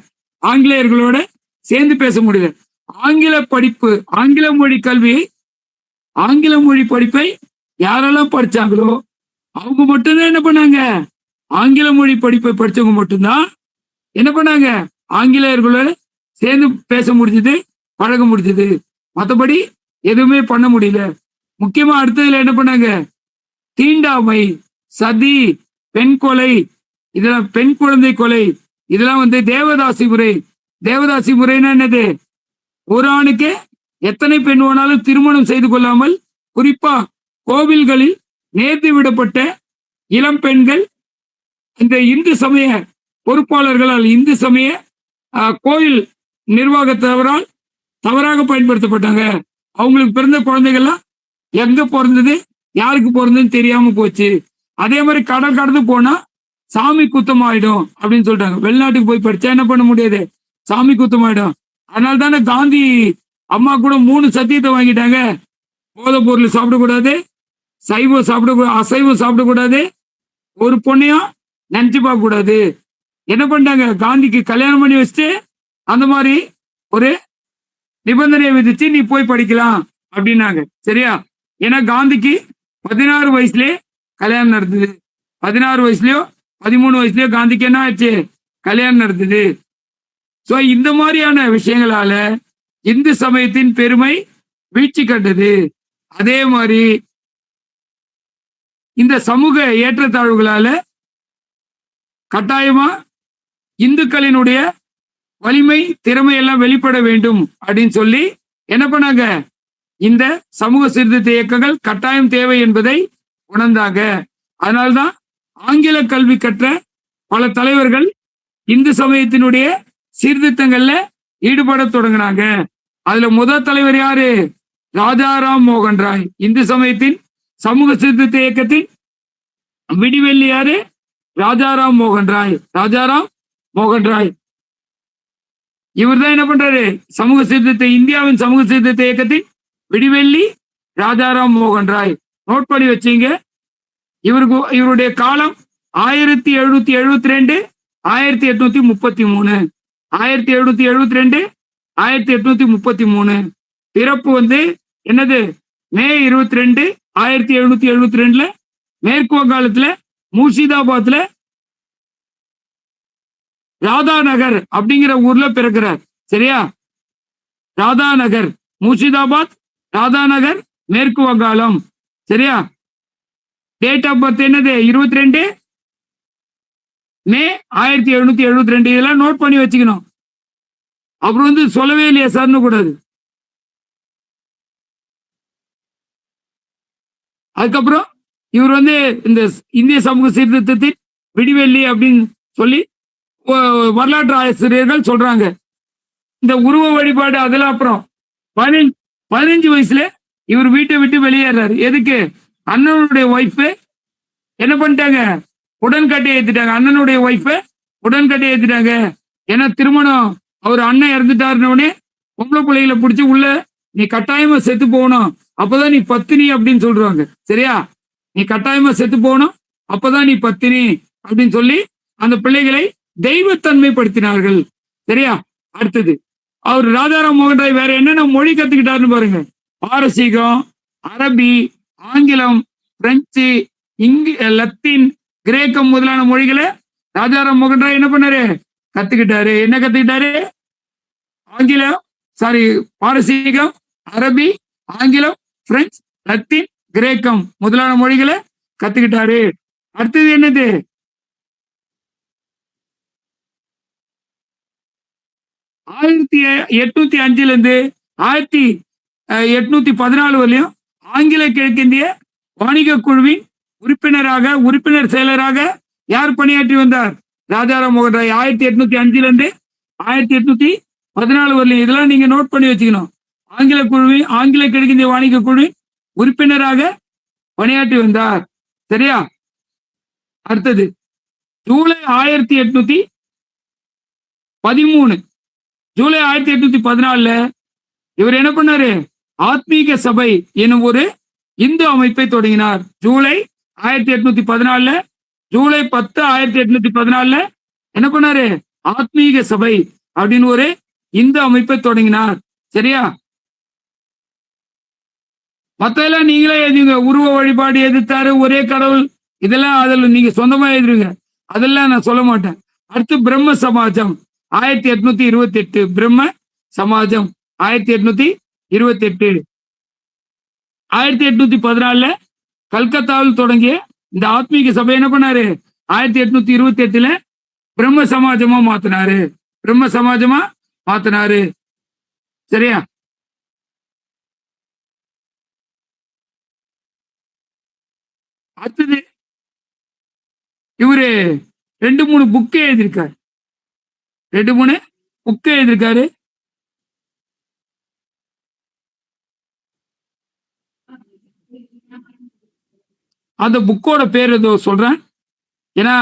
ஆங்கிலேயர்களோட சேர்ந்து பேச முடியல. ஆங்கில மொழி படிப்பை யாரெல்லாம் படிச்சாங்களோ அவங்க மட்டும்தான் என்ன பண்ணாங்க, ஆங்கில மொழி படிப்பை படிச்சவங்க மட்டும்தான் என்ன பண்ணாங்க, ஆங்கிலேயர்களோட சேர்ந்து பேச முடிஞ்சது, பழக முடிஞ்சது. மற்றபடி எதுவுமே பண்ண முடியல. முக்கியமா அடுத்ததுல என்ன பண்ணாங்க, தீண்டாமை, சதி, பெண் கொலை, இதெல்லாம் பெண் குழந்தை கொலை, இதெல்லாம் வந்து தேவதாசி முறைன்னா என்னது, ஒரு ஆணுக்கு எத்தனை பெண் வேணாலும் திருமணம் செய்து கொள்ளாமல், குறிப்பா கோவில்களில் நேர்த்தி விடப்பட்ட இளம் பெண்கள் இந்த இந்து சமய பொறுப்பாளர்களால், இந்து சமய கோயில் நிர்வாகத்தவரால் தவறாக பயன்படுத்தப்பட்டாங்க. அவங்களுக்கு பிறந்த குழந்தைகள்லாம் எங்க பிறந்தது, யாருக்கு பிறந்ததுன்னு தெரியாம போச்சு. அதே மாதிரி கடல் கடந்து போனா சாமி குத்தம் ஆயிடும் அப்படின்னு சொல்லிட்டாங்க. வெளிநாட்டுக்கு போய் படிச்சா என்ன பண்ண முடியாது, சாமி குத்தமாயிடும். அதனால தானே காந்தி அம்மா கூட 3 சத்தியத்தை வாங்கிட்டாங்க. போதைப் பொருள் சாப்பிடக்கூடாது, சைவம் சாப்பிடக்கூடாது, அசைவம் சாப்பிடக்கூடாது, ஒரு பொண்ணையும் நினைச்சு பார்க்க கூடாது. என்ன பண்ணிட்டாங்க, காந்திக்கு கல்யாணம் பண்ணி வச்சுட்டு அந்த மாதிரி ஒரு நிபந்தனையை விதிச்சு நீ போய் படிக்கலாம் அப்படின்னாங்க. சரியா? ஏன்னா காந்திக்கு 16 வயசுலயே கல்யாணம் நடந்தது. 16 வயசுலயோ 13 வயசுலயோ காந்திக்கு என்ன ஆச்சு, கல்யாணம் நடந்தது. சோ இந்த மாதிரியான விஷயங்களால இந்து சமயத்தின் பெருமை வீழ்ச்சி கண்டது. அதே மாதிரி இந்த சமூக ஏற்றத்தாழ்வுகளால கட்டாயமா இந்துக்களினுடைய வலிமை திறமை எல்லாம் வெளிப்பட வேண்டும் அப்படின்னு சொல்லி என்ன பண்ணாங்க, இந்த சமூக சீர்திருத்த இயக்கங்கள் கட்டாயம் தேவை என்பதை உணர்ந்தாங்க. அதனால்தான் ஆங்கில கல்வி கற்ற பல தலைவர்கள் இந்து சமயத்தினுடைய சீர்திருத்தங்கள்ல ஈடுபட தொடங்கினாங்க. அதுல முதல் தலைவர் யாரு, ராஜாராம் மோகன் ராய். இந்து சமயத்தின் சமூக சீர்திருத்த இயக்கத்தின் விடிவெள்ளி யாரு, ராஜாராம் மோகன் ராய். ராஜாராம் மோகன் ராய் இவர் தான் என்ன பண்றாரு, சமூக சீர்திருத்த இந்தியாவின் சமூக சீர்திருத்த இயக்கத்தின் விடிவெள்ளி ராஜாராம் மோகன் ராய். நோட் பண்ணி வச்சீங்க. இவருடைய காலம் 1772 1833. 1772 1833. பிறப்பு என்னது, மே 22 1772 மேற்கு வங்காளத்துல முர்ஷிதாபாத்ல ராதாநகர் அப்படிங்கிற ஊர்ல பிறக்கிறார். சரியா? ராதாநகர், முர்ஷிதாபாத், ராதாநகர், மேற்கு வங்காளம். சரியா? டேட் ஆஃப் பர்த் என்னது, 22 மே 1772. இதெல்லாம் நோட் பண்ணி வச்சுக்கணும். அப்புறம் சொல்லவே இல்லையா சார்னு கூடாது. அதுக்கப்புறம் இவர் இந்த இந்திய சமூக சீர்திருத்தத்தின் விடிவெள்ளி அப்படின்னு சொல்லி வரலாற்று ஆசிரியர்கள் சொல்றாங்க. இந்த உருவ வழிபாடு அதெல்லாம் அப்புறம் 15 வயசுல இவர் வீட்டை விட்டு வெளியேறாரு. எதுக்கு, அண்ணனுடைய ஒய்ஃபு என்ன பண்ணிட்டாங்க, உடன்கட்டை ஏத்திட்டாங்க. அண்ணனுடைய ஒய்ஃபு உடன்கட்டை ஏத்திட்டாங்க. ஏன்னா திருமணம், அவர் அண்ணன் இறந்துட்டாருன்னே பொம்பளை பிள்ளைகளை பிடிச்சி உள்ள நீ கட்டாயமா செத்து போகணும், அப்பதான் நீ பத்தினி அப்படின்னு சொல்றாங்க. சரியா? நீ கட்டாயமா செத்து போகணும், அப்பதான் நீ பத்தினி அப்படின்னு சொல்லி அந்த பிள்ளைகளை தெய்வத்தன்மைப்படுத்தினார்கள். சரியா? அடுத்தது அவர் ராஜாராம் மோகன் ராய் வேற என்னென்ன மொழி கத்துக்கிட்டாருன்னு பாருங்க. பாரசீகம், அரபி, ஆங்கிலம், பிரெஞ்சு, லத்தீன், கிரேக்கம் முதலான மொழிகளை ராஜாராம் மோகன் ராய் என்ன பண்ணாரு, கத்துக்கிட்டாரு. என்ன கத்துக்கிட்டாரு, ஆங்கிலம், பாரசீகம், அரபி, ஆங்கிலம், பிரெஞ்சு, லத்தீன், கிரேக்கம் முதலான மொழிகளை கத்துக்கிட்டாரு. அடுத்தது என்னது, 1805 1814 வரையும் ஆங்கில கிழக்கிந்திய வாணிக குழுவின் உறுப்பினர் செயலராக யார் பணியாற்றி வந்தார், ராஜாராம் மோகன் ராய். 1805 1814 வரலையும். இதெல்லாம் நீங்க நோட் பண்ணி வச்சுக்கணும். ஆங்கில கிழக்கிந்திய வாணிக குழுவின் உறுப்பினராக பணியாற்றி வந்தார். சரியா? அடுத்தது ஜூலை 1813 ஜூலை 1814 இவர் என்ன பண்ணாரு, ஆத்மீக சபை எனும் ஒரு இந்து அமைப்பை தொடங்கினார். ஜூலை 1814 ஜூலை 10 1814 என்ன பண்ணாரு, ஆத்மீக சபை அப்படின்னு ஒரு இந்து அமைப்பை தொடங்கினார். சரியா? மத்தெல்லாம் நீங்களே எழுதுங்க. உருவ வழிபாடு எதிர்த்தாரு, ஒரே கடவுள், இதெல்லாம் அதில் நீங்க சொந்தமா எழுதுங்க. அதெல்லாம் நான் சொல்ல மாட்டேன். அடுத்து பிரம்ம சமாஜம் 1828. பிரம்ம சமாஜம் 1828. 1814 கல்கத்தாவில் தொடங்கிய இந்த ஆத்மீக சபை என்ன பண்ணாரு, 1828 பிரம்ம சமாஜமா மாத்தினாரு. சரியா? அடுத்தது இவரு 2-3 புக்கு எழுதியிருக்காரு. 2-3 புக்கு எழுதியிருக்காரு. அந்த புக்கோட பேர் ஏதோ சொல்றேன். ஏன்னா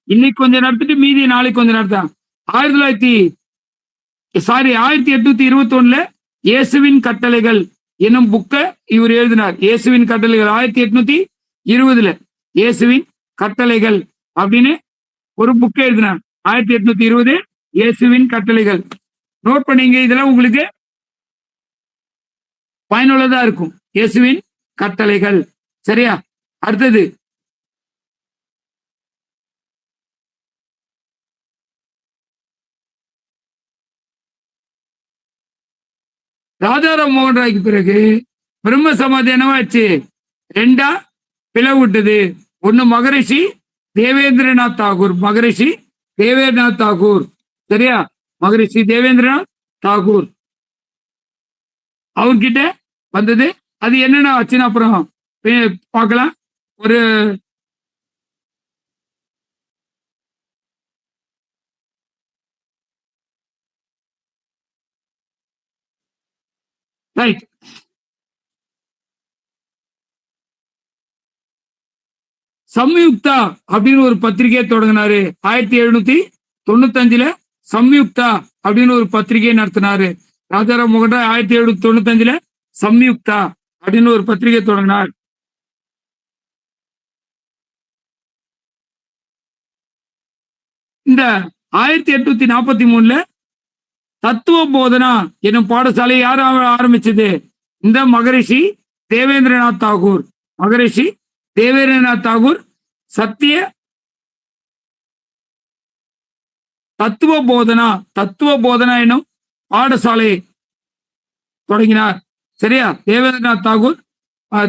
இன்னைக்கு கொஞ்சம் நடத்திட்டு மீதி நாளைக்கு கொஞ்சம் நடத்தான். 1821 இயேசுவின் கட்டளைகள் என்னும் புக்க இவர் எழுதினார். இயேசுவின் கட்டளைகள் 1820 இயேசுவின் கட்டளைகள் அப்படின்னு ஒரு புக் எழுதினார். 1820 இயேசுவின் கட்டளைகள். நோட் பண்ணீங்க, இதெல்லாம் உங்களுக்கு பயனுள்ளதா இருக்கும். இயேசுவின் கட்டளைகள். சரியா? அடுத்தது ராஜாராம் மோகன் ராய்க்கு பிறகு பிரம்ம சமாதி என்னவாச்சு? 2 பிளவுட்டது. ஒண்ணு மகரிஷி தேவேந்திரநாத் தாகூர். மகரிஷி தேவேந்திரநாத் தாகூர். சரியா? மகரிஷி தேவேந்திரநாத் தாகூர் அவர்கிட்ட வந்தது. அது என்னென்ன ஆச்சுன்னு அப்புறம் பார்க்கலாம். ஒரு ரைட். சம்யுக்தா அப்படின்னு ஒரு பத்திரிகையை தொடங்கினாரு. 1795 சம்யுக்தா அப்படின்னு ஒரு பத்திரிகையை நடத்தினாரு. ராஜாராம் மோகன் ராய் 1795 சம்யுக்தா அப்படின்னு ஒரு பத்திரிகை தொடங்கினார். இந்த 1843 தத்துவ போதனா என்னும் பாடசாலை யார் ஆரம்பிச்சது? இந்த மகரிஷி தேவேந்திரநாத் தாகூர். மகரிஷி தேவேந்திரநாத் தாகூர் சத்திய தத்துவ போதனா என்னும் பாடசாலையை தொடங்கினார். சரியா? தேவேந்திரநாத் தாகூர்,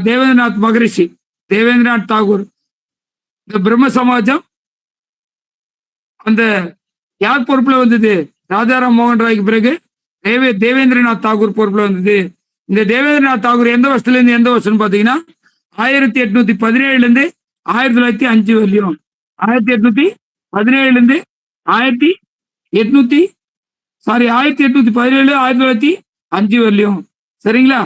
தேவேந்திரநாத் மகரிஷி தேவேந்திரநாத் தாகூர். இந்த பிரம்ம சமாஜம் அந்த யார் பொறுப்புல வந்தது? ராஜாராம் மோகன் ராய்க்கு பிறகு தேவேந்திரநாத் தாகூர் பொறுப்புல வந்தது. இந்த தேவேந்திரநாத் தாகூர் எந்த வருஷத்துல இருந்து எந்த வருஷம் பாத்தீங்கன்னா 1817 இருந்து 1905 வரலையும். 1817 இருந்து 1817 1905 வரலையும். சரிங்களா?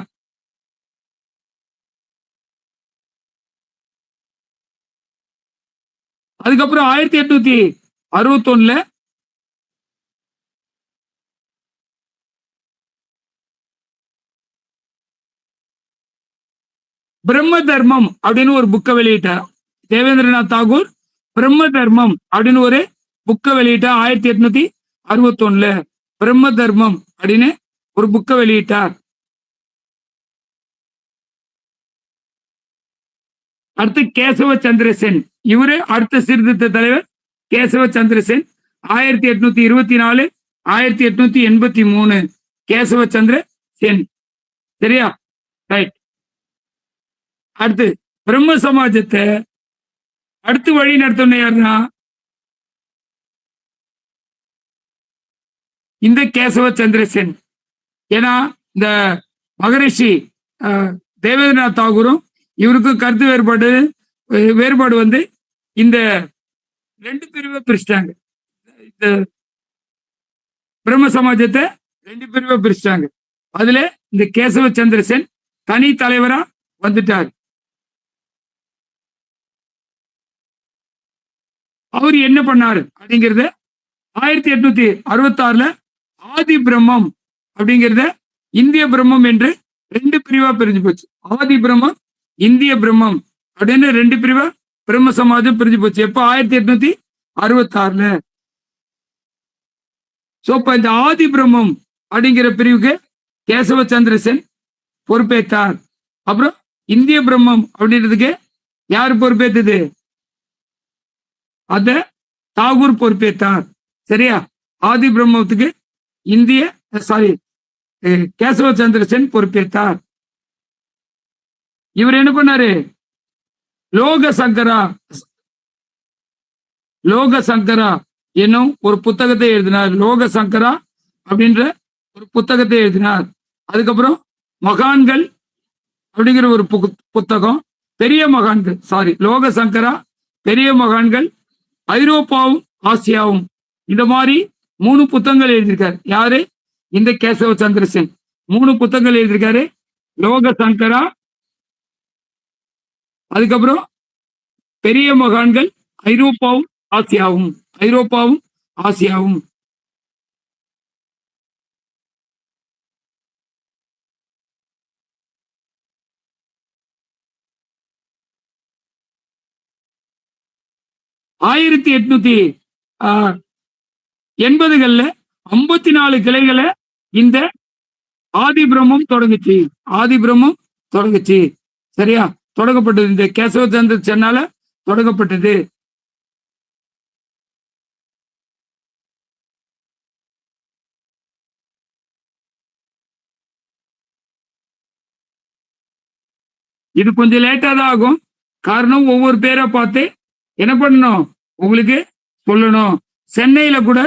அதுக்கப்புறம் 1861 பிரம்ம தர்மம் அப்படின்னு ஒரு புக்கை வெளியிட்டார். தேவேந்திரநாத் தாகூர் பிரம்ம தர்மம் அப்படின்னு ஒரு புக்கை வெளியிட்டார். 1861 பிரம்ம தர்மம் அப்படின்னு ஒரு புக்கை வெளியிட்டார். அடுத்து கேசவ சந்திரசென். இவரு அடுத்த சீர்திருத்த தலைவர் கேசவ சந்திரசென். 1824 1883 கேசவ சந்திர சென். சரியா? ரைட். அடுத்து பிரம்ம சமாஜத்தை அடுத்து வழி நடத்தணும் யாருன்னா இந்த கேசவ சந்திரசென். ஏன்னா இந்த மகரிஷி தேவேந்திரநாத் தாகூரும் இவருக்கும் கருத்து வேறுபாடு வந்து இந்த 2 பிரிவை பிரிச்சிட்டாங்க. இந்த பிரம்ம சமாஜத்தை 2 பிரிவை பிரிச்சிட்டாங்க. அதுல இந்த கேசவ சந்திரசென் தனி தலைவரா வந்துட்டார். அவர் என்ன பண்ணாரு அப்படிங்கிறத 1866 ஆதி பிரம்மம் அப்படிங்கிறத இந்திய பிரம்மம் என்று 2 பிரிவா பிரிஞ்சு போச்சு. ஆதி பிரம்மம், இந்திய பிரம்மம் அப்படின்னு 2 பிரிவா பிரம்ம சமாஜம் பிரிஞ்சு போச்சு. எப்ப? 1866. சோ இப்ப இந்த ஆதி பிரம்மம் அப்படிங்கிற பிரிவுக்கு கேசவ சந்திரசென் பொறுப்பேற்றார். அப்புறம் இந்திய பிரம்மம் அப்படின்றதுக்கு யாரு பொறுப்பேற்றது? அத தாகூர் பொறுப்பேற்றார். சரியா? ஆதி பிரம்மத்துக்கு கேசவ சந்திரசென் பொறுப்பேற்றார். இவர் என்ன பண்ணாரு? லோக சங்கரா என்னும் ஒரு புத்தகத்தை எழுதினார். லோக சங்கரா அப்படின்ற ஒரு புத்தகத்தை எழுதினார். அதுக்கப்புறம் மகான்கள் அப்படிங்கிற ஒரு புத்தகம். பெரிய மகான்கள் லோக சங்கரா, பெரிய மகான்கள், ஐரோப்பாவும் ஆசியாவும், இந்த மாதிரி 3 புத்தகங்கள் எழுதியிருக்காரு. யாரு? இந்த கேசவ சந்திரசென் 3 புத்தகங்கள் எழுதியிருக்காரு. லோக சங்கரா, அதுக்கப்புறம் பெரிய மகான்கள், ஐரோப்பாவும் ஆசியாவும். 1880கள்ல 54 கிளைகளை இந்த ஆதி பிரம்மம் தொடங்குச்சு. சரியா? தொடங்கப்பட்டது இந்த கேசவ சந்திர சென்னால தொடங்கப்பட்டது. இது கொஞ்சம் லேட்டா தான் ஆகும். காரணம் ஒவ்வொரு பேரை பார்த்து என்ன பண்ணணும் உங்களுக்கு சொல்லணும். சென்னையில கூட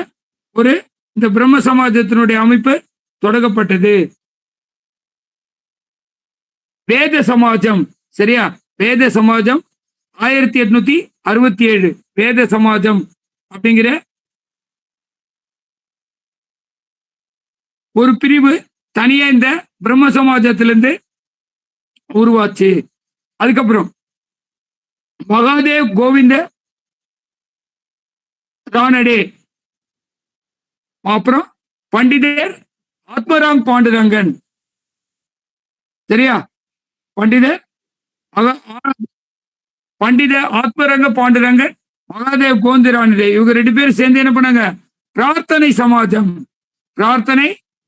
ஒரு இந்த பிரம்ம சமாஜத்தினுடைய அமைப்பு தொடங்கப்பட்டது. வேத சமாஜம். சரியா? வேத சமாஜம் 1867 வேத சமாஜம் அப்படிங்கிற ஒரு பிரிவு தனியா இந்த பிரம்ம சமாஜத்திலிருந்து உருவாச்சு. அதுக்கப்புறம் மகாதேவ் கோவிந்த ரானடே, அப்புறம் பண்டிதர் ஆத்மராம் பாண்டுரங்கன். சரியா? பண்டித ஆத்மரங்க பாண்டுரங்கன், மகாதேவ் கோவிந்த ரானடே, இவங்க 2 பேரும் சேர்ந்து என்ன பண்ணாங்க? பிரார்த்தனை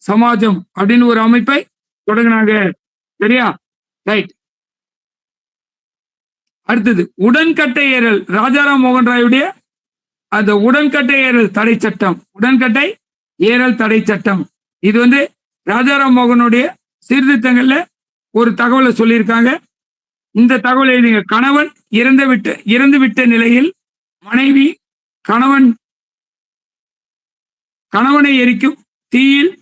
சமாஜம் அப்படின்னு ஒரு அமைப்பை தொடங்கினாங்க. சரியா? ரைட். அடுத்தது உடன்கட்டை ஏறல். ராஜாராம் மோகன் ராயுடைய அந்த உடன்கட்டை ஏறல் தடை சட்டம். இது ராஜாராம் மோகனுடைய சீர்திருத்தங்கள்ல ஒரு தகவலை சொல்லியிருக்காங்க. இந்த தகவலை எழுதிங்க. கணவன் இறந்துவிட்ட நிலையில் மனைவி கணவனை எரிக்கும் தீயில்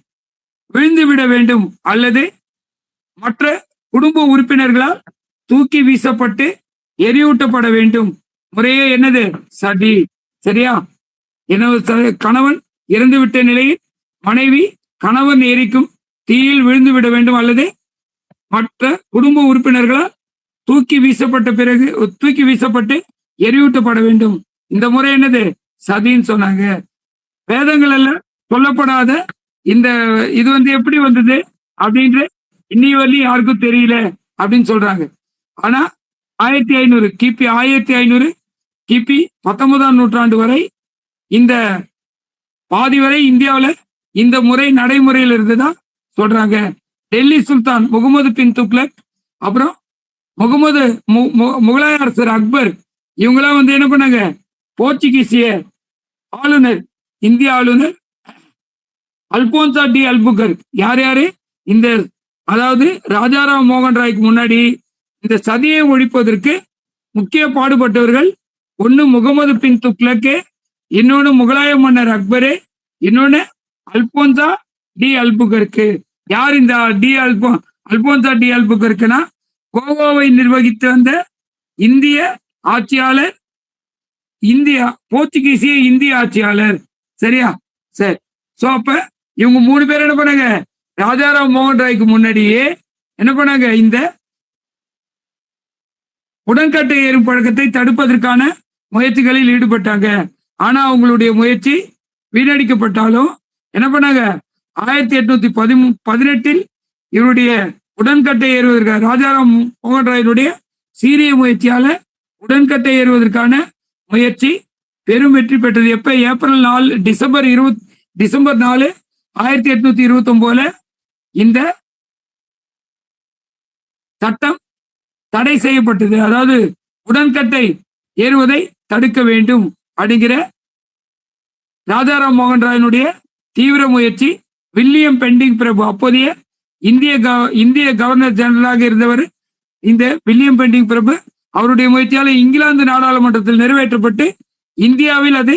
விழுந்துவிட வேண்டும் அல்லது மற்ற குடும்ப உறுப்பினர்களால் தூக்கி வீசப்பட்டு எரியூட்டப்பட வேண்டும். முறையே என்னது? சதி. சரியா? கணவன் இறந்துவிட்ட நிலையில் மனைவி கணவன் எரிக்கும் தீயில் விழுந்து விட வேண்டும் அல்லது மற்ற குடும்ப உறுப்பினர்களால் தூக்கி வீசப்பட்டு எரியூட்டப்பட வேண்டும். இந்த முறை என்னது? சதின்னு சொன்னாங்க. வேதங்கள் எல்லாம் சொல்லப்படாத இந்த இது எப்படி வந்தது அப்படின்ற இன்னி வரலையும் யாருக்கும் தெரியல அப்படின்னு சொல்றாங்க. ஆனா 1500 கிபி 1500 கிபி 19ஆம் நூற்றாண்டு வரை இந்த பாதி வரை இந்தியாவில் இந்த முறை நடைமுறையில் இருந்துதான் சொல்றாங்க. டெல்லி சுல்தான் முகமது பின் துக்ளக், அப்புறம் முகலாய அரசர் அக்பர், இவங்கெல்லாம் என்ன பண்ணாங்க? போர்ச்சுகீசிய ஆளுநர், இந்திய ஆளுநர் அல்போன்சா டி அல்புகர், யாரு இந்த அதாவது ராஜாராம் மோகன் ராய்க்கு முன்னாடி இந்த சதியை ஒழிப்பதற்கு முக்கிய பாடுபட்டவர்கள். ஒன்னு முகமது பின் துக்ளக்கு, இன்னொன்னு முகலாய மன்னர் அக்பரு, இன்னொன்னு அல்போன்சா டி அல்புகருக்கு. யார் இந்த அல்போன்சா டி அல்புகருக்குன்னா கோவாவை நிர்வகித்து வந்த இந்திய ஆட்சியாளர், போர்ச்சுகீசிய இந்திய ஆட்சியாளர். சரியா? சரி. சோ அப்ப இவங்க 3 பேர் என்ன பண்ணாங்க? ராஜாராம் மோகன் ராய்க்கு முன்னாடியே என்ன பண்ணாங்க? இந்த உடன்கட்டை ஏறும் பழக்கத்தை தடுப்பதற்கான முயற்சிகளில் ஈடுபட்டாங்க. ஆனா அவங்களுடைய முயற்சி வீணடிக்கப்பட்டாலும் என்ன பண்ணாங்க? 1818 இவருடைய உடன்கட்டை ஏறுவதற்காக ராஜாராம் மோகன் ராயினுடைய சீரிய முயற்சியால உடன்கட்டை ஏறுவதற்கான முயற்சி பெரும் வெற்றி பெற்றது. எப்ப? ஏப்ரல் 4 டிசம்பர் 4 1829 இந்த சட்டம் தடை செய்யப்பட்டது. அதாவது உடன்கட்டை ஏறுவதை தடுக்க வேண்டும் அப்படிங்கிற ராஜாராம் மோகன் ராயினுடைய தீவிர முயற்சி. வில்லியம் பெண்டிங் பிரபு, அப்போதைய இந்திய கவர்னர் ஜெனரலாக இருந்தவர் இந்த வில்லியம் பெண்டிங் பிரபு, அவருடைய முயற்சியால் இங்கிலாந்து நாடாளுமன்றத்தில் நிறைவேற்றப்பட்டு இந்தியாவில் அது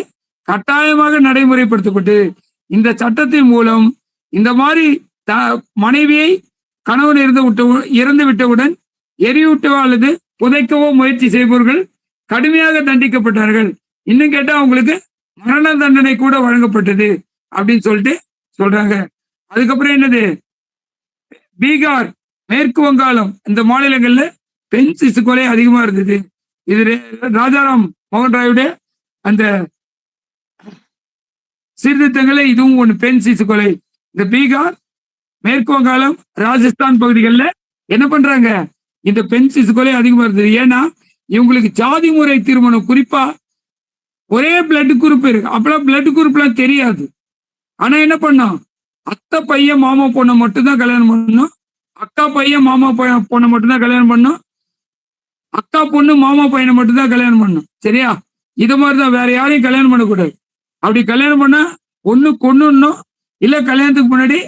கட்டாயமாக நடைமுறைப்படுத்தப்பட்டது. இந்த சட்டத்தின் மூலம் இந்த மாதிரி மனைவியை கணவன் இறந்து விட்டவுடன் எரியூட்டவோ அல்லது புதைக்கவோ முயற்சி செய்பவர்கள் கடுமையாக தண்டிக்கப்பட்டார்கள். இன்னும் கேட்டா அவங்களுக்கு மரண தண்டனை கூட வழங்கப்பட்டது அப்படின்னு சொல்றாங்க. அதுக்கப்புறம் என்னது? பீகார், மேற்கு வங்காளம், இந்த மாநிலங்கள்ல பெண் சிசு கொலை அதிகமா இருந்தது. இது ராஜாராம் மோகன் ராயுடைய அந்த சீர்திருத்தங்களை இதுவும் ஒண்ணு, பெண் சிசு கொலை. இந்த பீகார், மேற்கு வங்காளம், ராஜஸ்தான் பகுதிகளில் என்ன பண்றாங்க? இந்த பெண் சிசு கொலை அதிகமா இருந்தது. ஏன்னா இவங்களுக்கு ஜாதி முறை திருமணம், குறிப்பா ஒரே பிளட் குரூப் இருக்கு. அப்பெல்லாம் பிளட் குரூப்லாம் தெரியாது. ஆனா என்ன பண்ணோம், அத்தை பையன் மாமா பொண்ணை மட்டும்தான் கல்யாணம் பண்ணணும், அக்கா பையன் மாமா பொண்ணை மட்டும்தான் கல்யாணம் பண்ணணும், அக்கா பொண்ணு மாமா பையனை மட்டும்தான் கல்யாணம் பண்ணணும். சரியா? இது மாதிரிதான், வேற யாரையும் கல்யாணம் பண்ணக்கூடாது. அப்படி கல்யாணம் பண்ணா ஒண்ணு கொன்னுடணும், இல்ல கல்யாணத்துக்கு முன்னாடி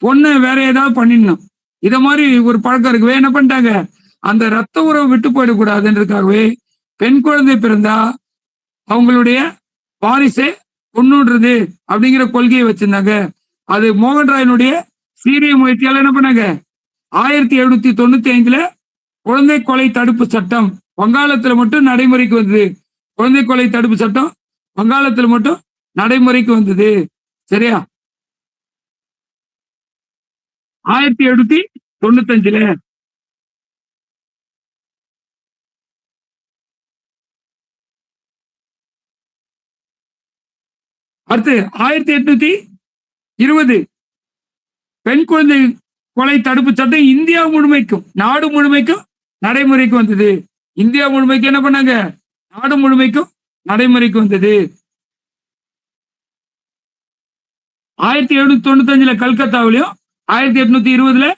பொண்ணை வேற ஏதாவது பண்ணிடணும். இத மாதிரி ஒரு பழக்கம் இருக்குவே. என்ன பண்ணிட்டாங்க, அந்த ரத்த உறவு விட்டு போயிடக்கூடாதுன்றதுக்காகவே பெண் குழந்தை பிறந்தா அவங்களுடைய வாரிசை கொன்னுடுறது அப்படிங்கிற கொள்கையை வச்சிருந்தாங்க. அது மோகன் ராயனுடைய சீரிய முயற்சியால என்ன பண்ணாங்க, 1795 குழந்தை கொலை தடுப்பு சட்டம் வங்காளத்துல மட்டும் நடைமுறைக்கு வந்தது. குழந்தை கொலை தடுப்பு சட்டம் வங்காளத்துல மட்டும் நடைமுறைக்கு வந்தது. சரியா? 1795. அடுத்து 1820 பெண் குழந்தை கொலை தடுப்பு சட்டம் இந்தியா முழுமைக்கும், நாடு முழுமைக்கும் நடைமுறைக்கு வந்தது. இந்தியா முழுமைக்கும் என்ன பண்ணாங்க, நாடு முழுமைக்கும் நடைமுறைக்கு வந்தது. 1795 கல்கத்தாவிலையும் 1820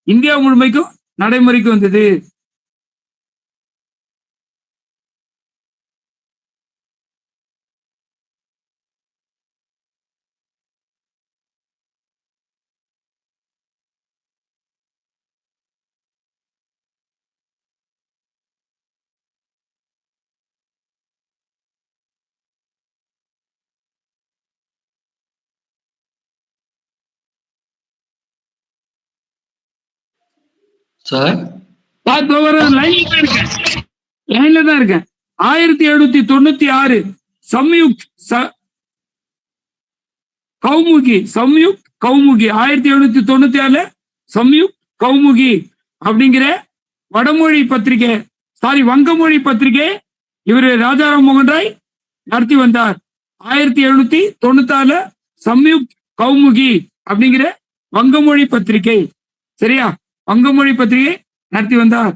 இந்தியா முழுமைக்கும் நடைமுறைக்கு வந்தது. சார் லைன்ல தான் இருக்கேன். 1796 சம்யுக்த் கௌமுகி, சம்யுக்த் கௌமுகி 1796 சம்யுக்த் கௌமுகி அப்படிங்கிற வடமொழி பத்திரிகை, வங்கமொழி பத்திரிகை இவரு ராஜாராம் மோகன் ராய் நடத்தி வந்தார். 1796 சம்யுக்த் கௌமுகி அப்படிங்கிற வங்கமொழி பத்திரிகை. சரியா? வங்கமொழி பத்திரிகை நடத்தி வந்தார்.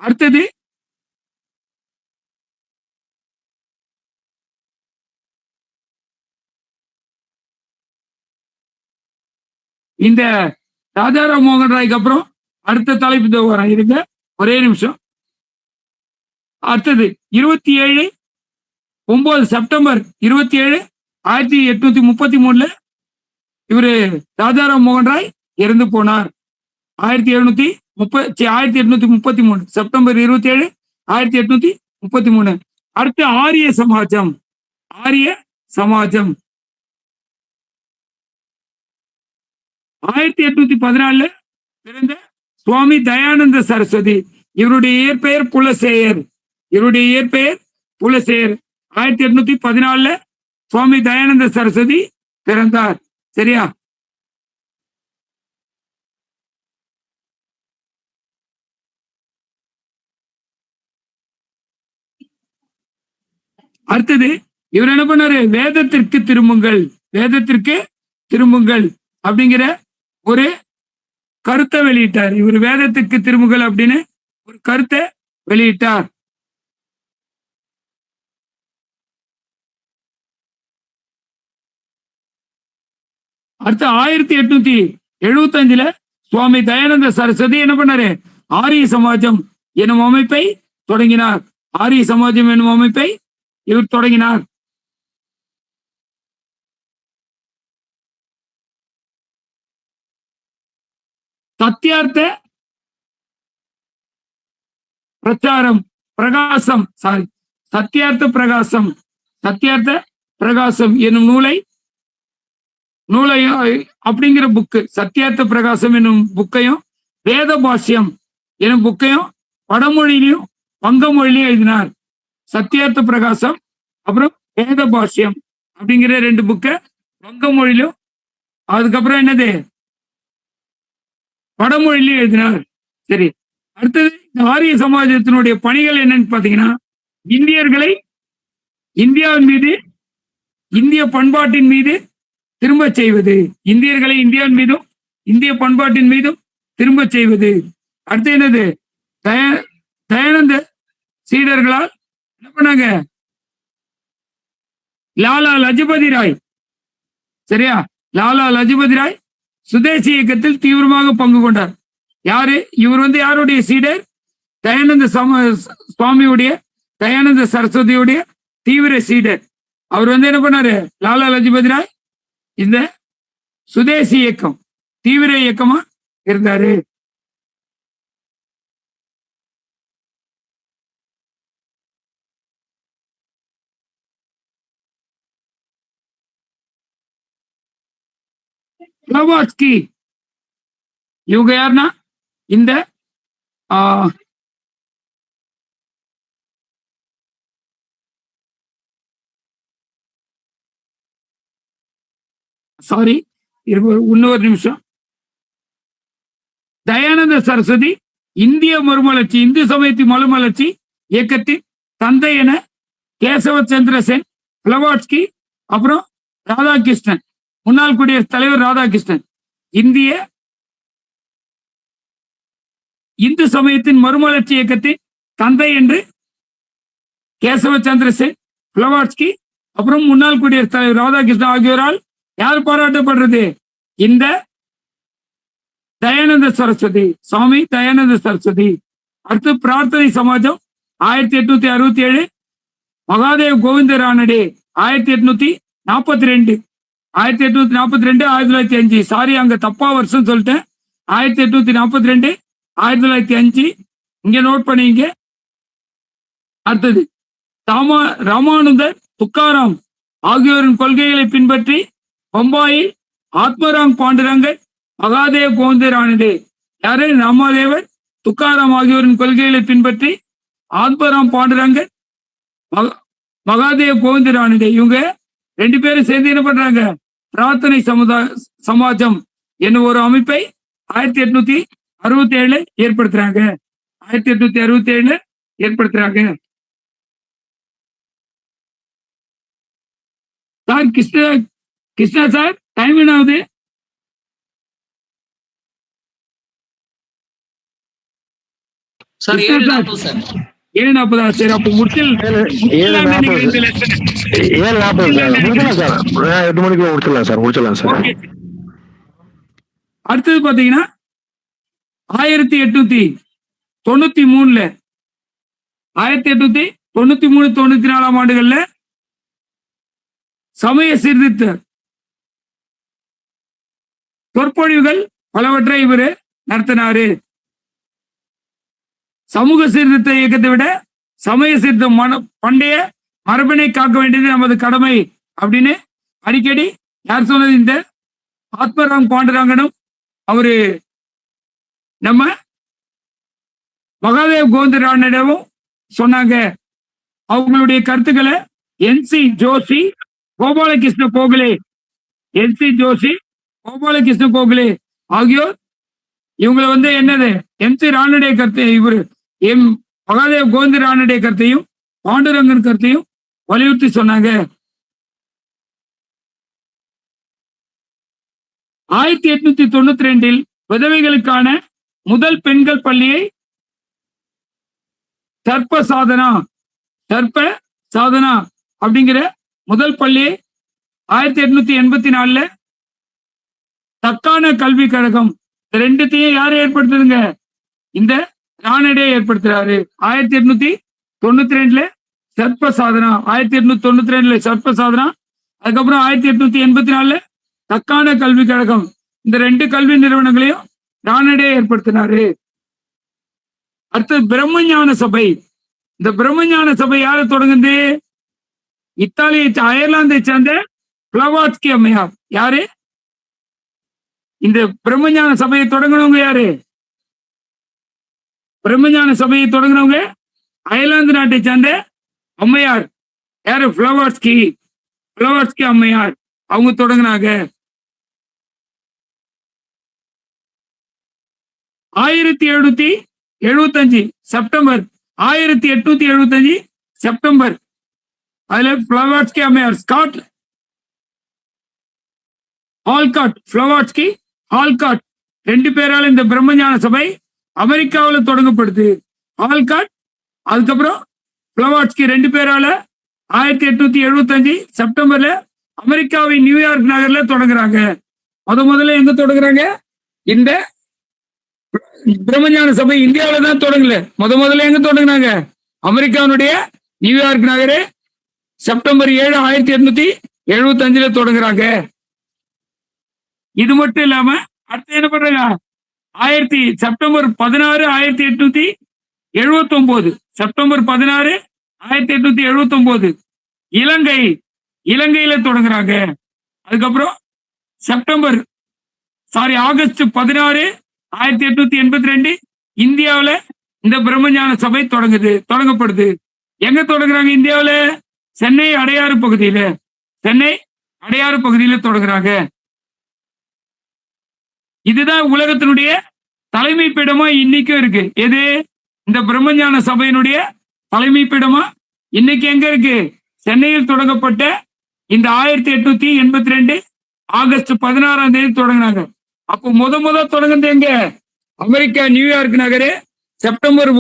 அடுத்தது இந்த ராஜாராம் மோகன் ராய்க்கு அப்புறம் அடுத்த தலைப்பு வர இருக்க ஒரே நிமிஷம். அடுத்தது 27 செப்டம்பர் 27 1833 இவரு ராஜாராம் மோகன் ராய் இறந்து போனார். 1833 செப்டம்பர் 27 1833. அடுத்து ஆரிய சமாஜம். ஆரிய சமாஜம் 1814 பிறந்த சுவாமி தயானந்த சரஸ்வதி. இவருடைய இயற்பெயர் புலசேயர். 1814 சுவாமி தயானந்த சரஸ்வதி பிறந்தார். சரியா? அடுத்தது இவர் என்ன பண்ணாரு, வேதத்திற்கு திரும்புங்கள் அப்படிங்கிற ஒரு கருத்தை வெளியிட்டார். இவர் வேதத்திற்கு திரும்புங்கள் அப்படின்னு ஒரு கருத்தை வெளியிட்டார். அடுத்து 1875 சுவாமி தயானந்த சரஸ்வதி என்ன பண்ணாரு, ஆரிய சமாஜம் எனும் அமைப்பை தொடங்கினார். ஆரிய சமாஜம் எனும் அமைப்பை இவர் தொடங்கினார். சத்தியார்த்த பிரச்சாரம் பிரகாசம் சத்தியார்த்த பிரகாசம் எனும் நூலை அப்படிங்கிற புக்கு, சத்தியார்த்த பிரகாசம் என்னும் புக்கையும் வேத பாஷ்யம் எனும் புக்கையும் வடமொழியிலையும் வங்க மொழியிலையும் எழுதினார். சத்தியார்த்த பிரகாசம் அப்புறம் வேத பாஷ்யம் அப்படிங்கிற 2 புக்கை வங்க மொழியிலும் அதுக்கப்புறம் என்னது வடமொழியிலையும் எழுதினார். சரி, அடுத்தது இந்த ஆரிய சமாஜத்தினுடைய பணிகள் என்னன்னு பாத்தீங்கன்னா, இந்தியர்களை இந்தியாவின் மீது, இந்திய பண்பாட்டின் மீது திரும்ப செய்வது. இந்தியர்களை இந்தியாவின் மீதும் இந்திய பண்பாட்டின் மீதும் திரும்ப செய்வது. அடுத்து என்னது, தயானந்த சீடர்களால் என்ன பண்ணாங்க? லாலா லஜபதி ராய், சரியா? லாலா லஜபதி ராய் சுதேசி இயக்கத்தில் தீவிரமாக பங்கு கொண்டார். யாரு இவர்? யாருடைய சீடர்? தயானந்த சுவாமியுடைய, தயானந்த சரஸ்வதியுடைய தீவிர சீடர். அவர் என்ன பண்ணாரு? லாலா லஜபதி ராய் இந்த சுதேசி இயக்கம் தீவிர இயக்கமா இருந்தாரு. பிளவாட்ஸ்கி இவங்க யாருன்னா இந்த சாரி இன்னொரு நிமிஷம். தயானந்த சரஸ்வதி இந்திய மறுமலர்ச்சி, இந்து சமயத்தின் மறுமலர்ச்சி இயக்கத்தின் தந்தை என கேசவ சந்திர சென், பிளவாட்ஸ்கி, அப்புறம் ராதாகிருஷ்ணன், முன்னாள் குடியரசுத் தலைவர் ராதாகிருஷ்ணன் இந்திய இந்து சமயத்தின் மறுமலர்ச்சி இயக்கத்தின் தந்தை என்று கேசவ சந்திர சென், பிளவாட்ஸ்கி, அப்புறம் முன்னாள் குடியரசுத் தலைவர் ராதாகிருஷ்ணன் ஆகியோரால் யார் பாராட்டப்படுறது? இந்த தயானந்த சரஸ்வதி, சுவாமி தயானந்த சரஸ்வதி. அடுத்து பிரார்த்தனை சமாஜம் 1867, மகாதேவ் கோவிந்த ரானடே 1842, 1842 1905. சாரி, அங்க தப்பா வருஷம் சொல்லிட்டேன். 1842 1905 இங்க நோட் பண்ணீங்க. அடுத்தது ராமானுந்தர், துக்காராம் ஆகியோரின் கொள்கைகளை பின்பற்றி பம்பாயில் ஆத்மராம் பாண்டுரங்கன், மகாதேவ் கோவிந்த ரானடே. யாரு? ராமதேவர், துக்காராம் ஆகியோரின் கொள்கைகளை பின்பற்றி ஆத்மராம் பாண்டுரங்கன், மகாதேவ் கோவிந்த ரானடே. இவங்க ரெண்டு பேரும் சேர்ந்து என்ன பண்றாங்க? பிரார்த்தனை சமாஜம் என்னும் ஒரு அமைப்பை 1867 ஏற்படுத்துறாங்க. 1867 ஏற்படுத்துறாங்க. சார் கிருஷ்ணா சார், டைம் என்ன ஆகுது? Sir 7:40 sir. 7:40. சரி, அப்ப முடிச்சிடலாம். 7:40 முடிக்கலாம் சார். 8 மணிக்கு முடிச்சிடலாம் சார். அடுத்தது பாத்தீங்கன்னா 1893 1893-94 ஆண்டுகள்ல சமய சீர்திருத்த சொற்பொழிவுகள் பலவற்றை இவர் நடத்தினாரு. சமூக சீர்திருத்த இயக்கத்தை விட சமய சீர்திருத்த பண்டைய மரபினை காக்க வேண்டியது நமது கடமை அப்படின்னு அடிக்கடி யார் சொன்னது? இந்த ஆத்மராம் பாண்டுரங்கனும் அவரு நம்ம மகாதேவ் கோவிந்த ரானடேவும் சொன்னாங்க. அவங்களுடைய கருத்துக்களை என்.சி. ஜோஷி, கோபாலகிருஷ்ண கோகலே, என்.சி. ஜோஷி, கோபாலகிருஷ்ண கோகலே ஆகியோர் இவங்களை என்னது எம்.சி. ரானடே கருத்து, இவரு மகாதேவ் கோவிந்த ரானடே கருத்தையும் பாண்டுரங்கன் கருத்தையும் வலியுறுத்தி சொன்னாங்க. 1892 விதவைகளுக்கான முதல் பெண்கள் பள்ளியை சர்ப்ப சாதனா அப்படிங்கிற முதல் பள்ளியை 1884 தக்கான கல்வி கழகம், ரெண்டுத்தையும் யாரு ஏற்படுத்துதுங்க? இந்த ரானடே ஏற்படுத்துறாரு. 1892 சர்ப்ப சாதனா, 1892 சர்ப்ப சாதனா, அதுக்கப்புறம் 1884 தக்கான கல்வி கழகம். இந்த ரெண்டு கல்வி நிறுவனங்களையும் ரானடே ஏற்படுத்தினாரு. அடுத்து பிரம்மஞான சபை. இந்த பிரம்மஞான சபை யாரு தொடங்குது? அயர்லாந்தை சேர்ந்த பிளவாட்ஸ்கி அம்மையார். யாரு இந்த பிரம்மஞான சபையை தொடங்கினவங்க? யாரு பிரம்மஞான சபையை தொடங்கினவங்க? அயர்லாந்து நாட்டை சேர்ந்த அம்மையார். யாரு? பிளவாட்ஸ்கி அம்மையார். அவங்க தொடங்கினாங்க. 1875 செப்டம்பர் 1875 செப்டம்பர் அதுல பிளவாட்ஸ்கி அம்மையார் பிளவாட்ஸ்கி ஹால்காட் ரெண்டு பேரால் இந்த பிரம்மஞான சபை அமெரிக்காவில் தொடங்கப்படுது. ஆல்காட், அதுக்கப்புறம் பிளவாட்ஸ்கி 2 பேரால 1875 செப்டம்பர்ல அமெரிக்காவின் நியூயார்க் நகர்ல தொடங்குறாங்க. முதல்ல எங்க தொடங்குறாங்க? இந்த பிரம்மஞான சபை இந்தியாவில தான் தொடங்கல. முதல்ல எங்க தொடங்கினாங்க? அமெரிக்காவுடைய நியூயார்க் நகரு செப்டம்பர் 7, 1875 தொடங்குறாங்க. இது மட்டும் இல்லாம அடுத்து என்ன பண்றாங்க? செப்டம்பர் 16, 1879 செப்டம்பர் 16, 1879 இலங்கையில தொடங்குறாங்க. அதுக்கப்புறம் ஆகஸ்ட் 16, 1882 இந்தியாவில இந்த பிரம்மஞான சபை தொடங்கப்படுது. எங்க தொடங்குறாங்க? இந்தியாவில சென்னை அடையாறு பகுதியில தொடங்குறாங்க. இதுதான் உலகத்தினுடைய தலைமை பீடமா இன்னைக்கும் இருக்கு. எது? இந்த பிரம்மஞான சபையினுடைய தலைமை பீடமா இன்னைக்கு எங்க இருக்கு? சென்னையில் தொடங்கப்பட்ட இந்த 1882 ஆகஸ்ட் 16 தொடங்கினாங்க. அப்போ முத தொடங்குறது எங்க? அமெரிக்கா நியூயார்க் நகரு செப்டம்பர்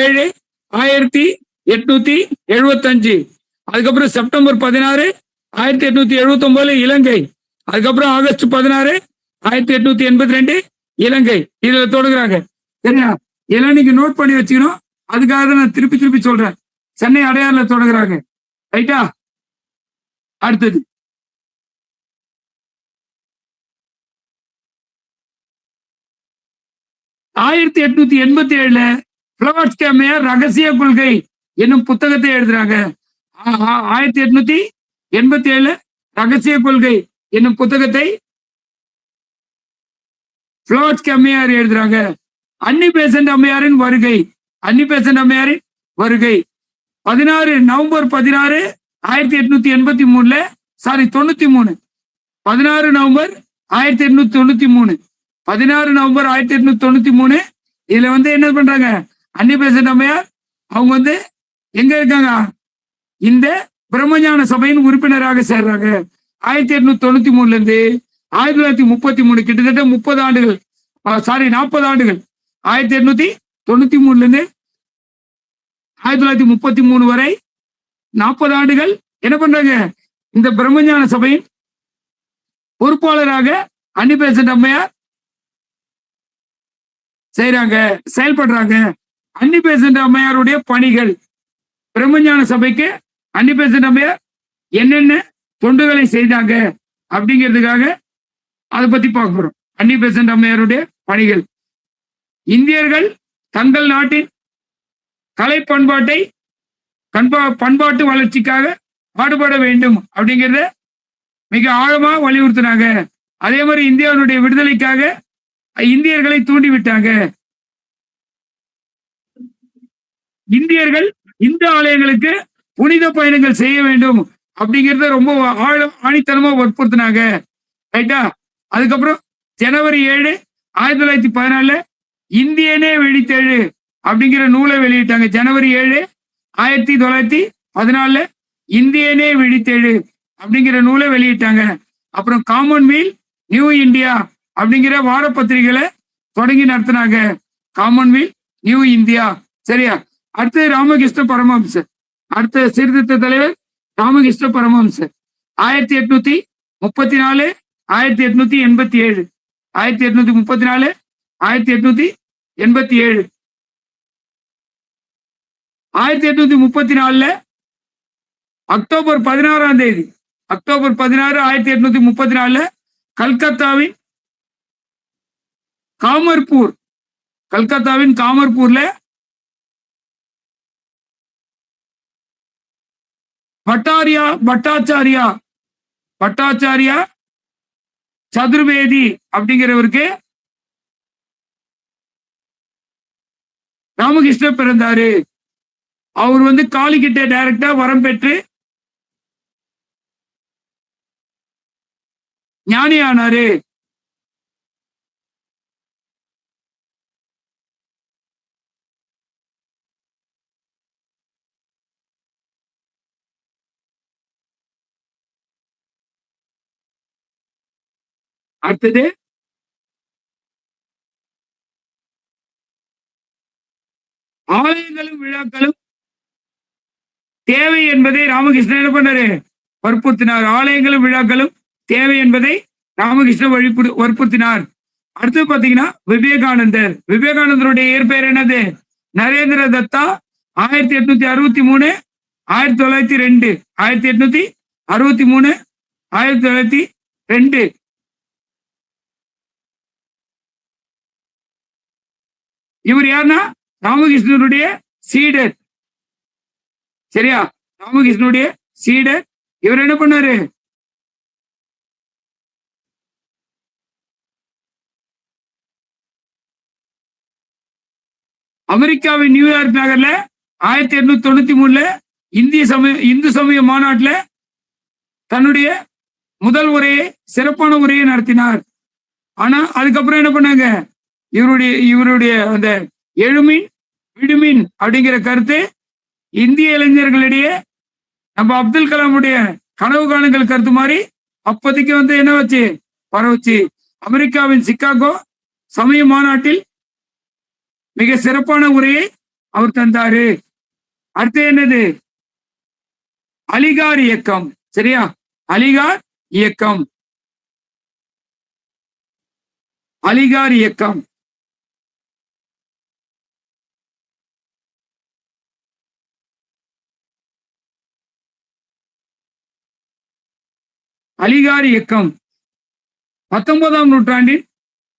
7, 1875. அதுக்கப்புறம் செப்டம்பர் 16, 1879 இலங்கை. அதுக்கப்புறம் ஆகஸ்ட் 16, 1882 இலங்கை. இதுல தொடங்குறாங்க. சரியா? இதெல்லாம் நீங்க நோட் பண்ணி வச்சுக்கணும். அதுக்காக தான் நான் திருப்பி சொல்றேன். சென்னை அடையாறுல தொடங்குறாங்க. ரைட்டா? அடுத்தது 1887 பிளவாட்ஸ்கி அம்மையார் ரகசிய கொள்கை என்னும் புத்தகத்தை எழுதுறாங்க. 1887 ரகசிய கொள்கை என்னும் புத்தகத்தை பிளவாட்ஸ்கி அம்மையார் எழுதுறாங்க. அன்னி பெசன்ட் அம்மையாரின் வருகை 16 நவம்பர் 16, 1883 93 16 நவம்பர் 1893 16 நவம்பர் 1893 இதுல என்ன பண்றாங்க? அன்னி பெசன்ட் அம்மையார் அவங்க எங்க இருக்காங்க? இந்த பிரம்மஞான சபையின் உறுப்பினராக சேர்றாங்க. 1893 இருந்து 1933 கிட்டத்தட்ட 30 ஆண்டுகள் 40 ஆண்டுகள் 1893 இருந்து 1933 வரை 40 ஆண்டுகள் என்ன பண்றாங்க? இந்த பிரம்மஞான சபையின் பொறுப்பாளராக அன்னி பெசன்ட் அம்மையார் செயல்படுறாங்க. அன்னி பெசன்ட் அம்மையாருடைய பணிகள், பிரம்மஞான சபைக்கு அன்னி பெசன்ட் அம்மையார் என்னென்ன தொண்டுகளை செய்தாங்க அப்படிங்கிறதுக்காக அதை பத்தி பார்க்க போறோம். அன்னி பெசன்ட் அம்மையாருடைய பணிகள். இந்தியர்கள் தங்கள் நாட்டின் கலை பண்பாட்டு வளர்ச்சிக்காக பாடுபட வேண்டும் அப்படிங்கிறத மிக ஆழமா வலியுறுத்தினாங்க. அதே மாதிரி இந்தியாவுடைய விடுதலைக்காக இந்தியர்களை தூண்டிவிட்டாங்க. இந்தியர்கள் இந்து ஆலயங்களுக்கு புனித பயணங்கள் செய்ய வேண்டும் அப்படிங்கிறத ரொம்ப ஆணித்தனமா வற்புறுத்தினாங்க. ரைட்டா? அதுக்கப்புறம் ஜனவரி 7, 1914 இந்தியனே வெடித்தெழு அப்படிங்கிற நூலை வெளியிட்டாங்க. ஜனவரி 7, 1914 இந்தியனே வெடித்தெழு அப்படிங்கிற நூலை வெளியிட்டாங்க. அப்புறம் காமன்வெல்த் நியூ இந்தியா அப்படிங்கிற வார பத்திரிகைகளை தொடங்கி நடத்தினாங்க. Commonwealth new India. சரியா? அடுத்து ராமகிருஷ்ண பரமஹம்சர். அடுத்த சீர்திருத்த தலைவர் ராமகிருஷ்ண பரமஹம்சர். 1834, 1887 1834, 1887 1834 அக்டோபர் 16 1834 கல்கத்தாவின் காமர்பூர்ல பட்டாச்சாரியா சதுர்வேதி அப்படிங்கிறவருக்கு ராமகிருஷ்ணர் பிறந்தாரு. அவர் காளிகிட்ட டைரக்டா வரம் பெற்று ஞானி ஆனாரு. அடுத்தது ஆலயங்களும் விழாக்களும் தேவை என்பதை ராமகிருஷ்ணன் என்ன பண்ணாரு? வற்புறுத்தினார். ஆலயங்களும் விழாக்களும் தேவை என்பதை ராமகிருஷ்ணன் வற்புறுத்தினார். அடுத்து பாத்தீங்கன்னா விவேகானந்தர். விவேகானந்தருடைய இயற்பெயர் என்னது? நரேந்திர தத்தா. 1863 1902. 1863 1902. இவர் யாருன்னா ராமகிருஷ்ணனுடைய சீடர். சரியா? ராமகிருஷ்ணனுடைய சீடர். இவர் என்ன பண்ணாரு? அமெரிக்காவின் நியூயார்க் நகர்ல 1893 இந்து சமய மாநாட்டுல தன்னுடைய முதல் உரையை, சிறப்பான உரையை நடத்தினார். ஆனா அதுக்கப்புறம் என்ன பண்ணாங்க? இவருடைய அந்த எழுமின் விடுமின் அப்படிங்கிற கருத்து இந்திய இளைஞர்களிடையே நம்ம அப்துல் கலாமுடைய கனவு காணுங்கள் கருத்து மாதிரி அப்போதைக்கு என்ன வச்சு பரவச்சு. அமெரிக்காவின் சிகாகோ சமய மாநாட்டில் மிக சிறப்பான உரையை அவர் தந்தாரு. அடுத்து என்னது? அலிகார் இயக்கம். சரியா? அலிகார் இயக்கம். அலிகார் இயக்கம் அலிகார் இயக்கம் 19ஆம் நூற்றாண்டில்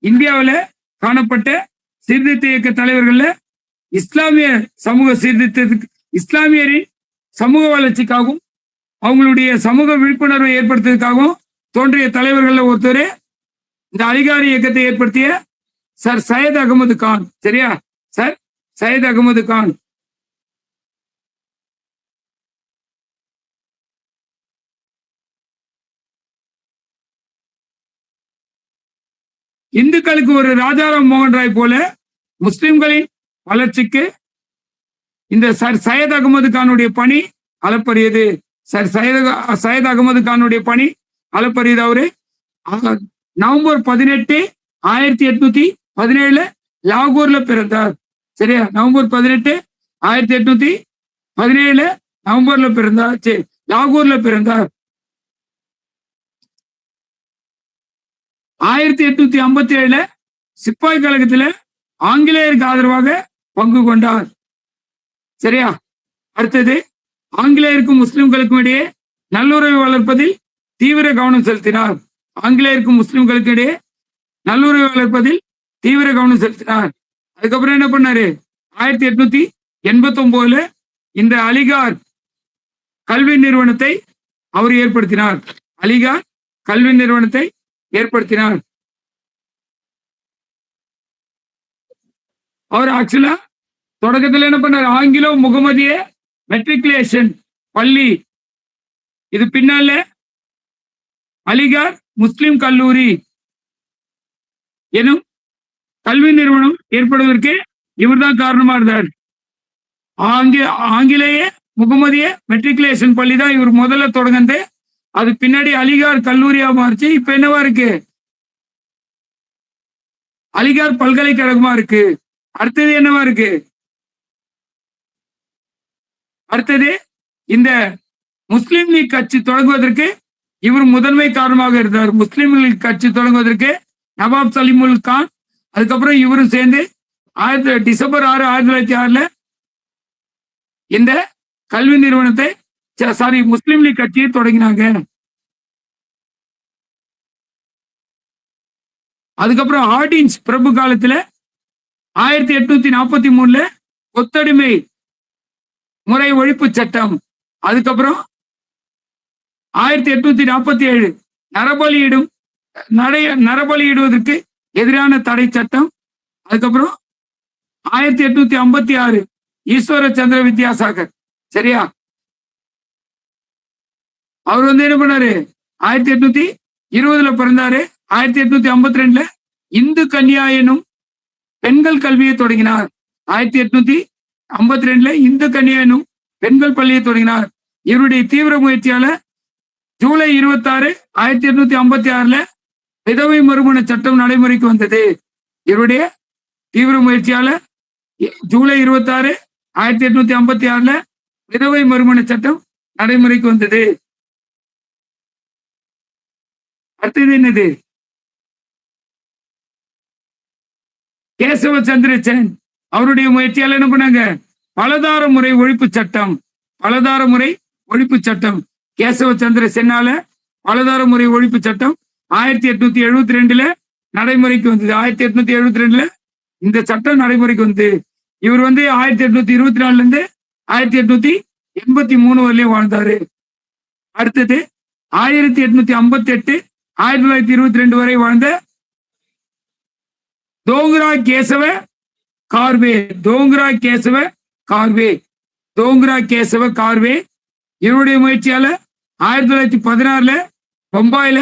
இந்தியாவில் காணப்பட்ட சீர்திருத்த இயக்க தலைவர்கள்ல இஸ்லாமிய சமூக சீர்திருத்தத்துக்கு, இஸ்லாமியரின் சமூக வளர்ச்சிக்காகவும் அவங்களுடைய சமூக விழிப்புணர்வை ஏற்படுத்துவதற்காகவும் தோன்றிய தலைவர்கள்ல ஒருத்தர் இந்த அலிகார் இயக்கத்தை ஏற்படுத்திய சர் சையத் அகமது கான். சரியா? சர் சையத் அகமது கான். இந்துக்களுக்கு ஒரு ராஜாராம் மோகன் ராய் போல முஸ்லிம்களின் வளர்ச்சிக்கு இந்த சர் சையத் அகமது கானுடைய பணி அளப்பரியது. சர் சையத் அகமது கானுடைய பணி அளப்பரியது. அவரு நவம்பர் 18 1817 லாகூர்ல பிறந்தார். சரியா? நவம்பர் 18 1817 நவம்பர்ல பிறந்தார். சரி, லாகூர்ல பிறந்தார். 1857 சிப்பாய் கழகத்துல ஆங்கிலேயருக்கு ஆதரவாக பங்கு கொண்டார். சரியா? அடுத்தது ஆங்கிலேயருக்கும் முஸ்லிம்களுக்கும் இடையே நல்லுறவை வளர்ப்பதில் தீவிர கவனம் செலுத்தினார். ஆங்கிலேயருக்கும் முஸ்லிம்களுக்கு இடையே நல்லுறவை வளர்ப்பதில் தீவிர கவனம் செலுத்தினார். அதுக்கப்புறம் என்ன பண்ணாரு? 1889 இந்த அலிகார் கல்வி நிறுவனத்தை அவர் ஏற்படுத்தினார். அலிகார் கல்வி நிறுவனத்தை ஏற்படுத்தினார். அவர் ஆக்சுவலா தொடக்கத்தில் என்ன பண்ணார்? ஆங்கிலோ முகமதிய மெட்ரிகுலேஷன் பள்ளி, இது பின்னால அலிகார் முஸ்லிம் கல்லூரி எனும் கல்வி நிறுவனம் ஏற்படுவதற்கு இவர்தான் காரணமா இருந்தார். ஆங்கிலேய முகமதிய மெட்ரிகுலேஷன் பள்ளி தான் இவர் முதல்ல தொடங்கந்து. அது பின்னாடி அலிகார் கல்லூரியா மாறிச்சு. இப்ப என்னவா இருக்கு? அலிகார் பல்கலைக்கழகமா இருக்கு. அடுத்தது என்னவா இருக்கு? அடுத்தது இந்த முஸ்லிம் லீக் கட்சி தொடங்குவதற்கு இவர் முதன்மை காரணமாக இருந்தார். முஸ்லிம் லீக் கட்சி தொடங்குவதற்கு நவாப் சலீமுல் கான், அதுக்கப்புறம் இவரும் சேர்ந்து டிசம்பர் 6 1906 இந்த கல்வி நிறுவனத்தை முஸ்லிம் லீக் கட்சியை தொடங்கினாங்க. அதுக்கப்புறம் ஹார்டின்ஸ் பிரபு காலத்துல 1843 கொத்தடிமை முறை ஒழிப்பு சட்டம், அதுக்கப்புறம் 1847 நரபலியிடுவதற்கு எதிரான தடை சட்டம், அதுக்கப்புறம் 1856 ஈஸ்வர சந்திர வித்யாசாகர். சரியா? அவர் என்ன பண்ணாரு? 1820 பிறந்தாரு. 1852 இந்து கன்யா எனும் பெண்கள் கல்வியை தொடங்கினார். 1852 இந்து கன்யா எனும் பெண்கள் பள்ளியை தொடங்கினார். இவருடைய தீவிர முயற்சியால ஜூலை 26 1856 விதவை மறுமண சட்டம் நடைமுறைக்கு வந்தது. இவருடைய தீவிர முயற்சியால ஜூலை 26, 1856 விதவை மறுமண சட்டம் நடைமுறைக்கு வந்தது. அடுத்தது என்னது? கேசவ சந்திர சென் அவருடைய முயற்சியால் என்ன பண்ணாங்க? பலதார முறை ஒழிப்பு சட்டம். பலதார முறை ஒழிப்பு சட்டம் கேசவ சந்திர சென்னால பலதார முறை ஒழிப்பு சட்டம் 1872 நடைமுறைக்கு வந்தது. 1872 இந்த சட்டம் நடைமுறைக்கு வந்து இவர் 1824 1883 வரலையும் வாழ்ந்தாரு. அடுத்தது 1858 1922 வரை வாழ்ந்த தோங்கரா கேசவ கார்வே. தோங்கரா கேசவ கார்வே. தோங்கரா கேசவ கார்வே இவருடைய முயற்சியால 1916 பம்பாயில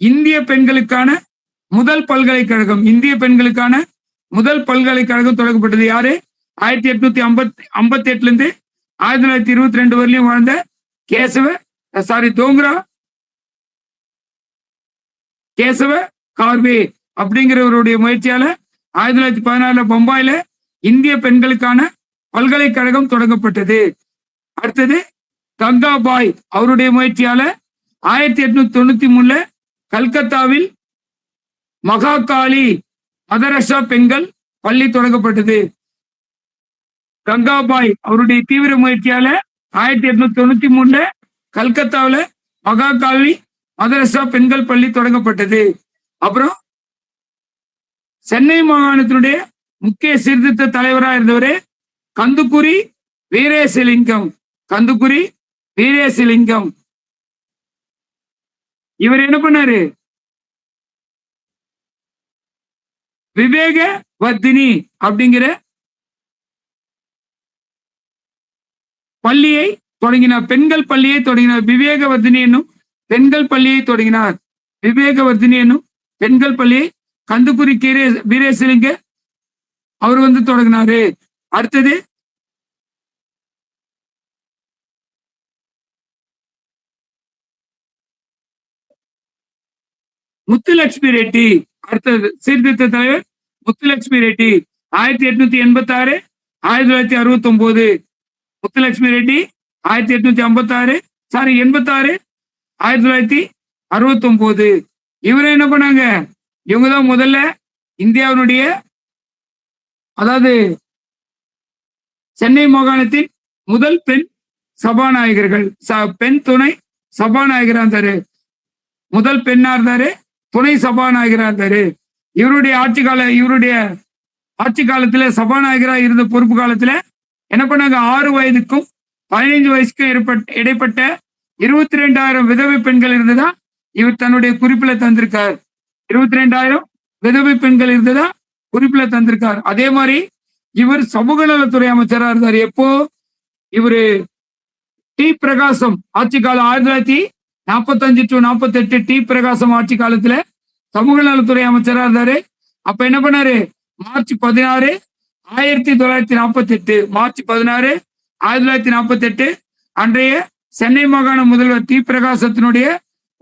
இந்திய பெண்களுக்கான முதல் பல்கலைக்கழகம் முதல் பல்கலைக்கழகம் தொடங்கப்பட்டது. யாரு? 1858 1922 வரலையும் வாழ்ந்த தோங்கரா கேசவ கார்வே அப்படிங்கிறவருடைய முயற்சியால 1916 பம்பாயில இந்திய பெண்களுக்கான பல்கலைக்கழகம் தொடங்கப்பட்டது. அடுத்தது கங்காபாய் அவருடைய முயற்சியால 1893 கல்கத்தாவில் மகாகாளி மதரசா பெண்கள் பள்ளி தொடங்கப்பட்டது. கங்காபாய் அவருடைய தீவிர முயற்சியால 1893 கல்கத்தாவில மகாகாளி மதரசா பெண்கள் பள்ளி தொடங்கப்பட்டது. அப்புறம் சென்னை மாகாணத்தினுடைய முக்கிய சீர்திருத்த தலைவராக இருந்தவரே கந்துக்குரி வீரேசலிங்கம். கந்துக்குரி வீரேசலிங்கம் இவர் என்ன பண்ணாரு? விவேக வர்தினி அப்படிங்கிற பள்ளியை தொடங்கினார். பெண்கள் பள்ளியை தொடங்கினார். விவேகவர்தினி என்னும் பெண்கள் பள்ளியை தொடங்கினார். விவேகவர்தினி என்னும் பெண்கள் பள்ளியை கந்துக்குரி வீரேசலிங்க அவர் தொடங்கினாரு. அடுத்தது முத்துலட்சுமி ரெட்டி. அடுத்தது சீர்திருத்த தலைவர் முத்துலட்சுமி ரெட்டி 1886 1969. முத்துலட்சுமி ரெட்டி 1886 86 1969. இவரை என்ன பண்ணாங்க? இவங்கதான் முதல்ல இந்தியாவினுடைய அதாவது சென்னை மாகாணத்தின் முதல் பெண் சபாநாயகர்கள். பெண் துணை சபாநாயகரா இருந்தாரு. முதல் பெண்ணா இருந்தாரு. துணை சபாநாயகரா இருந்தாரு. இவருடைய ஆட்சி காலத்துல சபாநாயகரா இருந்த பொறுப்பு காலத்துல என்ன பண்ணாங்க? 6 வயதுக்கும் 15 வயசுக்கும் இடைப்பட்ட 22,000 விதவை பெண்கள் இருந்ததா இவர் தன்னுடைய குறிப்பில தந்திருக்கார். 22,000 விதவை பெண்கள் இருந்ததா குறிப்பில தந்திருக்கார். அதே மாதிரி இவர் சமூக நலத்துறை அமைச்சரா இருந்தார். எப்போ? இவரு டி பிரகாசம் ஆட்சி காலம் 1945 to 48 டி பிரகாசம் ஆட்சி காலத்துல சமூக நலத்துறை அமைச்சரா இருந்தாரு. அப்ப என்ன பண்ணாரு? மார்ச் 16 1948 மார்ச் 16 1948 அன்றைய சென்னை மாகாண முதல்வர் டி பிரகாசத்தினுடைய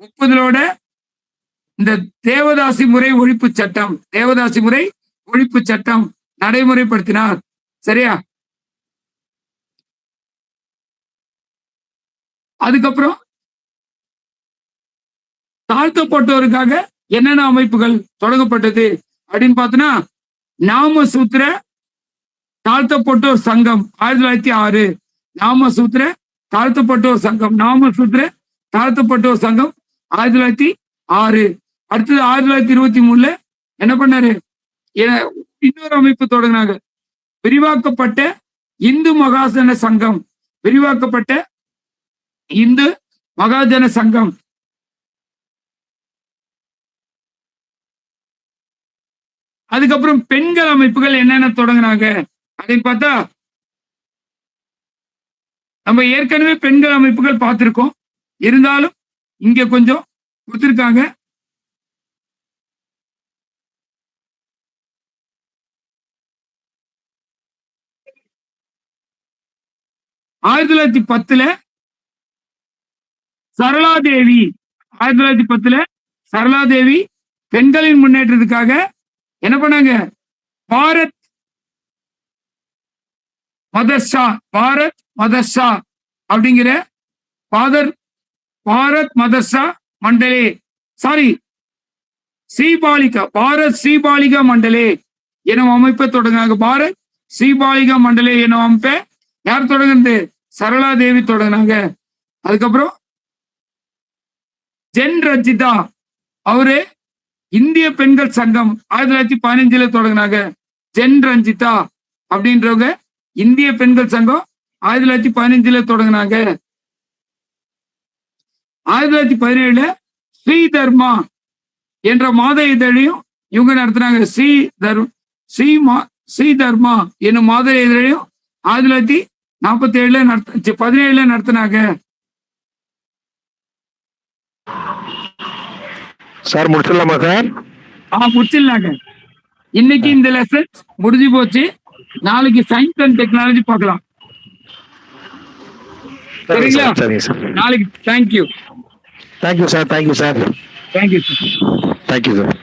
ஒப்புதலோட இந்த தேவதாசி முறை ஒழிப்பு சட்டம் நடைமுறைப்படுத்தினார். சரியா? அதுக்கப்புறம் தாழ்த்தப்பட்டோருக்காக என்னென்ன அமைப்புகள் தொடங்கப்பட்டது அப்படின்னு பார்த்தோம்னா நாமசூத்திர தாழ்த்தப்பட்டோர் சங்கம் 1906. நாமசூத்திர தாழ்த்தப்பட்டோர் சங்கம் 1906. அடுத்தது 1923 என்ன பண்ணாரு? இன்னொரு அமைப்பு தொடங்கினாங்க. விரிவாக்கப்பட்ட இந்து மகாஜன சங்கம். விரிவாக்கப்பட்ட இந்து மகாஜன சங்கம். அதுக்கப்புறம் பெண்கள் அமைப்புகள் என்னென்ன தொடங்கினாங்க அப்படின்னு பார்த்தா நம்ம ஏற்கனவே பெண்கள் அமைப்புகள் பார்த்திருக்கோம். இருந்தாலும் இங்க கொஞ்சம் கொடுத்திருக்காங்க. ஆயிரத்தி 1910 சரளாதேவி 1910 சரளாதேவி பெண்களின் முன்னேற்றத்துக்காக என்ன பண்ணாங்க? பாரத் மதர்சா, பாரத் மதர்சா அப்படிங்கிற பாரத் மதர்சா மண்டலே, சாரி ஸ்ரீபாலிகா, பாரத் ஸ்ரீபாலிகா மண்டலே எனும் அமைப்பை தொடங்கினாங்க. பாரத் ஸ்ரீபாலிகா மண்டலே எனும் அமைப்பை யார் தொடங்குறது? சரளா தேவி தொடங்கினாங்க. அதுக்கப்புறம் ஜென் ரஞ்சிதா, அவரு இந்திய பெண்கள் சங்கம் 1915 தொடங்கினாங்க. ஜென் ரஞ்சிதா அப்படின்றவங்க இந்திய பெண்கள் சங்கம் 1915 தொடங்கினாங்க. 1917 ஸ்ரீதர்மா என்ற மாத இதழையும் இவங்க நடத்தினாங்க. ஸ்ரீதர்மா என்னும் மாத இதழையும் 1947 நடத்தினாங்க. சார் முடிச்சிடலாமா சார்? முடிச்சிடலாங்க. இன்னைக்கு இந்த லெசன் முடிஞ்சு போச்சு. நாளைக்கு சயின்ஸ் அண்ட் டெக்னாலஜி பார்க்கலாம். சரிங்களா? சரிங்க சார். நாளைக்கு thank you. Thank you sir. Thank you sir. Thank you sir. Thank you sir.